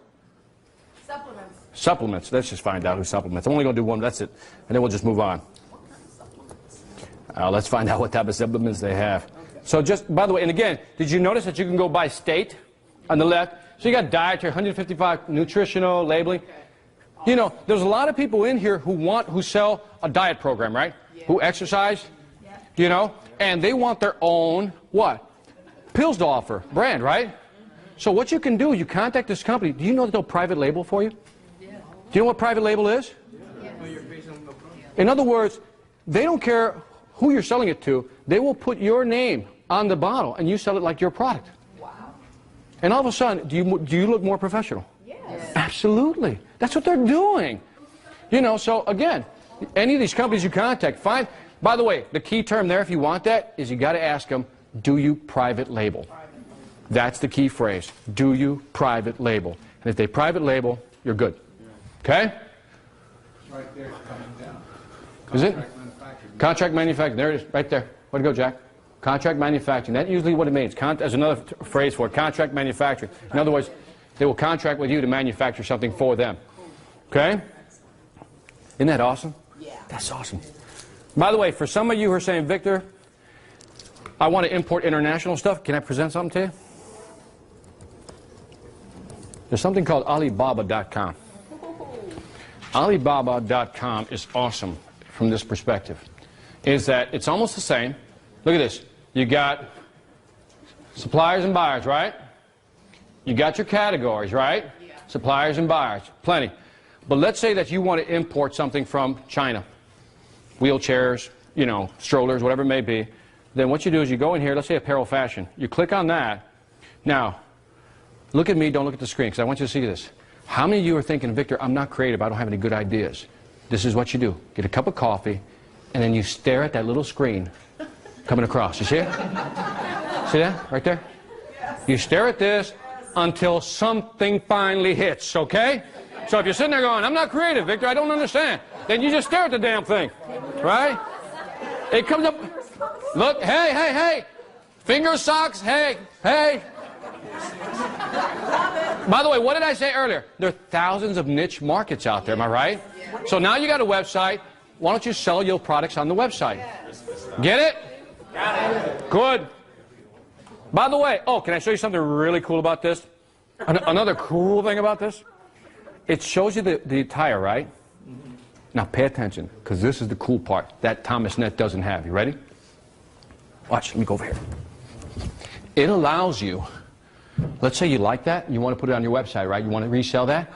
Supplements. Supplements. Let's just find out who supplements. I'm only going to do one. That's it. And then we'll just move on. Let's find out what type of supplements they have. So just, by the way, and again, did you notice that you can go by state on the left? So you got dietary, 155, nutritional, labeling. You know, there's a lot of people in here who sell a diet program, right? Who exercise, you know, and they want their own, what? Pills to offer, brand, right? So what you can do, you contact this company. Do you know that they'll private label for you? Do you know what private label is? In other words, they don't care who you're selling it to. They will put your name on the bottle and you sell it like your product. And all of a sudden, do you look more professional? Yes. Absolutely. That's what they're doing. You know, so again, any of these companies you contact, find, by the way, the key term there, if you want that, is you got to ask them, do you private label? That's the key phrase. Do you private label? And if they private label, you're good. Okay? Right there, coming down. Is it? Contract manufacturing. There it is, right there. Way to go, Jack. Contract manufacturing. That's usually what it means. There's another phrase for it. Contract manufacturing. In other words, they will contract with you to manufacture something for them. Okay? Isn't that awesome? Yeah. That's awesome. By the way, for some of you who are saying, Victor, I want to import international stuff, can I present something to you? There's something called Alibaba.com. Alibaba.com is awesome from this perspective. Is that it's almost the same. Look at this. You got suppliers and buyers, right? You got your categories, right? Yeah. Suppliers and buyers, plenty. But let's say that you want to import something from China. Wheelchairs, you know, strollers, whatever it may be. Then what you do is you go in here, let's say apparel fashion. You click on that. Now, look at me, don't look at the screen, because I want you to see this. How many of you are thinking, Victor, I'm not creative, I don't have any good ideas? This is what you do. Get a cup of coffee, and then you stare at that little screen coming across. You see it? See that? Right there? You stare at this until something finally hits, okay? So if you're sitting there going, I'm not creative, Victor, I don't understand, then you just stare at the damn thing, right? It comes up, look, hey, hey, hey, finger socks, hey, hey. By the way, what did I say earlier? There are thousands of niche markets out there, am I right? So now you got a website, why don't you sell your products on the website? Get it? Got it. Good. By the way, oh, can I show you something really cool about this? Another cool thing about this? It shows you the tire, right? Now pay attention, because this is the cool part that Thomas Net doesn't have. You ready? Watch, let me go over here. It allows you, let's say you like that, and you want to put it on your website, right? You want to resell that?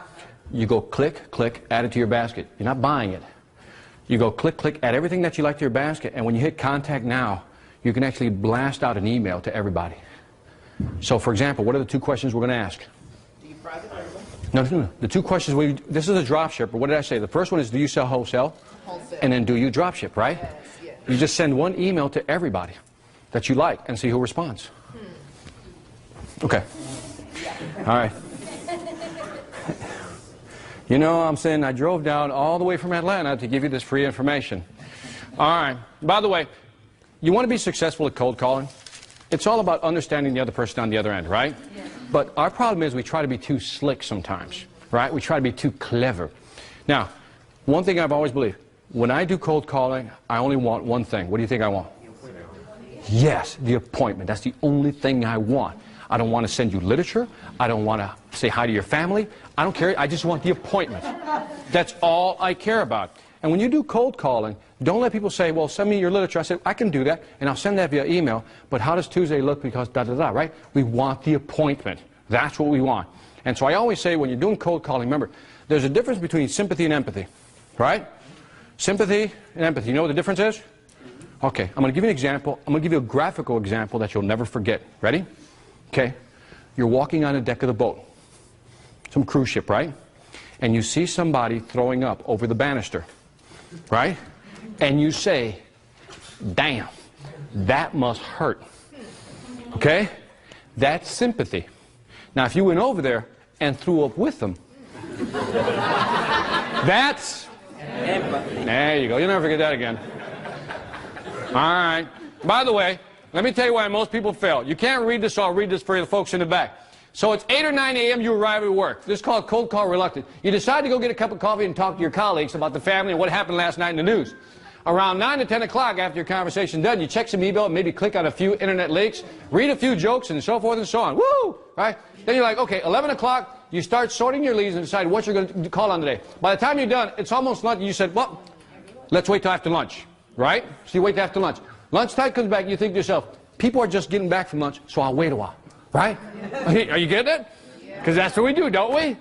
You go click, click, add it to your basket. You're not buying it. You go click, click, add everything that you like to your basket, and when you hit contact now, you can actually blast out an email to everybody. So, for example, what are the 2 questions we're going to ask? Do you private label? No. The 2 questions, this is a drop ship, but what did I say? The first one is, do you sell wholesale? Wholesale. And then, do you drop ship, right? Yes. You just send 1 email to everybody that you like and see who responds. Okay. All right. You know, I'm saying I drove down all the way from Atlanta to give you this free information. All right. By the way, you want to be successful at cold calling? It's all about understanding the other person on the other end, right? Yeah. But our problem is we try to be too slick sometimes, right? We try to be too clever. Now, one thing I've always believed, when I do cold calling, I only want one thing. What do you think I want? Yes, the appointment. That's the only thing I want. I don't want to send you literature. I don't want to say hi to your family. I don't care. I just want the appointment. That's all I care about. And when you do cold calling, don't let people say, well, send me your literature. I said, I can do that, and I'll send that via email, but how does Tuesday look because da-da-da, right? We want the appointment. That's what we want. And so I always say when you're doing cold calling, remember, there's a difference between sympathy and empathy, right? Sympathy and empathy. You know what the difference is? Okay, I'm going to give you an example. I'm going to give you a graphical example that you'll never forget. Ready? Okay, you're walking on the deck of the boat, some cruise ship, right? And you see somebody throwing up over the banister, right? And you say, damn, that must hurt. Okay? That's sympathy. Now, if you went over there and threw up with them, that's empathy. There you go. You'll never forget that again. All right. By the way, let me tell you why most people fail. You can't read this, so I'll read this for the folks in the back. So it's 8 or 9 a.m. you arrive at work. This is called cold call reluctant. You decide to go get a cup of coffee and talk to your colleagues about the family and what happened last night in the news. Around 9 to 10 o'clock after your conversation's done, you check some email and maybe click on a few internet links, read a few jokes, and so forth and so on. Woo! Right? Then you're like, okay, 11 o'clock, you start sorting your leads and decide what you're going to call on today. By the time you're done, it's almost lunch, and you said, well, let's wait till after lunch. Right? So you wait till after lunch. Lunchtime comes back, you think to yourself, people are just getting back from lunch, so I'll wait a while. Right? Are you getting it? Because that's what we do, don't we?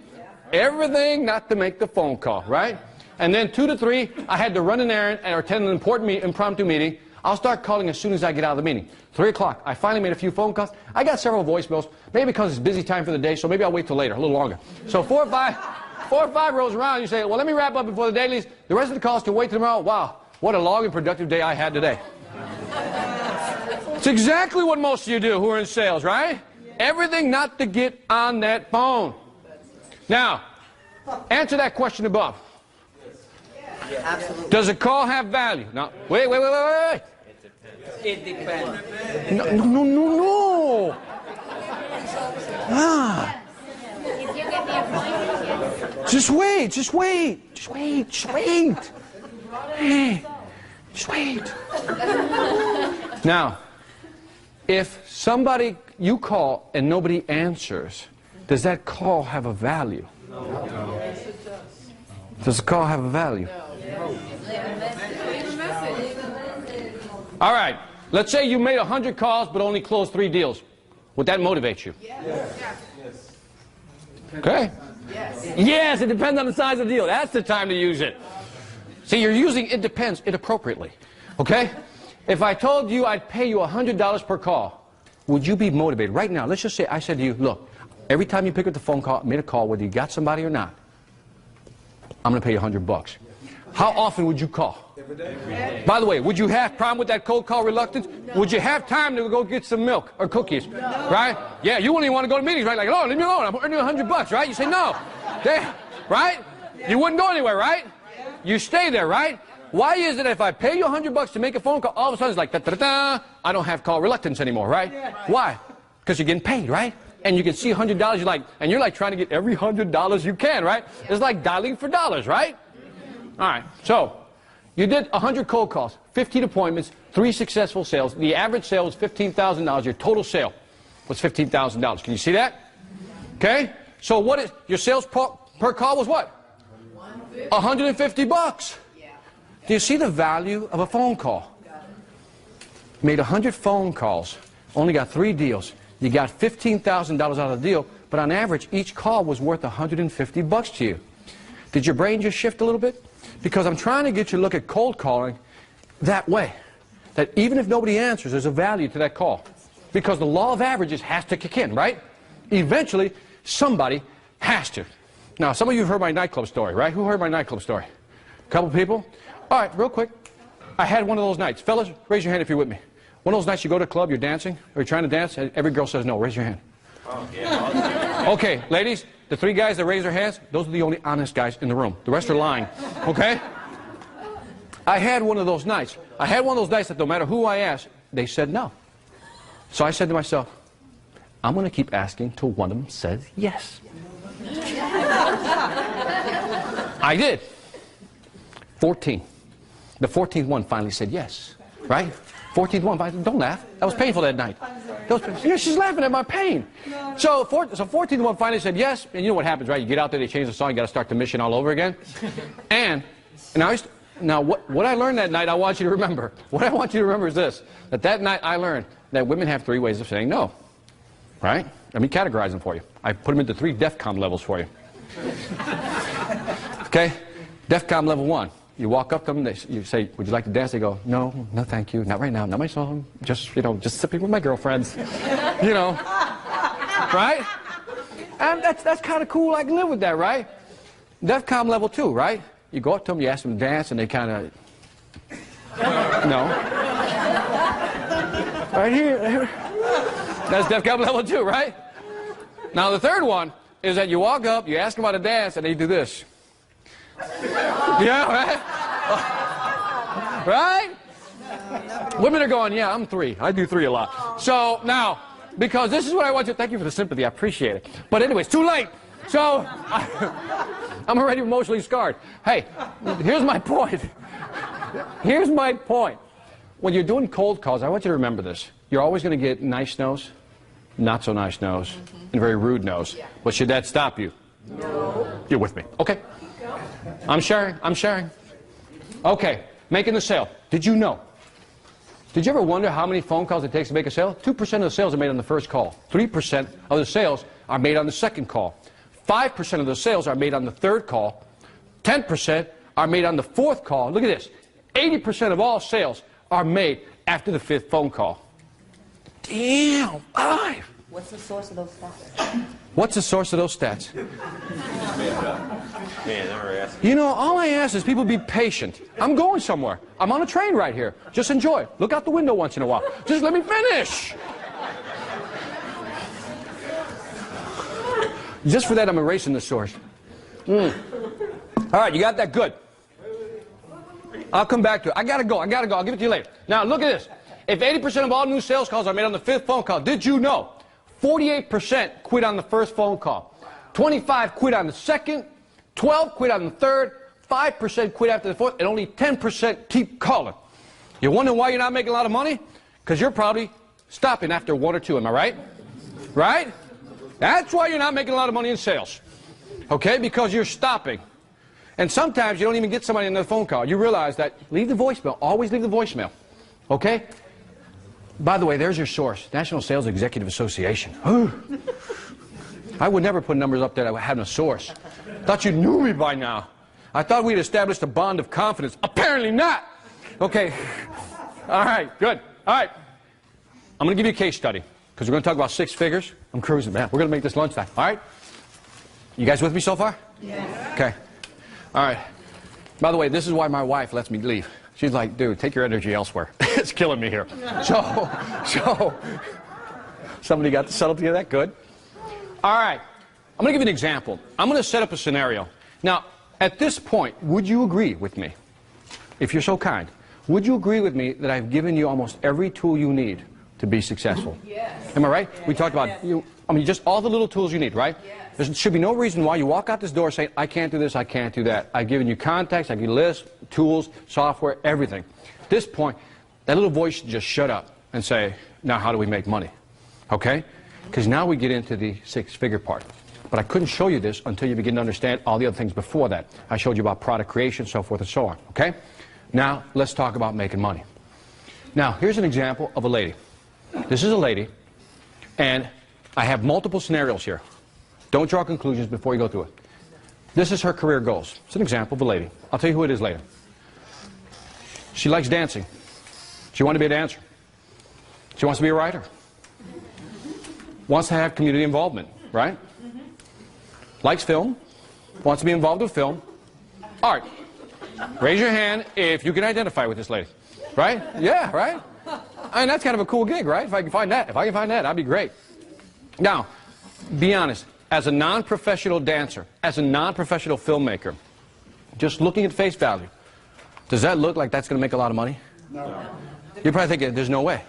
Everything not to make the phone call, right? And then 2 to 3, I had to run an errand or attend an important impromptu meeting. I'll start calling as soon as I get out of the meeting. 3 o'clock, I finally made a few phone calls. I got several voicemails, maybe because it's busy time for the day, so maybe I'll wait till later, a little longer. So 4 or 5 rolls around, you say, well, let me wrap up before the day leaves. The rest of the calls can wait till tomorrow. Wow, what a long and productive day I had today. It's exactly what most of you do who are in sales, right? Everything not to get on that phone. Now, answer that question above. Absolutely. Does a call have value? No. Wait. It depends. No. Ah. Just wait. Hey, just wait. Now, if somebody you call and nobody answers, does that call have a value? No. Yes, it does. Does the call have a value? All right. Let's say you made 100 calls but only closed 3 deals. Would that motivate you? Yes. Okay. Yes, it depends on the size of the deal. That's the time to use it. See, you're using it depends inappropriately. Okay? If I told you I'd pay you $100 per call, would you be motivated? Right now, let's just say I said to you, look, every time you pick up the phone call, made a call, whether you got somebody or not, I'm going to pay you $100. How often would you call? Every day. By the way, would you have problem with that cold call reluctance? No. Would you have time to go get some milk or cookies? No. Right? Yeah, you wouldn't even want to go to meetings, right? Like, oh, leave me alone. I'm earning $100, right? You say no. There, right? You wouldn't go anywhere, right? You stay there, right? Why is it if I pay you $100 to make a phone call, all of a sudden it's like, da-da-da-da, I don't have call reluctance anymore, right? Why? Because you're getting paid, right? And you can see $100, you're like trying to get every $100 you can, right? It's like dialing for dollars, right? All right, so you did 100 cold calls, 15 appointments, 3 successful sales. The average sale was $15,000, your total sale. was $15,000. Can you see that? Okay? So what is your sales per call was what? $150. Do you see the value of a phone call? Made 100 phone calls, only got 3 deals. You got $15,000 out of the deal, but on average, each call was worth $150 to you. Did your brain just shift a little bit? Because I'm trying to get you to look at cold calling that way. That even if nobody answers, there's a value to that call. Because the law of averages has to kick in, right? Eventually, somebody has to. Now, some of you have heard my nightclub story, right? Who heard my nightclub story? A couple people? All right, real quick. I had one of those nights. Fellas, raise your hand if you're with me. One of those nights you go to a club, you're dancing, or you're trying to dance, and every girl says no. Raise your hand. Oh, yeah. Okay, ladies, the 3 guys that raise their hands, those are the only honest guys in the room. The rest are lying, okay? I had one of those nights. I had one of those nights that no matter who I asked, they said no. So I said to myself, I'm going to keep asking till one of them says yes. I did. 14. The 14th one finally said yes, right? 14th one, don't laugh. That was painful that night. She's laughing at my pain. So 14th one finally said yes, and you know what happens, right? You get out there, they change the song, you got to start the mission all over again. And now what I learned that night, I want you to remember. What I want you to remember is this, that night I learned that women have 3 ways of saying no, right? Let me categorize them for you. I put them into 3 DEFCON levels for you. Okay? DEFCON level 1. You walk up to them, you say, would you like to dance? They go, no, no thank you, not right now, not my song, just sipping with my girlfriends, you know, right? And that's kind of cool, I can live with that, right? DEFCON level 2, right? You go up to them, you ask them to dance, and they kind of, no. Right here, that's DEFCON level 2, right? Now the 3rd one is that you walk up, you ask them how to dance, and they do this. Yeah, right? Right? Women are going, yeah, I'm 3. I do 3 a lot. So now, because this is what I want you to, thank you for the sympathy, I appreciate it. But anyway, it's too late. So, I'm already emotionally scarred. Hey, here's my point. Here's my point. When you're doing cold calls, I want you to remember this. You're always going to get nice no's, not so nice no's, and very rude no's. But should that stop you? No. You're with me. Okay. I'm sharing. Okay, making the sale. Did you know? Did you ever wonder how many phone calls it takes to make a sale? 2% of the sales are made on the first call. 3% of the sales are made on the second call. 5% of the sales are made on the third call. 10% are made on the fourth call. Look at this. 80% of all sales are made after the 5th phone call. Damn, 5. What's the source of those stats? What's the source of those stats? Man, you know, all I ask is people be patient. I'm going somewhere. I'm on a train right here. Just enjoy. Look out the window once in a while. Just let me finish. Just for that, I'm erasing the source. All right, you got that? Good. I'll come back to it. I gotta go. I'll give it to you later. Now, look at this. If 80% of all new sales calls are made on the 5th phone call, did you know 48% quit on the first phone call, 25% quit on the second, 12% quit on the third, 5% quit after the 4th, and only 10% keep calling. You wonder why you're not making a lot of money? Because you're probably stopping after 1 or 2, am I right? Right? That's why you're not making a lot of money in sales. Okay? Because you're stopping. And sometimes you don't even get somebody on the phone call. You realize that, leave the voicemail. Always leave the voicemail. Okay? By the way, there's your source. National Sales Executive Association. I would never put numbers up there that had a source. Thought you knew me by now. I thought we'd established a bond of confidence. Apparently not. Okay. All right, good. All right. I'm going to give you a case study because we're going to talk about 6 figures. I'm cruising, man. We're going to make this lunchtime. All right? You guys with me so far? Yeah. Okay. All right. By the way, this is why my wife lets me leave. She's like, dude, take your energy elsewhere. It's killing me here. So, somebody got the subtlety of that? Good. All right. I'm going to give you an example. I'm going to set up a scenario. Now, at this point, would you agree with me, if you're so kind, would you agree with me that I've given you almost every tool you need to be successful? Yes. Am I right? Yes. We talked about, just all the little tools you need, right? Yes. There should be no reason why you walk out this door saying, I can't do this, I can't do that. I've given you contacts, I've given you lists, tools, software, everything. At this point, that little voice should just shut up and say, now how do we make money? Okay? Because now we get into the six-figure part. But I couldn't show you this until you begin to understand all the other things before that. I showed you about product creation, so forth and so on. Okay? Now, let's talk about making money. Now, here's an example of a lady. This is a lady, and I have multiple scenarios here. Don't draw conclusions before you go through it. This is her career goals. It's an example of a lady. I'll tell you who it is later. She likes dancing. She wants to be a dancer. She wants to be a writer. Wants to have community involvement, right? Likes film. Wants to be involved with film. All right. Raise your hand if you can identify with this lady. Right? Yeah, right? I mean, that's kind of a cool gig, right? If I can find that. If I can find that, that'd be great. Now, be honest. As a non-professional dancer, as a non-professional filmmaker, just looking at face value, does that look like that's going to make a lot of money? No. You're probably thinking, there's no way.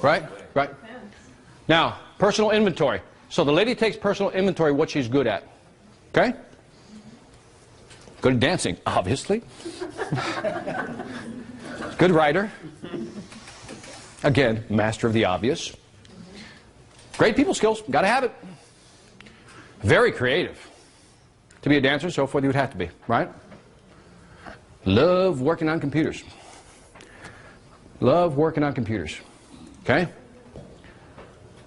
Right? Right? Now, personal inventory. So the lady takes personal inventory, what she's good at. Okay? Good at dancing, obviously. Good writer. Again, master of the obvious. Great people skills, got to have it. Very creative. To be a dancer, so forth, you would have to be, right? Love working on computers. Love working on computers. Okay?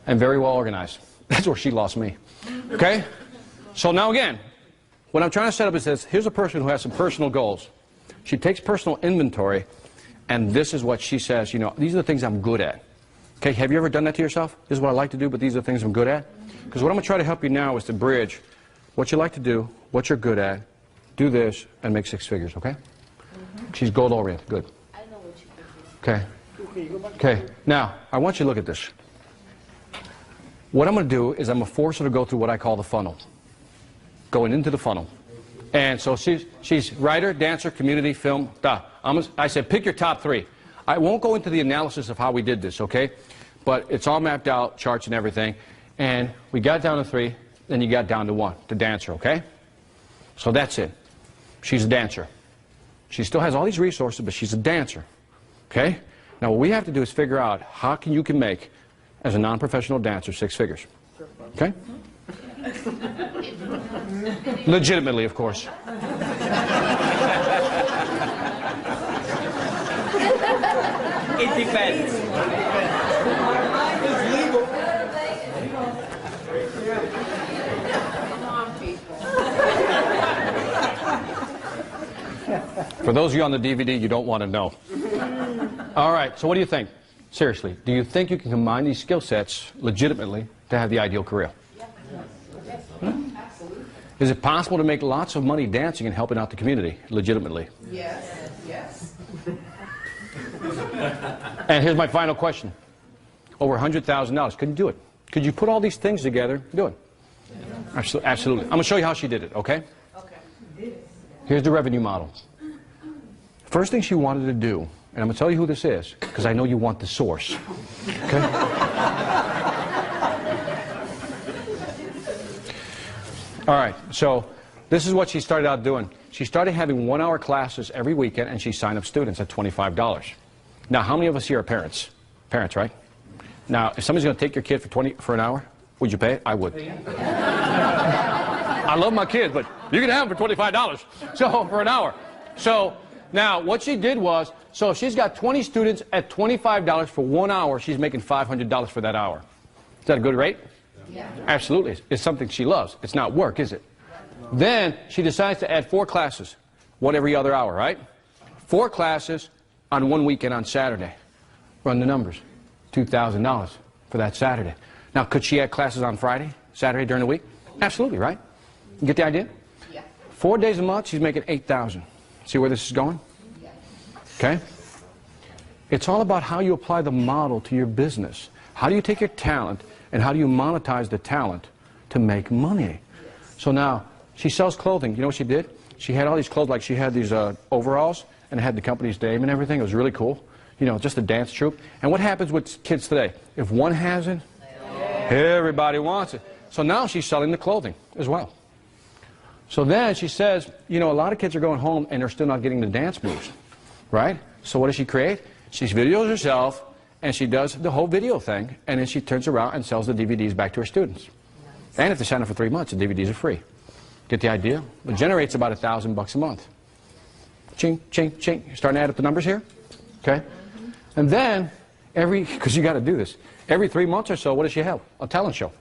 And very well organized. That's where she lost me. Okay? So now again, what I'm trying to set up is this. Here's a person who has some personal goals. She takes personal inventory, and this is what she says, you know, these are the things I'm good at. Okay, have you ever done that to yourself? This is what I like to do, but these are the things I'm good at. Because what I'm going to try to help you now is to bridge what you like to do, what you're good at, do this, and make six figures, okay? She's goal-oriented. Good. I know what you can do. Okay. Okay. Now, I want you to look at this. What I'm going to do is I'm going to force her to go through what I call the funnel. Going into the funnel. And so she's writer, dancer, community, film, I said pick your top three. I won't go into the analysis of how we did this, okay? But it's all mapped out, charts and everything. And we got down to 3, then you got down to 1, the dancer, okay? So that's it. She's a dancer. She still has all these resources, but she's a dancer, okay? Now what we have to do is figure out how you can make, as a non-professional dancer, 6 figures, okay? Legitimately, of course. It depends. It's legal. For those of you on the DVD, you don't want to know. All right, so what do you think? Seriously, do you think you can combine these skill sets legitimately to have the ideal career? Is it possible to make lots of money dancing and helping out the community legitimately? Yes, yes. And here's my final question. Over $100,000. Could you do it? Could you put all these things together and do it? Absolutely. I'm going to show you how she did it, okay? Okay. Here's the revenue model. First thing she wanted to do, and I'm going to tell you who this is, because I know you want the source. Okay? All right, so this is what she started out doing. She started having 1-hour classes every weekend, and she signed up students at $25. Now, how many of us here are parents? Parents, right? Now, if somebody's going to take your kid for an hour, would you pay it? I would. I love my kids, but you can have them for $25. So, for an hour. So, now, what she did was, so if she's got 20 students at $25 for 1 hour, she's making $500 for that hour. Is that a good rate? Yeah. Absolutely. It's something she loves. It's not work, is it? Then she decides to add 4 classes, one every other hour, right? 4 classes on one weekend on Saturday. Run the numbers. $2,000 for that Saturday. Now, could she add classes on Friday, Saturday during the week? Absolutely, right? You get the idea? Yeah. 4 days a month, she's making $8,000. See where this is going? Yeah. Okay? It's all about how you apply the model to your business. How do you take your talent and how do you monetize the talent to make money? So now, she sells clothing. You know what she did? She had all these clothes, like she had these overalls, and it had the company's name and everything. It was really cool. You know, just a dance troupe. And what happens with kids today? If one has it, everybody wants it. So now she's selling the clothing as well. So then she says, you know, a lot of kids are going home and they're still not getting the dance moves, right? So what does she create? She videos herself and she does the whole video thing, and then she turns around and sells the DVDs back to her students. And if they sign up for 3 months, the DVDs are free. Get the idea? It generates about $1,000 a month. Ching, ching, ching. You're starting to add up the numbers here? Okay? And then, because you got to do this, every 3 months or so, what does she have? A talent show.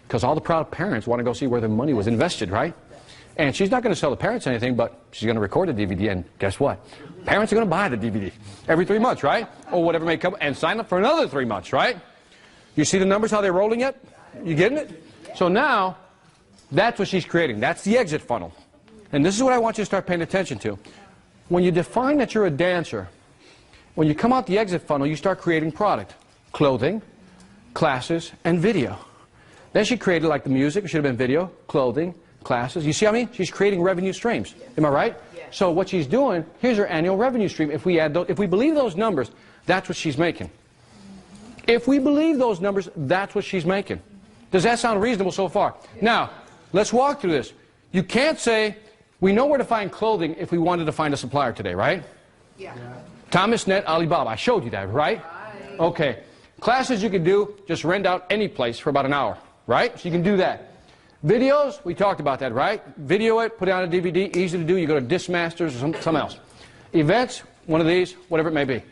Because all the proud parents want to go see where their money was invested, right? And she's not going to sell the parents anything, but she's going to record the DVD, and guess what? Parents are going to buy the DVD every 3 months, right? Or whatever may come, and sign up for another 3 months, right? You see the numbers, how they're rolling yet? You getting it? So now, that's what she's creating. That's the exit funnel. And this is what I want you to start paying attention to. When you define that you're a dancer, when you come out the exit funnel, you start creating product. Clothing, classes, and video. Then she created like the music, it should have been video, clothing, classes. You see what I mean? She's creating revenue streams. Am I right? Yeah. So what she's doing, here's her annual revenue stream. If we add those, if we believe those numbers, that's what she's making. If we believe those numbers, that's what she's making. Does that sound reasonable so far? Yeah. Now, let's walk through this. You can't say, we know where to find clothing if we wanted to find a supplier today, right? Yeah. Thomas Net Alibaba. I showed you that, right? Okay. Classes you can do, just rent out any place for about an hour, right? So you can do that. Videos, we talked about that, right? Video it, put it on a DVD, easy to do. You go to Discmasters or something else. Events, one of these, whatever it may be.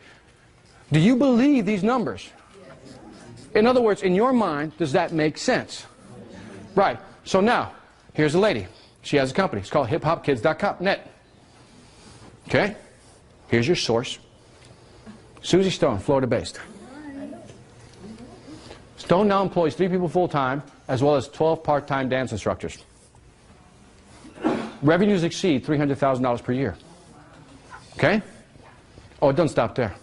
Do you believe these numbers? In other words, in your mind, does that make sense? Right. So now, here's a lady. She has a company. It's called hiphopkids.net. Okay? Here's your source. Susie Stone, Florida-based. Stone now employs 3 people full-time, as well as 12 part-time dance instructors. Revenues exceed $300,000 per year. Okay? Oh, it doesn't stop there.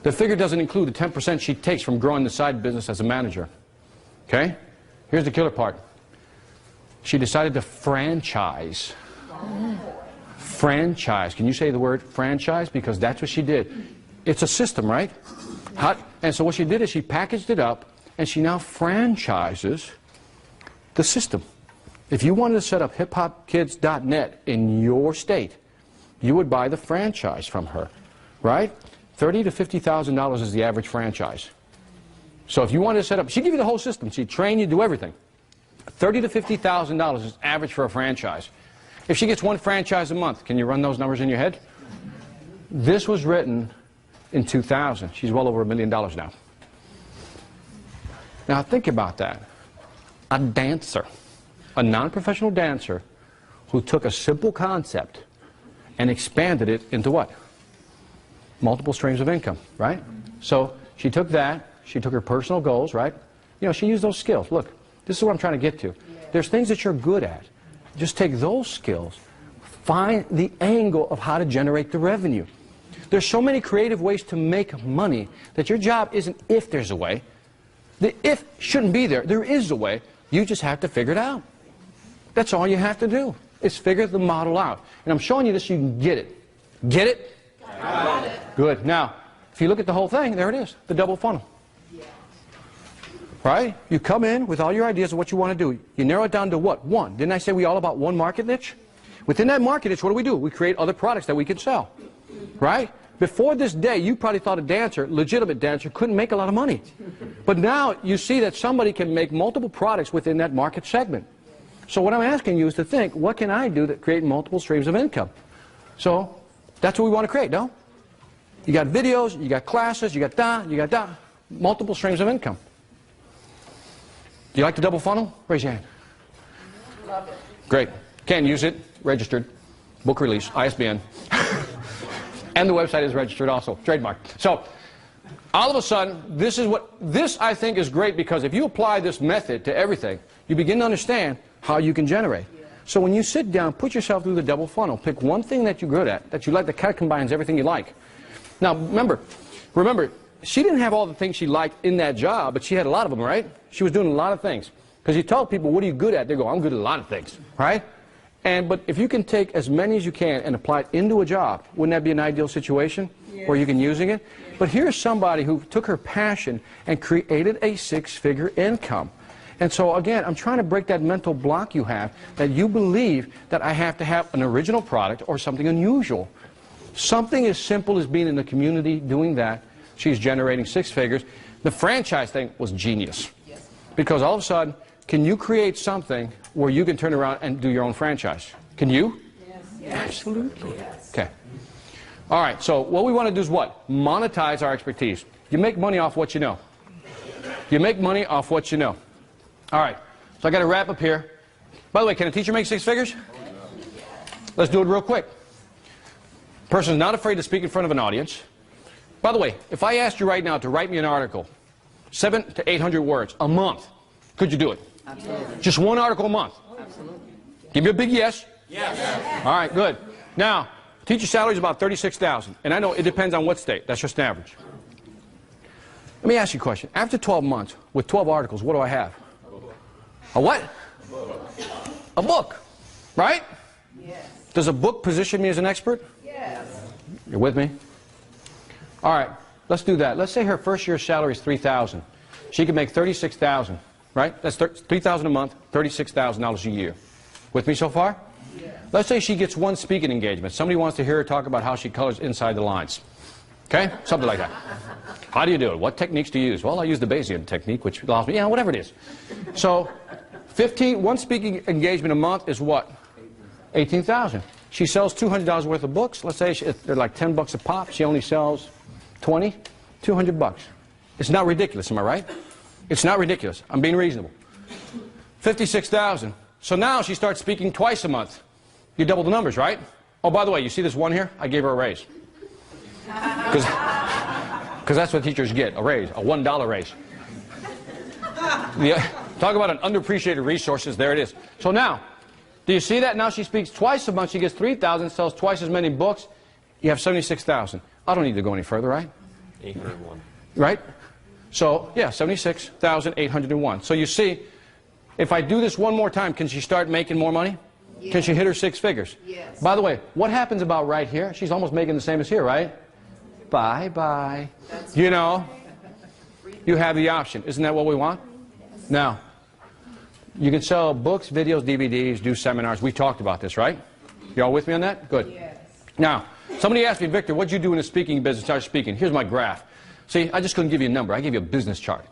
The figure doesn't include the 10% she takes from growing the side business as a manager. Okay? Here's the killer part. She decided to franchise. Franchise. Can you say the word franchise? Because that's what she did. It's a system, right? And so what she did is she packaged it up, and she now franchises the system. If you wanted to set up hiphopkids.net in your state, you would buy the franchise from her, right? $30,000 to $50,000 is the average franchise. So if you wanted to set up, she'd give you the whole system. She'd train you, do everything. $30,000 to $50,000 is average for a franchise. If she gets 1 franchise a month, can you run those numbers in your head? This was written in 2000. She's well over $1 million now. Now think about that. A dancer, a non-professional dancer who took a simple concept and expanded it into what? Multiple streams of income, right? So she took that, she took her personal goals, right? You know, she used those skills. Look, this is what I'm trying to get to. There's things that you're good at. Just take those skills, find the angle of how to generate the revenue. There's so many creative ways to make money that your job isn't if there's a way. The if shouldn't be there. There is a way. You just have to figure it out. That's all you have to do, is figure the model out. And I'm showing you this so you can get it. Get it? Got it. Good. Now, if you look at the whole thing, there it is, the double funnel. Right? You come in with all your ideas of what you want to do. You narrow it down to what? One. Didn't I say we all about one market niche? Within that market niche, what do? We create other products that we can sell. Right? Before this day, you probably thought a dancer, legitimate dancer, couldn't make a lot of money. But now you see that somebody can make multiple products within that market segment. So what I'm asking you is to think, what can I do that create multiple streams of income? So that's what we want to create, no? You got videos, you got classes, you got multiple streams of income. Do you like the double funnel? Raise your hand. Love it. Great. Can use it. Registered. Book release. ISBN. And the website is registered also. Trademark. So, all of a sudden, this I think is great, because if you apply this method to everything, you begin to understand how you can generate. So when you sit down, put yourself through the double funnel. Pick one thing that you're good at, that you like, that kind of combines everything you like. Now, remember, she didn't have all the things she liked in that job, but she had a lot of them, right? She was doing a lot of things. Because you tell people, what are you good at? They go, I'm good at a lot of things, right? But if you can take as many as you can and apply it into a job, wouldn't that be an ideal situation where you can using it? But here's somebody who took her passion and created a 6-figure income. And so again, I'm trying to break that mental block you have, that you believe that I have to have an original product or something unusual. Something as simple as being in the community doing that she's generating 6 figures. The franchise thing was genius. Because all of a sudden, can you create something where you can turn around and do your own franchise? Can you? Yes. Absolutely. Yes. Okay. All right, so what we want to do is what? Monetize our expertise. You make money off what you know. You make money off what you know. All right, so I got to wrap up here. By the way, can a teacher make 6 figures? Let's do it real quick. Person's not afraid to speak in front of an audience. By the way, if I asked you right now to write me an article, 700 to 800 words a month, could you do it? Absolutely. Just one article a month? Absolutely. Give me a big yes. Yes. All right, good. Now, teacher salary is about $36,000, and I know it depends on what state. That's just an average. Let me ask you a question. After 12 months, with 12 articles, what do I have? A what? A book, right? Yes. Does a book position me as an expert? Yes. You're with me? All right, let's do that. Let's say her first year's salary is $3,000. She can make $36,000, right? That's $3,000 a month, $36,000 a year. With me so far? Yes. Let's say she gets one speaking engagement. Somebody wants to hear her talk about how she colors inside the lines. Okay? Something like that. How do you do it? What techniques do you use? Well, I use the Bayesian technique, which allows me, whatever it is. So, one speaking engagement a month is what? $18,000. She sells $200 worth of books. Let's say they're like $10 a pop. She only sells 20, $200. It's not ridiculous, am I right? It's not ridiculous. I'm being reasonable. 56,000. So now she starts speaking twice a month. You double the numbers, right? Oh, by the way, you see this one here? I gave her a raise. Because that's what teachers get, a raise, a $1 raise. Talk about an underappreciated resources, there it is. So now, do you see that? Now she speaks twice a month, she gets 3,000, sells twice as many books, you have 76,000. I don't need to go any further, right? 801. Right? So, yeah, 76,801. So you see, if I do this one more time, can she start making more money? Yes. Can she hit her 6 figures? Yes. By the way, what happens about right here? She's almost making the same as here, right? Bye-bye. You know, you have the option. Isn't that what we want? Now, you can sell books, videos, DVDs, do seminars. We talked about this, right? You all with me on that? Good. Yes. Now, somebody asked me, Victor, what'd you do in the speaking business? Start speaking. Here's my graph. See, I just couldn't give you a number. I gave you a business chart.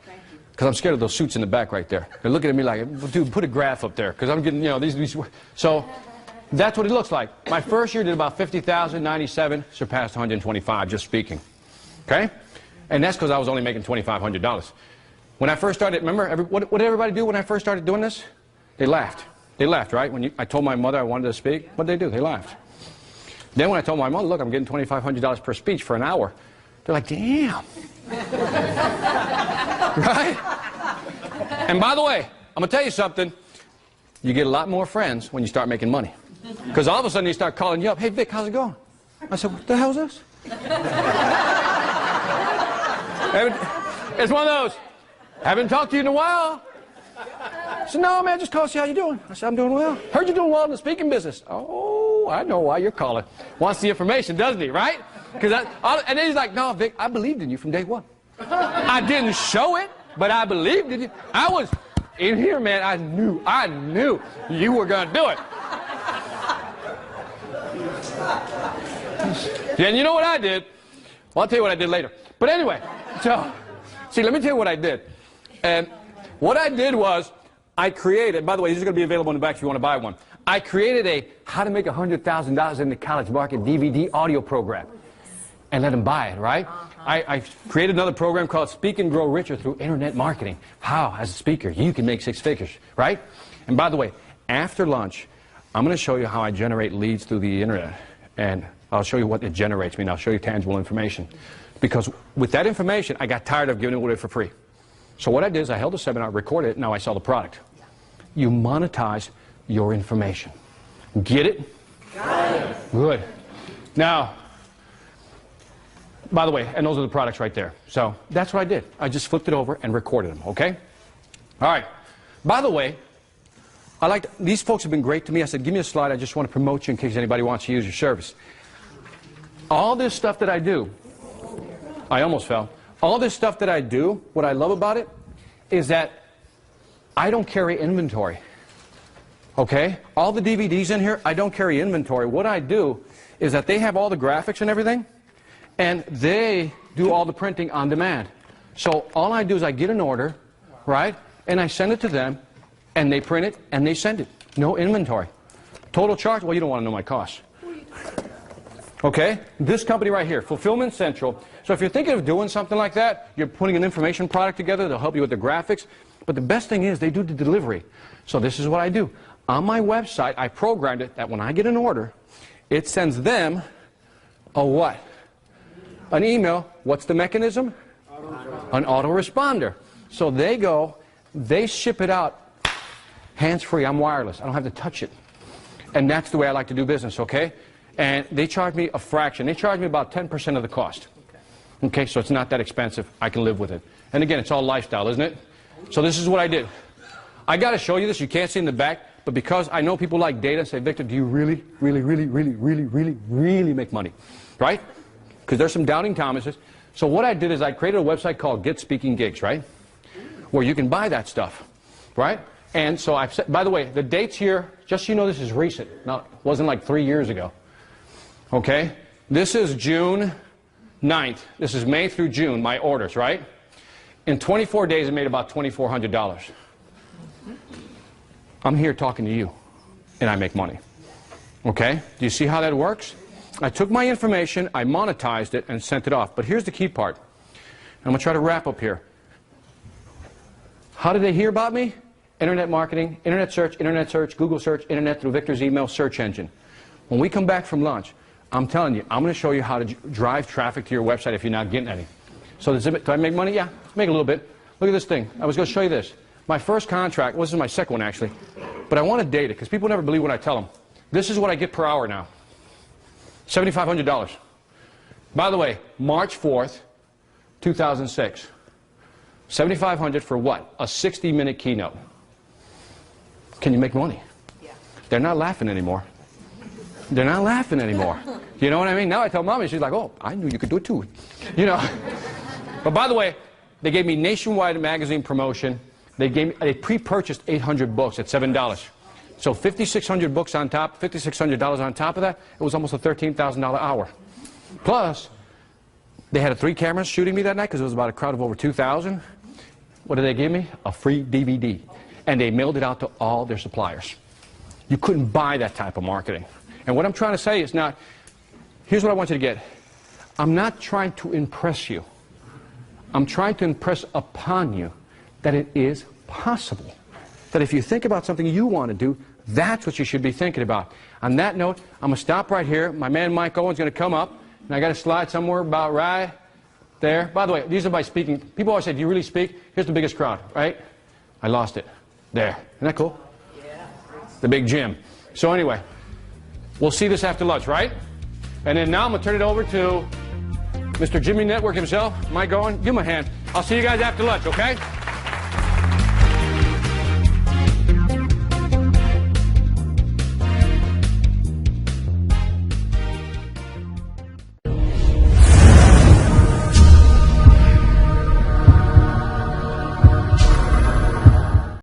Because I'm scared of those suits in the back right there. They're looking at me like, dude, put a graph up there. Because I'm getting, you know, these. So, that's what it looks like. My first year did about 50,000, 97, surpassed 125 just speaking. Okay? And that's because I was only making $2,500. When I first started, remember, what did everybody do when I first started doing this? They laughed. They laughed, right? When I told my mother I wanted to speak, what did they do? They laughed. Then when I told my mother, look, I'm getting $2,500 per speech for an hour, they're like, damn. Right? And by the way, I'm going to tell you something. You get a lot more friends when you start making money. Because all of a sudden they start calling you up, hey, Vic, how's it going? I said, what the hell's this? It's one of those, haven't talked to you in a while. I said, no, man, just call to see how you're doing. I said, I'm doing well. Heard you're doing well in the speaking business. Oh, I know why you're calling. Wants the information, doesn't he, right? And then he's like, no, Vic, I believed in you from day one. I didn't show it, but I believed in you. I was in here, man, I knew you were going to do it. And you know what I did? Well, I'll tell you what I did later. But anyway, so, see, let me tell you what I did. And what I did was, I created, by the way, this is going to be available in the back if you want to buy one. I created a How to Make $100,000 in the College Market DVD audio program. And let them buy it, right? I created another program called Speak and Grow Richer through Internet Marketing. How, as a speaker, you can make 6 figures, right? And by the way, after lunch, I'm going to show you how I generate leads through the Internet. And I'll show you what it generates me, and I'll show you tangible information. Because with that information, I got tired of giving it away for free. So what I did is I held a seminar, recorded it, now I sell the product. You monetize your information. Get it? Got it. Good. Now, by the way, and those are the products right there. So that's what I did. I just flipped it over and recorded them, okay? All right. By the way, these folks have been great to me. I said, give me a slide. I just want to promote you in case anybody wants to use your service. All this stuff that I do, I almost fell. All this stuff that I do, what I love about it is that I don't carry inventory. Okay? All the DVDs in here, I don't carry inventory. What I do is that they have all the graphics and everything, and they do all the printing on demand. So all I do is I get an order, right, and I send it to them, and they print it, and they send it. No inventory. Total charge, well, you don't want to know my costs. Okay, this company right here, Fulfillment Central. So if you're thinking of doing something like that, you're putting an information product together, they'll help you with the graphics. But the best thing is they do the delivery. So this is what I do. On my website, I programmed it that when I get an order, it sends them a what? An email. What's the mechanism? An autoresponder. So they go, they ship it out hands-free. I'm wireless. I don't have to touch it. And that's the way I like to do business, okay? And they charge me a fraction. They charge me about 10% of the cost. Okay, so it's not that expensive. I can live with it. And again, it's all lifestyle, isn't it? So this is what I did. I got to show you this. You can't see in the back. But because I know people like data, say, Victor, do you really make money? Right? Because there's some doubting Thomases. So what I did is I created a website called Get Speaking Gigs, right? Where you can buy that stuff, right? And so I've said, by the way, the dates here, just so you know, this is recent. Now, it wasn't like 3 years ago. Okay? This is June 9th. This is May through June, my orders, right? In 24 days, I made about $2,400. I'm here talking to you, and I make money. Okay? Do you see how that works? I took my information, I monetized it, and sent it off. But here's the key part. I'm going to try to wrap up here. How did they hear about me? Internet marketing, internet search, Google search, internet through Victor's email search engine. When we come back from lunch, I'm telling you, I'm going to show you how to drive traffic to your website if you're not getting any. So do I make money? Yeah, make a little bit. Look at this thing. I was going to show you this. My first contract, well, this is my second one actually, but I wanted data because people never believe when I tell them. This is what I get per hour now. $7,500. By the way, March 4th, 2006. $7,500 for what? A 60-minute keynote. Can you make money? Yeah. They're not laughing anymore. They're not laughing anymore. You know what I mean? Now I tell Mommy, she's like, oh, I knew you could do it too. You know. But by the way, they gave me nationwide magazine promotion. They pre-purchased 800 books at $7. So 5,600 books on top, $5,600 on top of that, it was almost a $13,000 hour. Plus, they had 3 cameras shooting me that night because it was about a crowd of over 2,000. What did they give me? A free DVD. And they mailed it out to all their suppliers. You couldn't buy that type of marketing. And what I'm trying to say is not, here's what I want you to get. I'm not trying to impress you. I'm trying to impress upon you that it is possible. That if you think about something you want to do, that's what you should be thinking about. On that note, I'm going to stop right here. My man Mike Owen's going to come up, and I got a slide somewhere about right there. By the way, these are my speaking. People always say, do you really speak? Here's the biggest crowd, right? I lost it. There. Isn't that cool? Yeah. The big gym. So anyway, we'll see this after lunch, right? And then now I'm going to turn it over to Mr. Jimmy Network himself, Mike Owen. Give him a hand. I'll see you guys after lunch, okay?